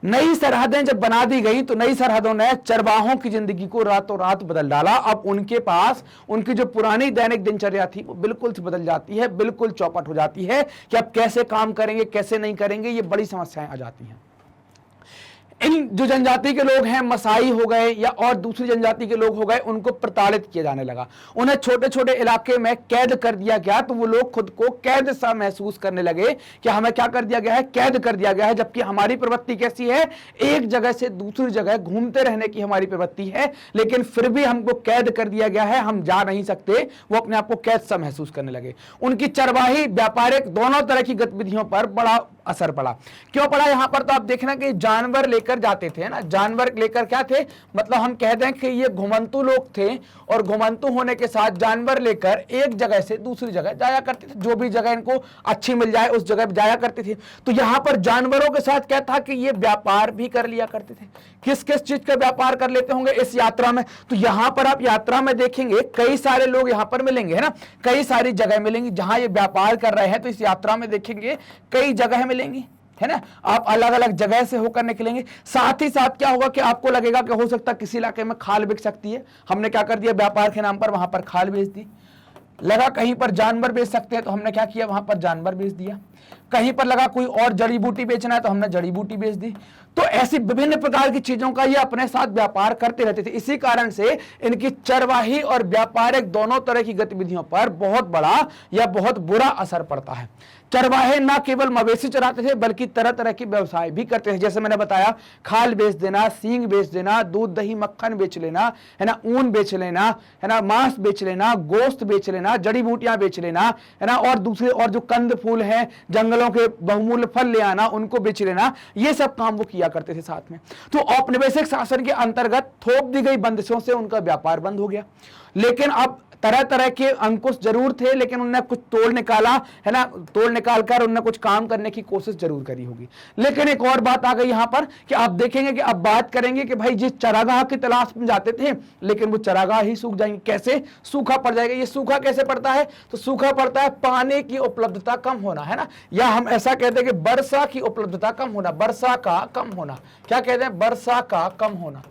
नई सरहदें जब बना दी गई तो नई सरहदों ने चरवाहों की जिंदगी को रातों रात बदल डाला। अब उनके पास उनकी जो पुरानी दैनिक दिनचर्या थी वो बिल्कुल से बदल जाती है, बिल्कुल चौपट हो जाती है कि अब कैसे काम करेंगे, कैसे नहीं करेंगे, ये बड़ी समस्याएं आ जाती हैं। इन जो जनजाति के लोग हैं, मसाई हो गए या और दूसरी जनजाति के लोग हो गए, उनको प्रताड़ित किया जाने लगा, उन्हें छोटे छोटे इलाके में कैद कर दिया गया। तो वो लोग खुद को कैद सा महसूस करने लगे कि हमें क्या कर दिया गया है, कैद कर दिया गया है, जबकि हमारी प्रवृत्ति कैसी है, एक जगह से दूसरी जगह घूमते रहने की हमारी प्रवृत्ति है, लेकिन फिर भी हमको कैद कर दिया गया है, हम जा नहीं सकते। वो अपने आप को कैद सा महसूस करने लगे। उनकी चरवाही, व्यापारिक, दोनों तरह की गतिविधियों पर बड़ा असर पड़ा। क्यों पड़ा? यहां पर तो आप देखना कि जानवर लेकर जाते थे ना, जानवर लेकर क्या थे, मतलब हम कह दें कि ये घुमंतु लोग थे, और घुमंतु होने के साथ जानवर लेकर एक जगह से दूसरी जगह जाया करते थे, जो भी जगह इनको अच्छी मिल जाए उस जगह जाया करते थे। तो यहां पर जानवरों के साथ क्या था कि ये व्यापार भी कर लिया करते थे। किस किस चीज का व्यापार कर लेते होंगे इस यात्रा में? तो यहां पर आप यात्रा में देखेंगे कई सारे लोग यहां पर मिलेंगे, है ना, कई सारी जगह मिलेंगी जहां ये व्यापार कर रहे हैं। तो इस यात्रा में देखेंगे कई जगह मिलेंगी, है ना, आप अलग अलग जगह से होकर निकलेंगे। साथ ही साथ क्या होगा कि आपको लगेगा कि हो सकता है किसी इलाके में खाल बिक सकती है, हमने क्या कर दिया, व्यापार के नाम पर वहां पर खाल बेच दी। लगा कहीं पर जानवर बेच सकते हैं तो हमने क्या किया, वहां पर जानवर बेच दिया। कहीं पर लगा कोई और जड़ी बूटी बेचना है तो हमने जड़ी बूटी बेच दी। तो ऐसी विभिन्न प्रकार की चीजों का ये अपने साथ व्यापार करते रहते थे। इसी कारण से इनकी चरवाही और व्यापारिक दोनों तरह की गतिविधियों पर बहुत बड़ा या बहुत बुरा असर पड़ता है। चरवाहे ना केवल मवेशी चराते थे बल्कि तरह तरह के व्यवसाय भी करते थे। जैसे मैंने बताया, खाल बेच देना, सींग बेच देना, दूध दही मक्खन बेच लेना, है ना, ऊन बेच लेना, है ना, मांस बेच लेना, गोश्त बेच लेना, जड़ी बूटियां बेच लेना, है ना, और दूसरे और जो कंद फूल हैं, जंगलों के बहुमूल्य फल ले आना, उनको बेच लेना, ये सब काम वो किया करते थे साथ में। तो औपनिवेशिक शासन के अंतर्गत थोप दी गई बंदिशों से उनका व्यापार बंद हो गया। लेकिन अब तरह तरह के अंकुश जरूर थे, लेकिन उन्होंने कुछ तोड़ निकाला, है ना, तोड़ निकालकर उन्होंने कुछ काम करने की कोशिश जरूर करी होगी। लेकिन एक और बात आ गई यहां पर कि आप देखेंगे कि अब बात करेंगे कि भाई जिस चरागाह की तलाश में जाते थे, लेकिन वो चरागाह ही सूख जाएंगे। कैसे सूखा पड़ जाएगा? ये सूखा कैसे पड़ता है? तो सूखा पड़ता है पानी की उपलब्धता कम होना, है ना, या हम ऐसा कहते हैं कि वर्षा की उपलब्धता कम होना, वर्षा का कम होना। क्या कहते हैं? वर्षा का कम होना।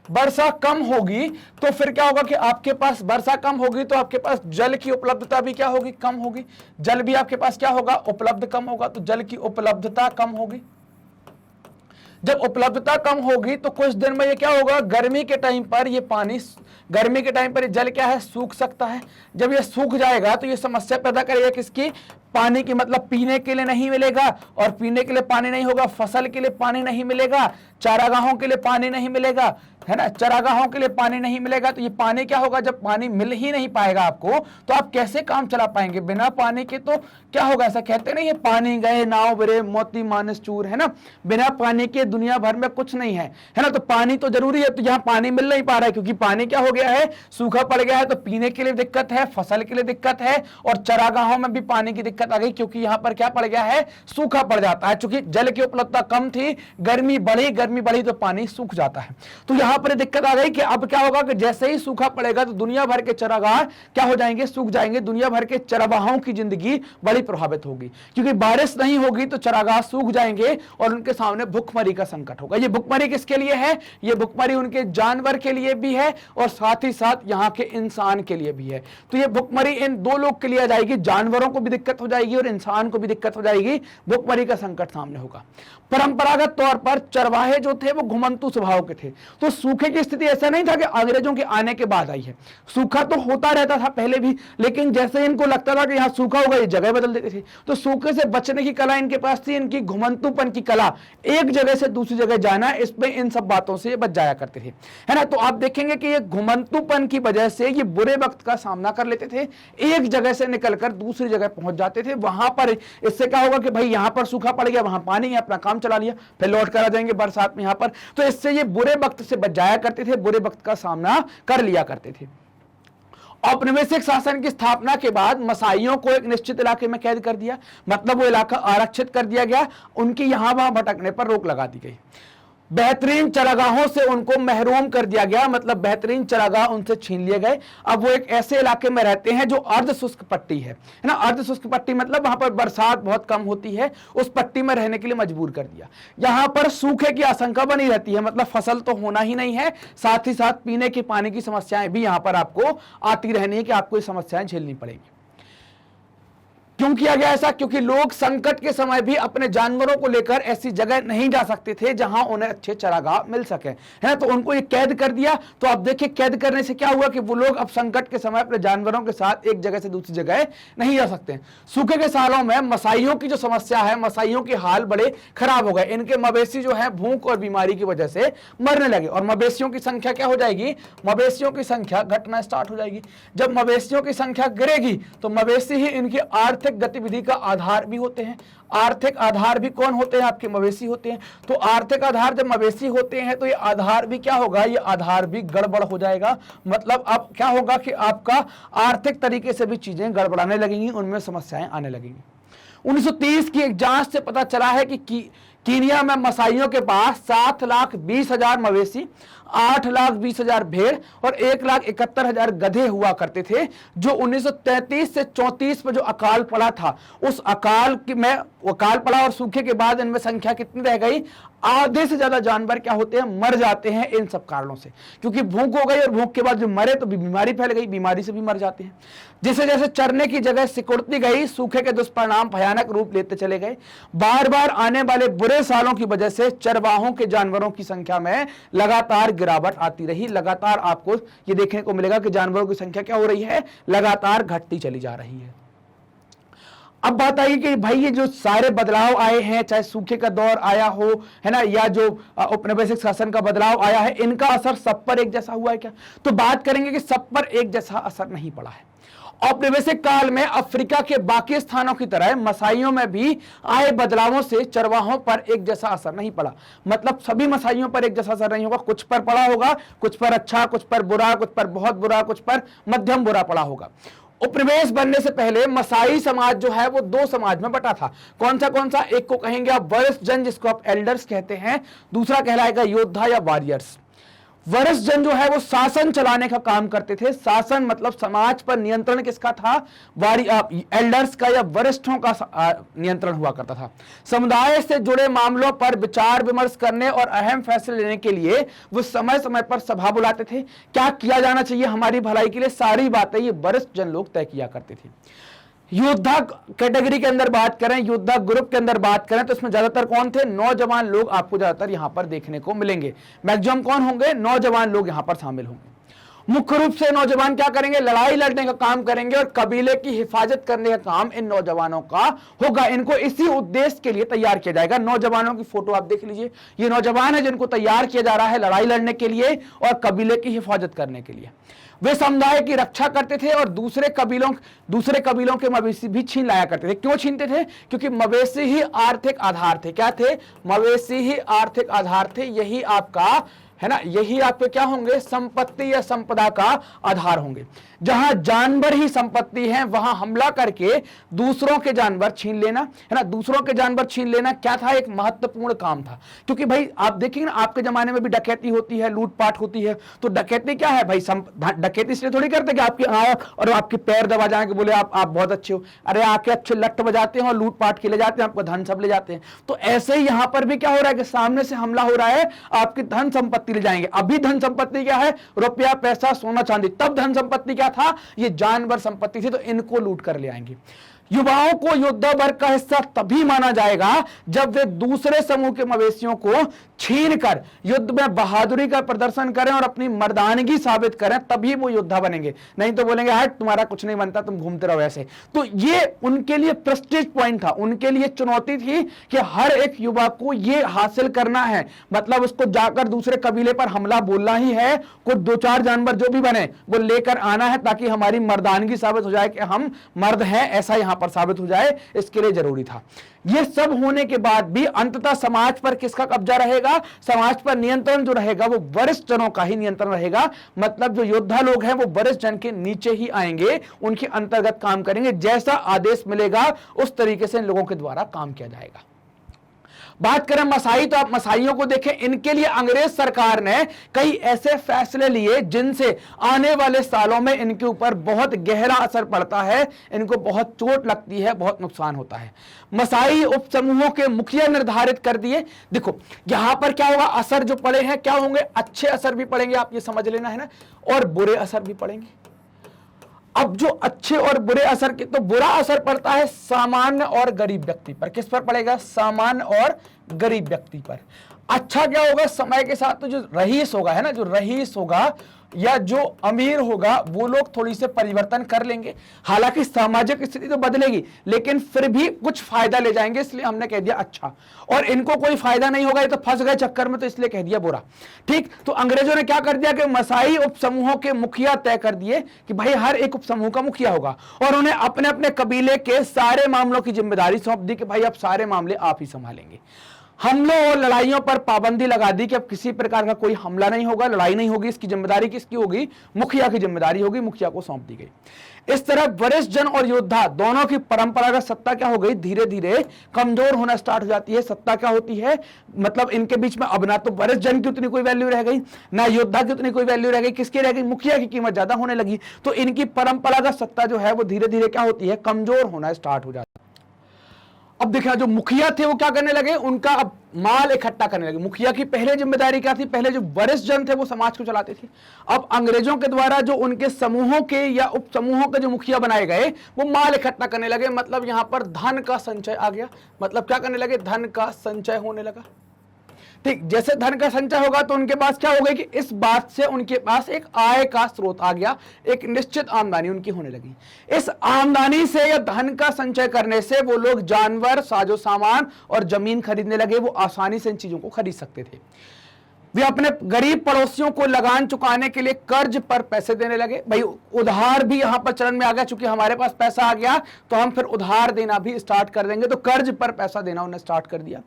वर्षा कम होगी तो फिर क्या होगा कि आपके पास वर्षा कम होगी तो आपके पास जल की उपलब्धता भी क्या होगी? कम होगी। जल भी आपके पास क्या होगा? उपलब्ध कम होगा। तो जल की उपलब्धता कम होगी। जब उपलब्धता कम होगी तो कुछ दिन में ये क्या होगा? गर्मी के टाइम पर ये पानी, गर्मी के टाइम पर ये जल क्या है? सूख सकता है। जब ये सूख जाएगा तो ये समस्या पैदा करेगा किसकी? पानी की। मतलब पीने के लिए नहीं मिलेगा, और पीने के लिए पानी नहीं होगा, फसल के लिए पानी नहीं मिलेगा, चारागाहों के लिए पानी नहीं मिलेगा, है ना, चरागाहों के लिए पानी नहीं मिलेगा। तो ये पानी क्या होगा? जब पानी मिल ही नहीं पाएगा आपको तो आप कैसे काम चला पाएंगे? बिना पानी के तो क्या होगा? ऐसा कहते नहीं है, पानी गए नाव बिरे मोती मानस चूर, है ना, बिना पानी के दुनिया भर में कुछ नहीं है ना। तो पानी तो जरूरी है। तो यहाँ पानी मिल नहीं पा रहा है क्योंकि पानी क्या हो गया है? सूखा पड़ गया है। तो पीने के लिए दिक्कत है, फसल के लिए दिक्कत है, और चरागाहों में भी पानी की दिक्कत आ गई क्योंकि यहाँ पर क्या पड़ गया है? सूखा पड़ जाता है। चूंकि जल की उपलब्धता कम थी, गर्मी बढ़ी तो पानी सूख जाता है। तो यहाँ पर दिक्कत आ गई कि अब क्या होगा कि जैसे ही सूखा पड़ेगा तो दुनिया भर के चरागाह क्या हो जाएंगे? सूख जाएंगे। दुनिया भर के चरवाहों की जिंदगी बड़ी प्रभावित होगी क्योंकि बारिश नहीं होगी तो चरागाह सूख जाएंगे और उनके सामने भुखमरी का संकट होगा। ये भुखमरी किसके लिए है? ये भुखमरी उनके जानवर के लिए भी है और साथ ही साथ यहाँ के इंसान के लिए भी है। तो ये भुखमरी इन दो लोग के लिए आ जाएगी, जानवरों को भी दिक्कत हो जाएगी और इंसान को भी दिक्कत हो जाएगी। भुखमरी का संकट सामने होगा। परंपरागत तौर पर चरवाहे जो थे वो घुमंतु स्वभाव के थे। तो सूखे की स्थिति ऐसा नहीं था कि अंग्रेजों के आने के बाद आई है। सूखा तो होता रहता था पहले भी, लेकिन जैसे इनको लगता था कि यहाँ सूखा होगा ये जगह बदल देते थे। तो सूखे से बचने की कला इनके पास थी, इनकी घुमंतुपन की कला, एक जगह से दूसरी जगह जाना, इसमें इन सब बातों से ये बच जाया करते थे, है ना। तो आप देखेंगे कि ये घुमंतुपन की वजह से ये बुरे वक्त का सामना कर लेते थे, एक जगह से निकलकर दूसरी जगह पहुंच जाते थे। वहां पर इससे क्या होगा कि भाई यहां पर सूखा पड़ गया, वहां पानी है, अपना काम चला लिया, फिर लौट कर आ जाएंगे बरसात में यहां पर। तो इससे ये बुरे वक्त से बच जाया करते थे, बुरे वक्त का सामना कर लिया करते थे। औपनिवेशिक शासन की स्थापना के बाद मसाइयों को एक निश्चित इलाके में कैद कर दिया, मतलब वो इलाका आरक्षित कर दिया गया, उनकी यहां वहां भटकने पर रोक लगा दी गई। बेहतरीन चरागाहों से उनको महरूम कर दिया गया, मतलब बेहतरीन चरागाह उनसे छीन लिए गए। अब वो एक ऐसे इलाके में रहते हैं जो अर्ध शुष्क पट्टी है ना। अर्ध शुष्क पट्टी मतलब वहां पर बरसात बहुत कम होती है, उस पट्टी में रहने के लिए मजबूर कर दिया। यहां पर सूखे की आशंका बनी रहती है, मतलब फसल तो होना ही नहीं है, साथ ही साथ पीने के पानी की समस्याएं भी यहां पर आपको आती रहनी है कि आपको ये समस्याएं झेलनी पड़ेगी। क्यों किया गया ऐसा? क्योंकि लोग संकट के समय भी अपने जानवरों को लेकर ऐसी जगह नहीं जा सकते थे जहां उन्हें अच्छे चरागाह मिल सके, है ना। तो उनको ये कैद कर दिया। तो आप देखिए कैद करने से क्या हुआ कि वो लोग अब संकट के समय अपने जानवरों के साथ एक जगह से दूसरी जगह नहीं जा सकते। सूखे के सालों में मसाइयों की जो समस्या है, मसाइयों के हाल बड़े खराब हो गए। इनके मवेशी जो है भूख और बीमारी की वजह से मरने लगे और मवेशियों की संख्या क्या हो जाएगी? मवेशियों की संख्या घटना स्टार्ट हो जाएगी। जब मवेशियों की संख्या गिरेगी तो मवेशी ही इनकी आर्थिक गतिविधि का आधार भी होते हैं। आर्थिक आधार भी कौन होते हैं? आपके मवेशी होते हैं। तो आर्थिक आधार जब मवेशी होते हैं तो ये आधार भी क्या होगा? ये आधार भी गड़बड़ हो जाएगा। मतलब अब क्या होगा कि आपका आर्थिक तरीके से भी चीजें गड़बड़ाने लगेंगी, उनमें समस्याएं आने लगेंगी। 1930 की एक जांच से पता चला है कि कीनिया में मसाइयों के पास 7,20,000 मवेशी, 8,20,000 भेड़ और 1,71,000 गधे हुआ करते थे, जो 1933 से 34 में जो अकाल पड़ा था, उस अकाल पड़ा और सूखे के बाद इनमें संख्या कितनी रह गई? आधे से ज्यादा जानवर क्या होते हैं? मर जाते हैं इन सब कारणों से, क्योंकि भूख हो गई और भूख के बाद जो मरे तो बीमारी फैल गई, बीमारी से भी मर जाते हैं। जैसे जैसे चरने की जगह सिकुड़ती गई, सूखे के दुष्परिणाम भयानक रूप लेते चले गए। बार बार आने वाले बुरे सालों की वजह से चरवाहों के जानवरों की संख्या में लगातार गिरावट आती रही। लगातार आपको ये देखने को मिलेगा कि जानवरों की संख्या क्या हो रही है? लगातार घटती चली जा रही है। अब बात आई कि भाई ये जो सारे बदलाव आए हैं, चाहे सूखे का दौर आया हो, है ना, या जो औपनिवेशिक शासन का बदलाव आया है, इनका असर सब पर एक जैसा हुआ है क्या? तो बात करेंगे कि सब पर एक जैसा असर नहीं पड़ा है। औपनिवेशिक काल में अफ्रीका के बाकी स्थानों की तरह मसाइयों में भी आए बदलावों से चरवाहों पर एक जैसा असर नहीं पड़ा। मतलब सभी मसाइयों पर एक जैसा असर नहीं होगा, कुछ पर पड़ा होगा, कुछ पर अच्छा, कुछ पर बुरा, कुछ पर बहुत बुरा, कुछ पर मध्यम बुरा पड़ा होगा। उपनिवेश बनने से पहले मसाई समाज जो है वो दो समाज में बटा था। कौन सा? एक को कहेंगे आप वरिष्ठ जन, जिसको आप एल्डर्स कहते हैं, दूसरा कहलाएगा योद्धा या वॉरियर्स। वरिष्ठ जन जो है वो शासन चलाने का काम करते थे। शासन मतलब समाज पर नियंत्रण किसका था? एल्डर्स का या वरिष्ठों का नियंत्रण हुआ करता था। समुदाय से जुड़े मामलों पर विचार विमर्श करने और अहम फैसले लेने के लिए वो समय समय पर सभा बुलाते थे। क्या किया जाना चाहिए हमारी भलाई के लिए, सारी बातें ये वरिष्ठ जन लोग तय किया करते थे। योद्धा कैटेगरी के अंदर बात करें, योद्धा ग्रुप के अंदर बात करें, तो इसमें ज्यादातर कौन थे? नौजवान लोग आपको ज्यादातर यहां पर देखने को मिलेंगे। मैक्सिमम कौन होंगे? नौजवान लोग यहां पर शामिल होंगे। मुख्य रूप से नौजवान क्या करेंगे? लड़ाई लड़ने का काम करेंगे और कबीले की हिफाजत करने का काम इन नौजवानों का होगा। इनको इसी उद्देश्य के लिए तैयार किया जाएगा। नौजवानों की फोटो आप देख लीजिए, ये नौजवान है जिनको तैयार किया जा रहा है लड़ाई लड़ने के लिए और कबीले की हिफाजत करने के लिए। वे समुदाय की रक्षा करते थे और दूसरे कबीलों के मवेशी भी छीन लाया करते थे। क्यों छीनते थे? क्योंकि मवेशी ही आर्थिक आधार थे। क्या थे? मवेशी ही आर्थिक आधार थे। यही आपका है ना, यही आपके क्या होंगे? संपत्ति या संपदा का आधार होंगे। जहां जानवर ही संपत्ति है, वहां हमला करके दूसरों के जानवर छीन लेना, है ना, दूसरों के जानवर छीन लेना क्या था? एक महत्वपूर्ण काम था। क्योंकि भाई आप देखिए ना, आपके जमाने में भी डकैती होती है, लूटपाट होती है, तो डकैती क्या है भाई? डकैती इसलिए थोड़ी करते कि आपके आए और आपके पैर दबा जाए कि बोले आप बहुत अच्छे हो। अरे आके अच्छे लट्ट बजाते हैं और लूटपाट के ले जाते हैं, आपका धन सब ले जाते हैं। तो ऐसे ही यहां पर भी क्या हो रहा है कि सामने से हमला हो रहा है, आपकी धन संपत्ति ले जाएंगे। अभी धन संपत्ति क्या है? रुपया, पैसा, सोना, चांदी। तब धन संपत्ति क्या था? ये जानवर संपत्ति थी, तो इनको लूट कर ले आएंगे। युवाओं को योद्धा वर्ग का हिस्सा तभी माना जाएगा जब वे दूसरे समूह के मवेशियों को छीनकर युद्ध में बहादुरी का प्रदर्शन करें और अपनी मर्दानगी साबित करें, तभी वो योद्धा बनेंगे। नहीं तो बोलेंगे हट तुम्हारा कुछ नहीं बनता, तुम घूमते रहो ऐसे। तो ये उनके लिए प्रेस्टीज पॉइंट था, उनके लिए चुनौती थी कि हर एक युवा को ये हासिल करना है। मतलब उसको जाकर दूसरे कबीले पर हमला बोलना ही है, कुछ 2-4 जानवर जो भी बने वो लेकर आना है, ताकि हमारी मर्दानगी साबित हो जाए कि हम मर्द हैं, ऐसा यहां पर साबित हो जाए। इसके लिए जरूरी था। ये सब होने के बाद भी अंततः समाज पर किसका कब्जा रहेगा? समाज पर नियंत्रण जो रहेगा वो वरिष्ठ जनों का ही नियंत्रण रहेगा। मतलब जो योद्धा लोग हैं वो वरिष्ठ जन के नीचे ही आएंगे, उनके अंतर्गत काम करेंगे। जैसा आदेश मिलेगा उस तरीके से इन लोगों के द्वारा काम किया जाएगा। बात करें मसाई, तो आप मसाइयों को देखें। इनके लिए अंग्रेज सरकार ने कई ऐसे फैसले लिए जिनसे आने वाले सालों में इनके ऊपर बहुत गहरा असर पड़ता है, इनको बहुत चोट लगती है, बहुत नुकसान होता है। मसाई उप समूहों के मुखिया निर्धारित कर दिए। देखो यहां पर क्या होगा, असर जो पड़े हैं क्या होंगे? अच्छे असर भी पड़ेंगे, आप ये समझ लेना है ना, और बुरे असर भी पड़ेंगे। अब जो अच्छे और बुरे असर के, तो बुरा असर पड़ता है सामान्य और गरीब व्यक्ति पर। किस पर पड़ेगा? सामान्य और गरीब व्यक्ति पर। अच्छा क्या होगा? समय के साथ तो जो रईस होगा, है ना, जो रईस होगा या जो अमीर होगा, वो लोग थोड़ी से परिवर्तन कर लेंगे। हालांकि सामाजिक स्थिति तो बदलेगी, लेकिन फिर भी कुछ फायदा ले जाएंगे, इसलिए हमने कह दिया अच्छा। और इनको कोई फायदा नहीं होगा, ये तो फंस गए चक्कर में, तो इसलिए कह दिया बुरा। ठीक, तो अंग्रेजों ने क्या कर दिया कि मसाई उप समूहों के मुखिया तय कर दिए कि भाई हर एक उप समूह का मुखिया होगा, और उन्हें अपने अपने कबीले के सारे मामलों की जिम्मेदारी सौंप दी कि भाई अब सारे मामले आप ही संभालेंगे। हमलों और लड़ाइयों पर पाबंदी लगा दी कि अब किसी प्रकार का कोई हमला नहीं होगा, लड़ाई नहीं होगी। इसकी जिम्मेदारी किसकी होगी? मुखिया की जिम्मेदारी होगी, मुखिया को सौंप दी गई। इस तरह वरिष्ठ जन और योद्धा दोनों की परंपरागत सत्ता क्या हो गई? धीरे धीरे कमजोर होना स्टार्ट हो जाती है। सत्ता क्या होती है? मतलब इनके बीच में अब ना तो वरिष्ठ जन की उतनी कोई वैल्यू रह गई, ना योद्धा की उतनी कोई वैल्यू रह गई। किसकी रह गई? मुखिया की कीमत ज्यादा होने लगी। तो इनकी परंपरागत सत्ता जो है वो धीरे धीरे क्या होती है? कमजोर होना स्टार्ट हो जाती है। अब देखना, जो मुखिया थे वो क्या करने लगे? उनका अब माल इकट्ठा करने लगे। मुखिया की पहले जिम्मेदारी क्या थी? पहले जो वरिष्ठ जन थे वो समाज को चलाते थे। अब अंग्रेजों के द्वारा जो उनके समूहों के या उप समूहों के जो मुखिया बनाए गए वो माल इकट्ठा करने लगे। मतलब यहां पर धन का संचय आ गया। मतलब क्या करने लगे? धन का संचय होने लगा। ठीक, जैसे धन का संचय होगा तो उनके पास क्या हो गई कि इस बात से उनके पास एक आय का स्रोत आ गया, एक निश्चित आमदनी उनकी होने लगी। इस आमदनी से या धन का संचय करने से वो लोग जानवर, साजो सामान और जमीन खरीदने लगे। वो आसानी से इन चीजों को खरीद सकते थे। वे अपने गरीब पड़ोसियों को लगान चुकाने के लिए कर्ज पर पैसे देने लगे। भाई उधार भी यहां पर चलन में आ गया, चूंकि हमारे पास पैसा आ गया तो हम फिर उधार देना भी स्टार्ट कर देंगे। तो कर्ज पर पैसा देना उन्हें स्टार्ट कर दिया।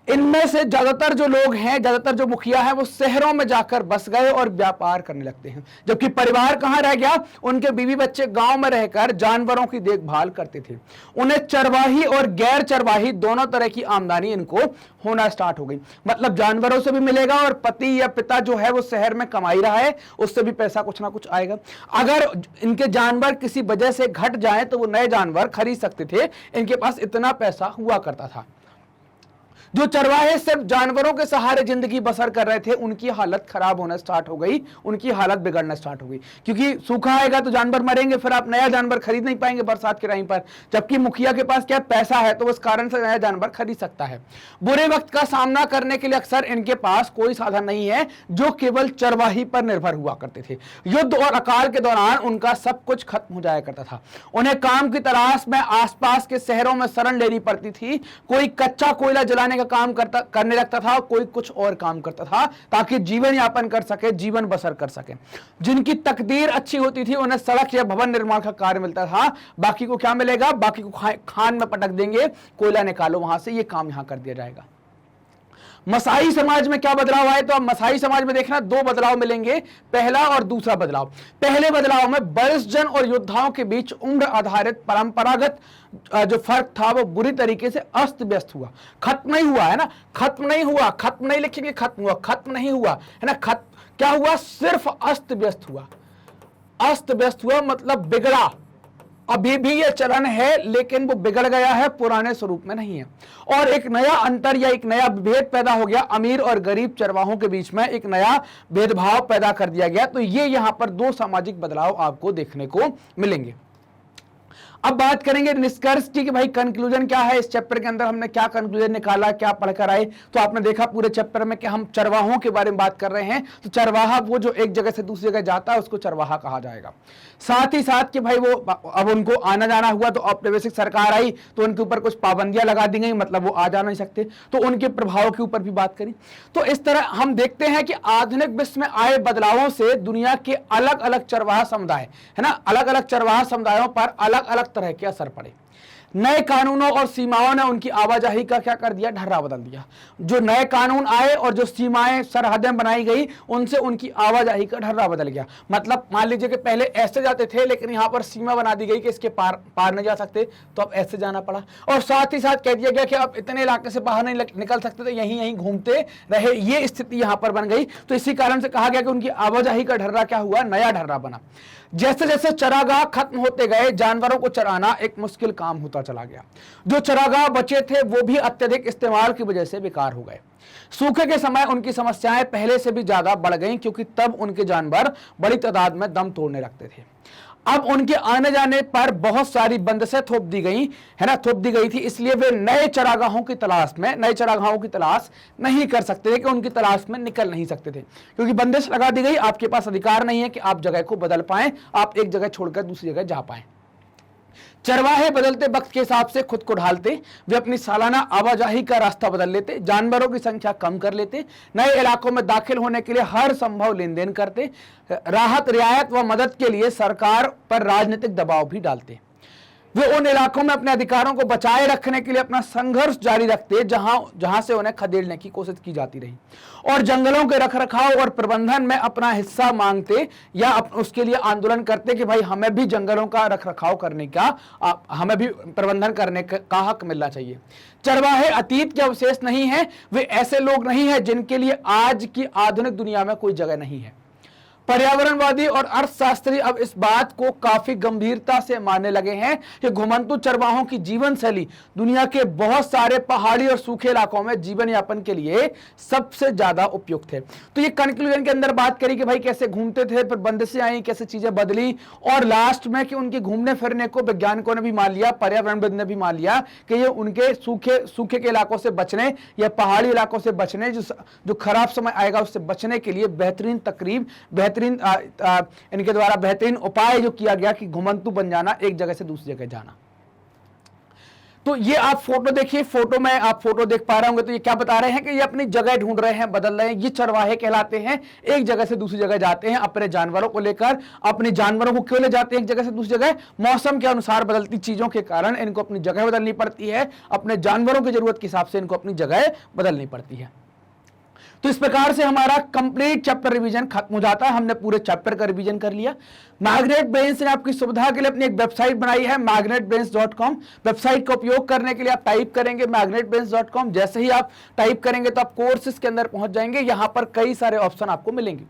इनमें से ज्यादातर जो लोग हैं, ज्यादातर जो मुखिया हैं, वो शहरों में जाकर बस गए और व्यापार करने लगते हैं। जबकि परिवार कहां रह गया? उनके बीवी बच्चे गांव में रहकर जानवरों की देखभाल करते थे। उन्हें चरवाही और गैर चरवाही दोनों तरह की आमदनी इनको होना स्टार्ट हो गई। मतलब जानवरों से भी मिलेगा और पति या पिता जो है वो शहर में कमाई रहा है, उससे भी पैसा कुछ ना कुछ आएगा। अगर इनके जानवर किसी वजह से घट जाए तो वो नए जानवर खरीद सकते थे। इनके पास इतना पैसा हुआ करता था। जो चरवाहे सिर्फ जानवरों के सहारे जिंदगी बसर कर रहे थे, उनकी हालत खराब होना स्टार्ट हो गई, उनकी हालत बिगड़ना स्टार्ट हो गई। क्योंकि सूखा आएगा तो जानवर मरेंगे, फिर आप नया जानवर खरीद नहीं पाएंगे बरसात के टाइम पर। जबकि मुखिया के पास क्या पैसा है तो उस कारण से नया जानवर खरीद सकता है। बुरे वक्त का सामना करने के लिए अक्सर इनके पास कोई साधन नहीं है, जो केवल चरवाही पर निर्भर हुआ करते थे। युद्ध और अकाल के दौरान उनका सब कुछ खत्म हो जाया करता था। उन्हें काम की तलाश में आसपास के शहरों में शरण लेनी पड़ती थी। कोई कच्चा कोयला जलाने काम करने लगता था, कोई कुछ और काम करता था, ताकि जीवन यापन कर सके, जीवन बसर कर सके। जिनकी तकदीर अच्छी होती थी उन्हें सड़क या भवन निर्माण का कार्य मिलता था। बाकी को क्या मिलेगा? बाकी को खान में पटक देंगे, कोयला निकालो वहां से, ये काम यहां कर दिया जाएगा। मसाई समाज में क्या बदलाव आए? तो अब मसाई समाज में देखना दो बदलाव मिलेंगे, पहला और दूसरा बदलाव। पहले बदलाव में वरिष्ठ जन और योद्धाओं के बीच उम्र आधारित परंपरागत जो फर्क था वो बुरी तरीके से अस्त व्यस्त हुआ। खत्म नहीं हुआ है ना, खत्म नहीं हुआ, खत्म नहीं लिखेंगे, खत्म हुआ, खत्म नहीं हुआ है ना। क्या हुआ? सिर्फ अस्त व्यस्त हुआ। अस्त व्यस्त हुआ मतलब बिगड़ा। अभी भी यह चलन है लेकिन वो बिगड़ गया है, पुराने स्वरूप में नहीं है। और एक नया अंतर या एक नया भेद पैदा हो गया। अमीर और गरीब चरवाहों के बीच में एक नया भेदभाव पैदा कर दिया गया। तो ये यहां पर दो सामाजिक बदलाव आपको देखने को मिलेंगे। अब बात करेंगे निष्कर्ष की कि भाई कंक्लूजन क्या है, इस चैप्टर के अंदर हमने क्या कंक्लूजन निकाला, क्या पढ़कर आए। तो आपने देखा पूरे चैप्टर में कि हम चरवाहों के बारे में बात कर रहे हैं। तो चरवाहा वो जो एक जगह से दूसरी जगह जाता है उसको चरवाहा कहा जाएगा। साथ ही साथ कि भाई वो अब उनको आना जाना हुआ तो औपनिवेशिक सरकार आई तो उनके ऊपर कुछ पाबंदियां लगा दी गई, मतलब वो आ जा नहीं सकते, तो उनके प्रभाव के ऊपर भी बात करी। तो इस तरह हम देखते हैं कि आधुनिक विश्व में आए बदलावों से दुनिया के अलग अलग चरवाहा समुदाय है ना, अलग अलग चरवाहा समुदायों पर अलग अलग तरह के असर पड़े। नए कानूनों और सीमाओं ने उनकी आवाजाही का क्या कर दिया? ढर्रा बदल दिया। जो नए कानून आए और जो सीमाएं, सरहदें बनाई गई, उनसे उनकी आवाजाही का ढर्रा बदल गया। मतलब मान लीजिए कि पहले ऐसे जाते थे लेकिन यहां पर सीमा बना दी गई कि इसके पार नहीं जा सकते, तो अब ऐसे जाना पड़ा। और साथ ही साथ कह दिया गया कि अब इतने इलाके से बाहर नहीं निकल सकते, तो यहीं घूमते रहे। ये स्थिति यहां पर बन गई। तो इसी कारण से कहा गया कि उनकी आवाजाही का ढर्रा क्या हुआ? नया ढर्रा बना। जैसे जैसे चरागाह खत्म होते गए, जानवरों को चराना एक मुश्किल काम होता चला गया। जो चरागाह बचे थे वो भी अत्यधिक इस्तेमाल की वजह से बेकार हो गए। सूखे के समय उनकी समस्याएं पहले से भी ज्यादा बढ़ गईं, क्योंकि तब उनके जानवर बड़ी तादाद में दम तोड़ने लगते थे। अब उनके आने जाने पर बहुत सारी बंदिशें थोप दी गई है ना, थोप दी गई थी। इसलिए वे नए चरागाहों की तलाश में, नए चरागाहों की तलाश नहीं कर सकते थे, कि उनकी तलाश में निकल नहीं सकते थे, क्योंकि बंदिश लगा दी गई। आपके पास अधिकार नहीं है कि आप जगह को बदल पाएं, आप एक जगह छोड़कर दूसरी जगह जा पाएं। चरवाहे बदलते वक्त के हिसाब से खुद को ढालते, वे अपनी सालाना आवाजाही का रास्ता बदल लेते, जानवरों की संख्या कम कर लेते, नए इलाकों में दाखिल होने के लिए हर संभव लेन देन करते, राहत, रियायत व मदद के लिए सरकार पर राजनीतिक दबाव भी डालते। वे उन इलाकों में अपने अधिकारों को बचाए रखने के लिए अपना संघर्ष जारी रखते जहां से उन्हें खदेड़ने की कोशिश की जाती रही, और जंगलों के रखरखाव और प्रबंधन में अपना हिस्सा मांगते या उसके लिए आंदोलन करते कि भाई हमें भी जंगलों का रखरखाव करने का, हमें भी प्रबंधन करने का हक मिलना चाहिए। चरवाहे अतीत के अवशेष नहीं है, वे ऐसे लोग नहीं है जिनके लिए आज की आधुनिक दुनिया में कोई जगह नहीं है। पर्यावरणवादी और अर्थशास्त्री अब इस बात को काफी गंभीरता से मानने लगे हैं कि घुमंतू चरवाहों की जीवन शैली दुनिया के बहुत सारे पहाड़ी और सूखे इलाकों में जीवन यापन के लिए सबसे ज्यादा उपयुक्त है। तो ये कंक्लूजन के अंदर बात करी कि भाई कैसे घूमते थे, फिर बंदिशें आई, कैसे चीजें बदली, और लास्ट में कि उनके घूमने फिरने को वैज्ञानिकों ने भी मान लिया, पर्यावरणविद ने भी मान लिया कि ये उनके सूखे के इलाकों से बचने या पहाड़ी इलाकों से बचने, जो खराब समय आएगा उससे बचने के लिए बेहतरीन इनके द्वारा बेहतरीन उपाय जो किया गया कि घुमंतू बन जाना, एक जगह से दूसरी जगह जाना। तो ये आप फोटो देखिए, फोटो में आप फोटो देख पा रहे होंगे, तो ये क्या बता रहे हैं कि ये अपनी जगह ढूंढ रहे हैं, बदल रहे हैं। ये चरवाहे कहलाते हैं, एक जगह से दूसरी जगह जाते हैं अपने जानवरों को लेकर। अपने जानवरों को क्यों ले जाते हैं एक जगह से दूसरी जगह? मौसम के अनुसार बदलती चीजों के कारण इनको अपनी जगह बदलनी पड़ती है, अपने जानवरों की जरूरत के हिसाब से इनको अपनी जगह बदलनी पड़ती है। तो इस प्रकार से हमारा कंप्लीट चैप्टर रिवीजन खत्म हो जाता है। हमने पूरे चैप्टर का रिवीजन कर लिया। मैग्नेट ब्रेन्स ने आपकी सुविधा के लिए अपनी एक वेबसाइट बनाई है magnetbrains.com। वेबसाइट का उपयोग करने के लिए आप टाइप करेंगे magnetbrains.com। जैसे ही आप टाइप करेंगे तो आप कोर्सेज के अंदर पहुंच जाएंगे। यहां पर कई सारे ऑप्शन आपको मिलेंगे।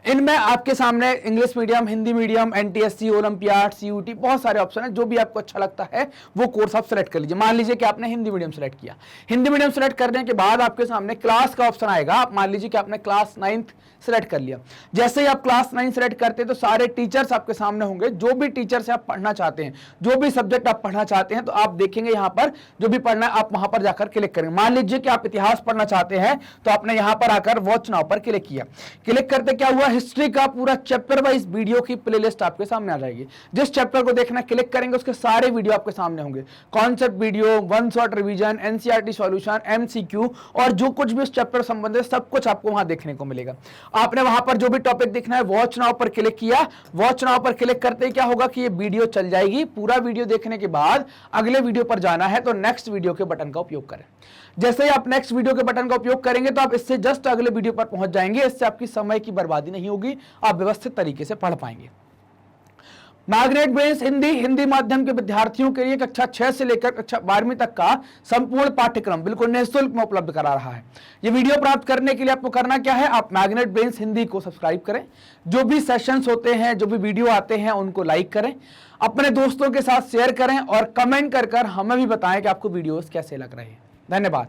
इनमें आपके सामने English medium, Hindi medium, NTSC, olympiad, CUET, बहुत सारे ऑप्शन है। जो भी आपको अच्छा लगता है वो कोर्स आप सेलेक्ट कर लीजिए। मान लीजिए कि आपने हिंदी मीडियम सेलेक्ट किया। हिंदी मीडियम सेलेक्ट करने के बाद आपके सामने क्लास का ऑप्शन आएगा। आप मान लीजिए कि आपने क्लास 9th सेलेक्ट कर लिया। जैसे ही आप क्लास 9 सेलेक्ट करते हैं तो सारे टीचर्स आपके सामने होंगे। जो भी टीचर से आप पढ़ना चाहते हैं, जो भी सब्जेक्ट आप पढ़ना चाहते हैं, तो आप देखेंगे यहाँ पर जो भी पढ़ना है आप वहां पर जाकर क्लिक करेंगे। मान लीजिए कि आप इतिहास पढ़ना चाहते हैं तो आपने यहाँ पर आकर वॉच नाउ पर क्लिक किया। क्लिक करते क्या हुआ, हिस्ट्री का पूरा चैप्टर वाइज वीडियो की प्लेलिस्ट आपके सामने आ जाएगी। जिस चैप्टर को देखना क्लिक करेंगे उसके सारे वीडियो आपके सामने होंगे। Concept video, one shot revision, NCERT solution, MCQ, और जो कुछ भी इस चैप्टर संबंधित सब कुछ आपको वहां देखने को मिलेगा। आपने वहां पर जो भी टॉपिक देखना है वॉच नाउ पर क्लिक किया। वॉच नाउ पर क्लिक करते ही क्या होगा कि ये वीडियो चल जाएगी। पूरा वीडियो देखने के बाद अगले वीडियो पर जाना है तो नेक्स्ट वीडियो के बटन का उपयोग करें। जैसे ही आप नेक्स्ट वीडियो के बटन का उपयोग करेंगे तो आप इससे जस्ट अगले वीडियो पर पहुंच जाएंगे। इससे आपकी समय की बर्बादी नहीं होगी, आप व्यवस्थित तरीके से पढ़ पाएंगे। मैग्नेट ब्रेन्स हिंदी माध्यम के विद्यार्थियों के लिए कक्षा 6 से लेकर कक्षा 12वीं तक का संपूर्ण पाठ्यक्रम बिल्कुल निःशुल्क में उपलब्ध करा रहा है। ये वीडियो प्राप्त करने के लिए आपको करना क्या है, आप मैग्नेट ब्रेन्स हिंदी को सब्सक्राइब करें। जो भी सेशंस होते हैं, जो भी वीडियो आते हैं उनको लाइक करें, अपने दोस्तों के साथ शेयर करें और कमेंट कर हमें भी बताएं कि आपको वीडियोस कैसे लग रहे हैं। धन्यवाद।